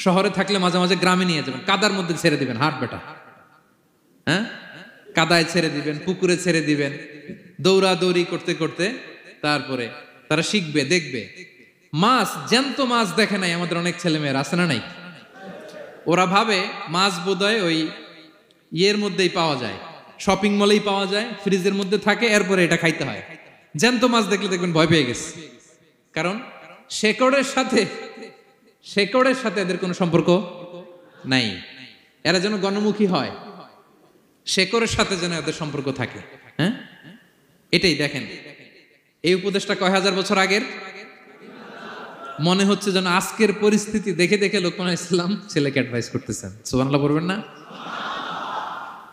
শহরে থাকলে মাঝে মাঝে গ্রামে নিয়ে যাবেন, কাদার মধ্যে ছেড়ে দিবেন, হাট বেটা, হ্যাঁ, কাদায় ছেড়ে দিবেন, পুকুরে ছেড়ে দিবেন, দৌড়াদৌড়ি করতে করতে তারপরে তারা শিখবে, দেখবে। মাছ, জ্যান্ত মাছ দেখে নাই আমাদের অনেক ছেলে মেয়েরা, আছে না নাই? ওরা ভাবে মাছ বোধহয় ওই ইয়ের মধ্যেই পাওয়া যায়, শপিং মলেই পাওয়া যায়, ফ্রিজের মধ্যে থাকে, এরপরে এটা খাইতে হয়। জ্যান্ত মাছ দেখলে দেখবেন ভয় পেয়ে গেছে, কারণ শেকড়ের সাথে এদের কোনো সম্পর্ক নাই। এরা যেন গণমুখী হয়, শেকড়ের সাথে যেন এদের সম্পর্ক থাকে। হ্যাঁ, এটাই দেখেন, এই উপদেশটা কয় হাজার বছর আগের। মনে হচ্ছে যেন আজকের পরিস্থিতি দেখে দেখে লোকমান ইসলাম ছেলেকে অ্যাডভাইস করতেছেন। সুবহানাল্লাহ পড়বেন না?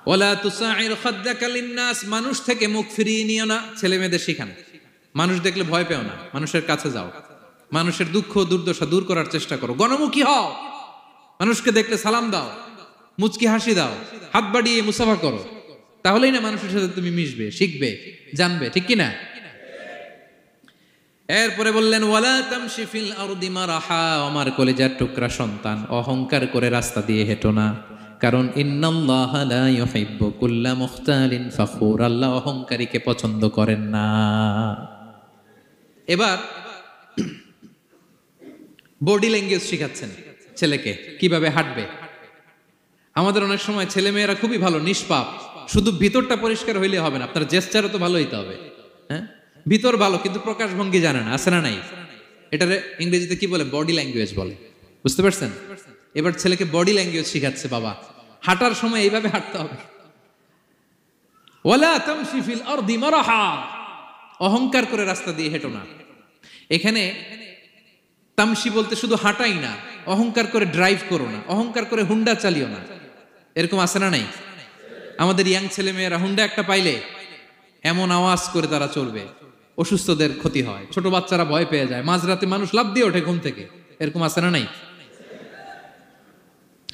ওয়ালা তুসাইর খাদ্দাকা লিন্নাস, মানুষ থেকে মুখ ফিরিয়ে নিও না। ছেলে মেয়েদের শিখান, মানুষ দেখলে ভয় পেও না, মানুষের কাছে যাও, মানুষের দুঃখ দুর্দশা দূর করার চেষ্টা করো, গণমুখী হও, মানুষকে দেখলে সালাম দাও, মুচকি হাসি দাও, হাত বাড়িয়ে মুসাফা করো। তাহলেই না মানুষের সাথে তুমি মিশবে, শিখবে, জানবে, ঠিক কি না? এরপরে বললেন, ওয়ালা তামশি ফিল আরদি মারাহা, আমার কলিজার টুকরা সন্তান, অহংকার করে রাস্তা দিয়ে হেঁটো না, কারণ ইন্নাল্লাহা লা ইউহিব্বু কুল্লা মুখতালিন ফাখুর, আল্লাহ অহংকারীকে পছন্দ করেন না। এবার বডি ল্যাঙ্গুয়েজ শিখাচ্ছেন ছেলেকে, কিভাবে হাঁটবে। আমাদের অনেক সময় ছেলে মেয়েরা খুবই ভালো, নিষ্পাপ, শুধু ভিতরটা পরিষ্কার হইলে হবে না, আপনার জেস্টারও তো ভালো হইতে হবে। হ্যাঁ, ভিতর ভালো কিন্তু প্রকাশভঙ্গি জানে না, আছে না নাই? এটারে ইংরেজিতে কি বলে? বডি ল্যাঙ্গুয়েজ বলে। বুঝতে পারছেন? এবার ছেলেকে বডি ল্যাঙ্গুয়েজ শিখাচ্ছে বাবা। হাঁটার সময় এইভাবে হাঁটতে হবে। ওয়ালা তামশি ফিল আরদি মারহা, অহংকার করে রাস্তা দিয়ে হেঁটো না। এখানে তামশি বলতে শুধু হাঁটাই না, অহংকার করে ড্রাইভ করো না, অহংকার করে হুন্ডা চালিও না। এরকম আছে না নাই? আমাদের ইয়াং ছেলে মেয়েরা হুন্ডা একটা পাইলে এমন আওয়াজ করে তারা চলবে, অসুস্থদের ক্ষতি হয়, ছোট বাচ্চারা ভয় পেয়ে যায়, মাঝরাতে মানুষ লাফ দিয়ে ওঠে ঘুম থেকে। এরকম আছে না নাই?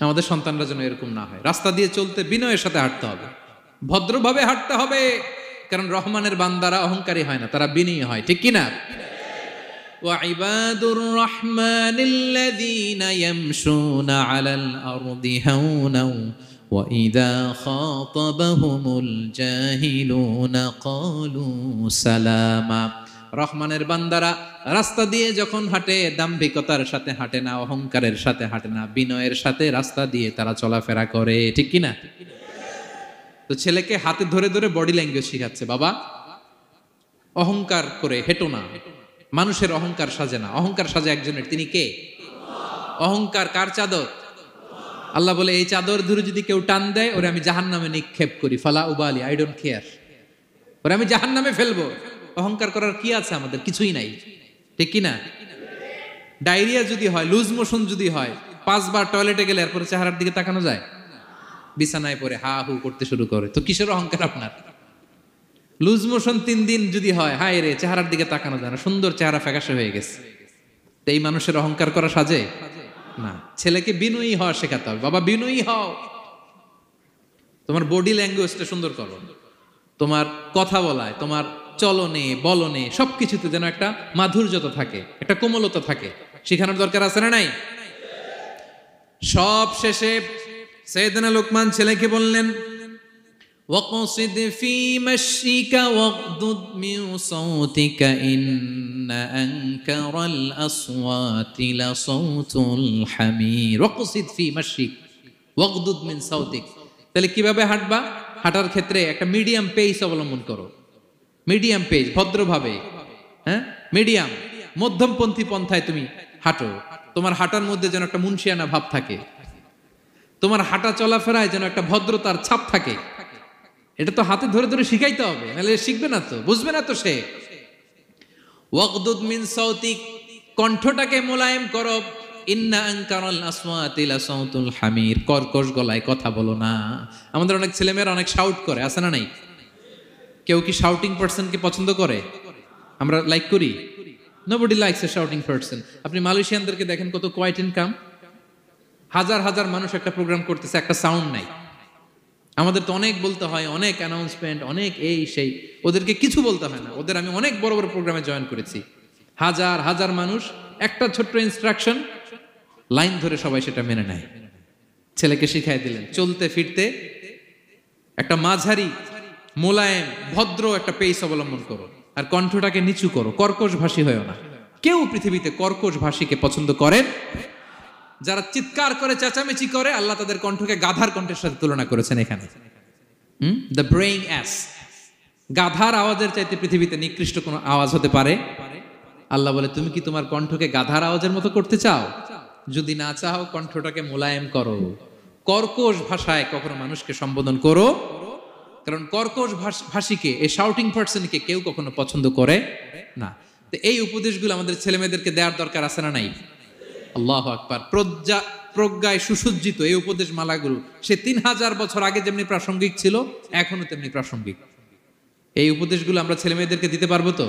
আমাদের সন্তানরা যেন এরকম না হয়। রাস্তা দিয়ে চলতে বিনয়ের সাথে হাঁটতে হবে, ভদ্রভাবে হাঁটতে হবে, কারণ রহমানের বান্দারা অহংকারী হয় না, তারা বিনয়ী হয়। ঠিক কিনা? وعباد الرحمن الذين يمشون على الأرض هونا وإذا خاطبهم الجاهلون قالوا سلاما। রহমানের বান্দারা রাস্তা দিয়ে যখন হাঁটে দাম্ভিকতার সাথে হাঁটে না, অহংকারের সাথে হাঁটে না, বিনয়ের সাথে রাস্তা দিয়ে তারা চলাফেরা করে। ঠিক কিনা? তো ছেলেকে হাতে ধরে ধরে বডি ল্যাঙ্গুয়েজ শিখাচ্ছে, বাবা অহংকার করে হেঁটো না, মানুষের অহংকার সাজে না, অহংকার সাজে একজনের, তিনি কে? অহংকার কার চাদর? আল্লাহ বলে এই চাদর ধরে যদি কেউ টান দেয় ওরে আমি জাহান্নামে নিক্ষেপ করি, ফালা উবালি, আই ডোন্ট কেয়ার, ওরে আমি জাহান্নামে ফেলবো। অহংকার করার কি আছে আমাদের? কিছুই নাই। ঠিক কিনা? ডায়রিয়া যদি হয়, লুজ মোশন যদি হয়, 5 বার টয়লেটে গেলে এরপরে চেহারার দিকে তাকানো যায়? বিছানায় পড়ে হা হু করতে শুরু করে, তো কিসের অহংকার আপনার? লুজ মোশন 3 দিন যদি হয়, হায় রে, চেহারার দিকে তাকানো যায় না, সুন্দর চেহারা ফ্যাকাশে হয়ে গেছে। তো এই মানুষের অহংকার করা সাজে না। ছেলেকে বিনয়ী হওয়া শেখাতে হবে। বাবা বিনয়ী হও, তোমার বডি ল্যাঙ্গুয়েজটা সুন্দর করো, তোমার কথা বলায়, তোমার চলনে বলনে সবকিছুতে যেন একটা মাধুর্যতা থাকে, একটা কোমলতা থাকে, শেখানোর দরকার আছে না নাই? সব শেষে সাইয়েদনা লোকমান ছেলেকে বললেন, وَقْصِدْ فِي مَشْيِكَ وَاغْضُضْ مِنْ صَوْتِكَ إِنَّ أَنْكَرَ الْأَصْوَاتِ لَصَوْتُ الْحَمِيرِ وَقْصِدْ فِي مَشْيِكَ وَاغْضُضْ مِنْ صَوْتِكَ। তাহলে কিভাবে হাঁটবা? হাঁটার ক্ষেত্রে একটা মিডিয়াম পেস অবলম্বন করো, মিডিয়াম পেস, ভদ্রভাবে, হ্যাঁ, মিডিয়াম মধ্যমপন্থী পন্থায় তুমি হাঁটো। তোমার হাঁটার মধ্যে যেন একটা মুনশিয়ানা ভাব থাকে, তোমার হাঁটা চলাফেরায় যেন একটা ভদ্রতার ছাপ থাকে। এটা তো হাতে ধরে ধরে শিখাইতে হবে, নাহলে শিখবে না তো, বুঝবে না তো সে। ওয়াকদুদ মিন সাউতিক, কণ্ঠটাকে মোলায়েম করো। ইন্না আনকারাল আসওয়াতি লাসাউতুল হামির, কর্কশ গলায় কথা বলো না। আমাদের অনেক ছেলেমেয়েরা অনেক শাউট করে, আছে না নাই? কেউ কি শাউটিং পারসনকে পছন্দ করে? আমরা লাইক করি? Nobody likes a shouting person. আপনি মালয়েশিয়ানদেরকে দেখেন কত কোয়াইট এন্ড কাম, হাজার হাজার মানুষ একটা প্রোগ্রাম করতেছে, একটা সাউন্ড নাই। আমাদের তো অনেক বলতে হয়, অনেক অ্যানাউন্সমেন্ট, অনেক এই সেই, ওদেরকে কিছু বলতে হয় না। ওদের আমি অনেক বড় বড় প্রোগ্রামে জয়েন করেছি, হাজার হাজার মানুষ, একটা ছোট্ট ইনস্ট্রাকশন, লাইন ধরে সবাই সেটা মেনে নেয়। ছেলেকে শিখাই দিলেন চলতে ফিরতে একটা মাঝারি মোলায়েম ভদ্র একটা পেস অবলম্বন করো, আর কণ্ঠটাকে নিচু করো, কর্কশ ভাষী হয়েও না। কেউ পৃথিবীতে কর্কশ ভাষীকে পছন্দ করেন? যারা চিৎকার করে চেঁচামেচি করে, আল্লাহ তাদের কণ্ঠকে গাধার কণ্ঠের সাথে তুলনা করেছেন এখানে। দ্য ব্রেইং অ্যাস, গাধার আওয়াজের চাইতে পৃথিবীতে নিকৃষ্ট কোন আওয়াজ হতে পারে? আল্লাহ বলে, তুমি কি তোমার কণ্ঠকে গাধার আওয়াজের মতো করতে চাও? যদি না চাও, কণ্ঠটাকে মোলায়েম করো, কর্কশ ভাষায় কখনো মানুষকে সম্বোধন করো, কারণ কর্কশ ভাষীকে, এই শাউটিং পারসনকে কেউ কখনো পছন্দ করে না। তো এই উপদেশগুলো আমাদের ছেলে মেয়েদেরকে দেওয়ার দরকার আছে না নাই? আল্লাহু আকবার। প্রজ্ঞায় সুসজ্জিত এই উপদেশ মালাগুলো সে 3000 বছর আগে যেমনি প্রাসঙ্গিক ছিল, এখনো তেমনি প্রাসঙ্গিক। এই উপদেশগুলো আমরা ছেলে মেয়েদেরকে দিতে পারবো তো?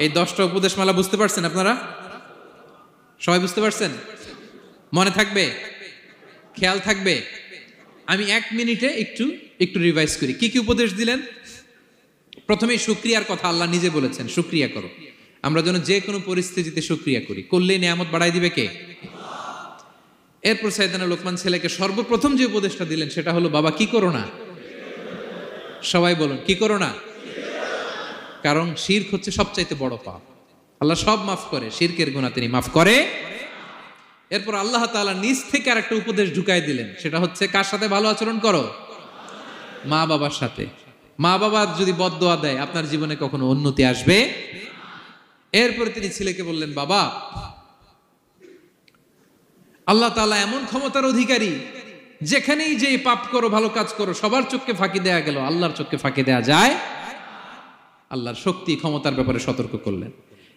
এই 10টা উপদেশ মালা বুঝতে পারছেন আপনারা? সবাই বুঝতে পারছেন? মনে থাকবে? খেয়াল থাকবে? আমি 1 মিনিটে একটু রিভাইজ করি। কি কি উপদেশ দিলেন? প্রথমেই শুকরিয়ার কথা আল্লাহ নিজে বলেছেন, শুকরিয়া করো। আমরা যেন যে কোনো পরিস্থিতিতে শুকরিয়া করি, করলেই নিয়ামত বাড়াই দিবে কে? এরপর সাইয়েদনা লোকমান ছেলেকে সর্বপ্রথম যে উপদেশটা দিলেন সেটা হলো, বাবা কি করো না? সবাই বলুন, কি করো না? কারণ শিরক হচ্ছে সবচাইতে বড় পাপ। আল্লাহ সব মাফ করে, শিরকের গুনাহ তিনি মাফ করে এরপর আল্লাহ তাআলা নিজ থেকে আরেকটা উপদেশ ঢুকাই দিলেন, সেটা হচ্ছে কার সাথে ভালো আচরণ করো? মা বাবার সাথে। মা বাবা যদি বদদোয়া দেয় আপনার জীবনে কখনো উন্নতি আসবে? এরপরে তিনি ছেলেকে বললেন, বাবা, আল্লাহ তাআলা এমন ক্ষমতার অধিকারী, যেখানেই যে পাপ করো ভালো কাজ করো সবার চোখে ফাঁকি দেয়া গেল, আল্লাহর চোখে ফাঁকি দেয়া যায়? আল্লাহর শক্তি ক্ষমতার ব্যাপারে সতর্ক করলেন।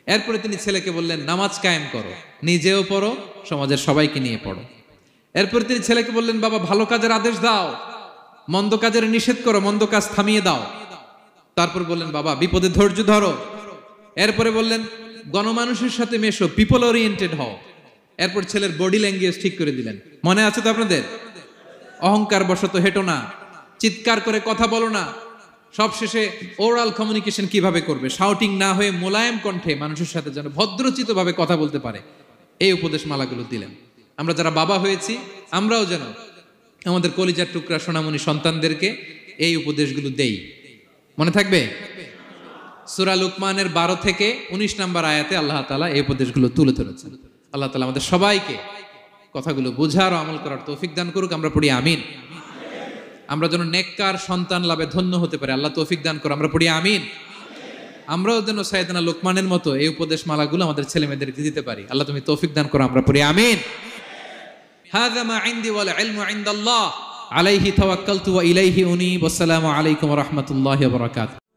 এরপরে তিনি ছেলেকে বললেন, নামাজ কায়েম করো, নিজেও পড়ো, সমাজের সবাইকে নিয়ে পড়ো। এরপরে তিনি ছেলেকে বললেন, বাবা, ভালো কাজের আদেশ দাও, মন্দ কাজের নিষেধ করো, মন্দ কাজ থামিয়ে দাও। তারপর বললেন, বাবা, বিপদে ধৈর্য ধরো। এরপরে বললেন, গণমানুষের সাথে মেশো, পিপল ওরিয়েন্টেড হও। এরপর ছেলের বডি ল্যাঙ্গুয়েজ ঠিক করে দিলেন। মনে আছে তো আপনাদের? অহংকার বশত হেঁটো না, চিৎকার করে কথা বলো না। সবশেষে ওরাল কমিউনিকেশন কিভাবে করবে, শাউটিং না হয়ে মোলায়েম কণ্ঠে মানুষের সাথে যেন ভদ্রচিত ভাবে কথা বলতে পারে, এই উপদেশ মালাগুলো দিলেন। আমরা যারা বাবা হয়েছি আমরাও যেন আমাদের কলিজার টুকরা সোনামণি সন্তানদেরকে এই উপদেশগুলো দেই। মনে থাকবে? সূরা লুকমানের 12 থেকে 19 নম্বর আয়াতে আল্লাহ তাআলা এই উপদেশগুলো তুলে ধরেছেন। আল্লাহ তাআলা আমাদের সবাইকে কথাগুলো বোঝার ও আমল করার তৌফিক দান করুক। আমরা পড়ি আমিন। আমরা যেন নেককার সন্তান লাভে ধন্য হতে পারি, আল্লাহ তৌফিক দান করো। আমরা পড়ি আমিন। আমরাও যেন সাইয়েদনা লোকমানের মতো এই উপদেশ মালাগুলো আমাদের ছেলে মেয়েদেরকে দিতে পারি, আল্লাহ তুমি তৌফিক দান করো। আমরা পড়ি আমিন। হাযা মা ইনদি ওয়াল ইলমু ইনদাল্লাহ আলাইহি তাওয়াক্কালতু ওয়া ইলাইহি উনীব। আসসালামু আলাইকুম ওয়া রাহমাতুল্লাহি ওয়া বারাকাতুহু।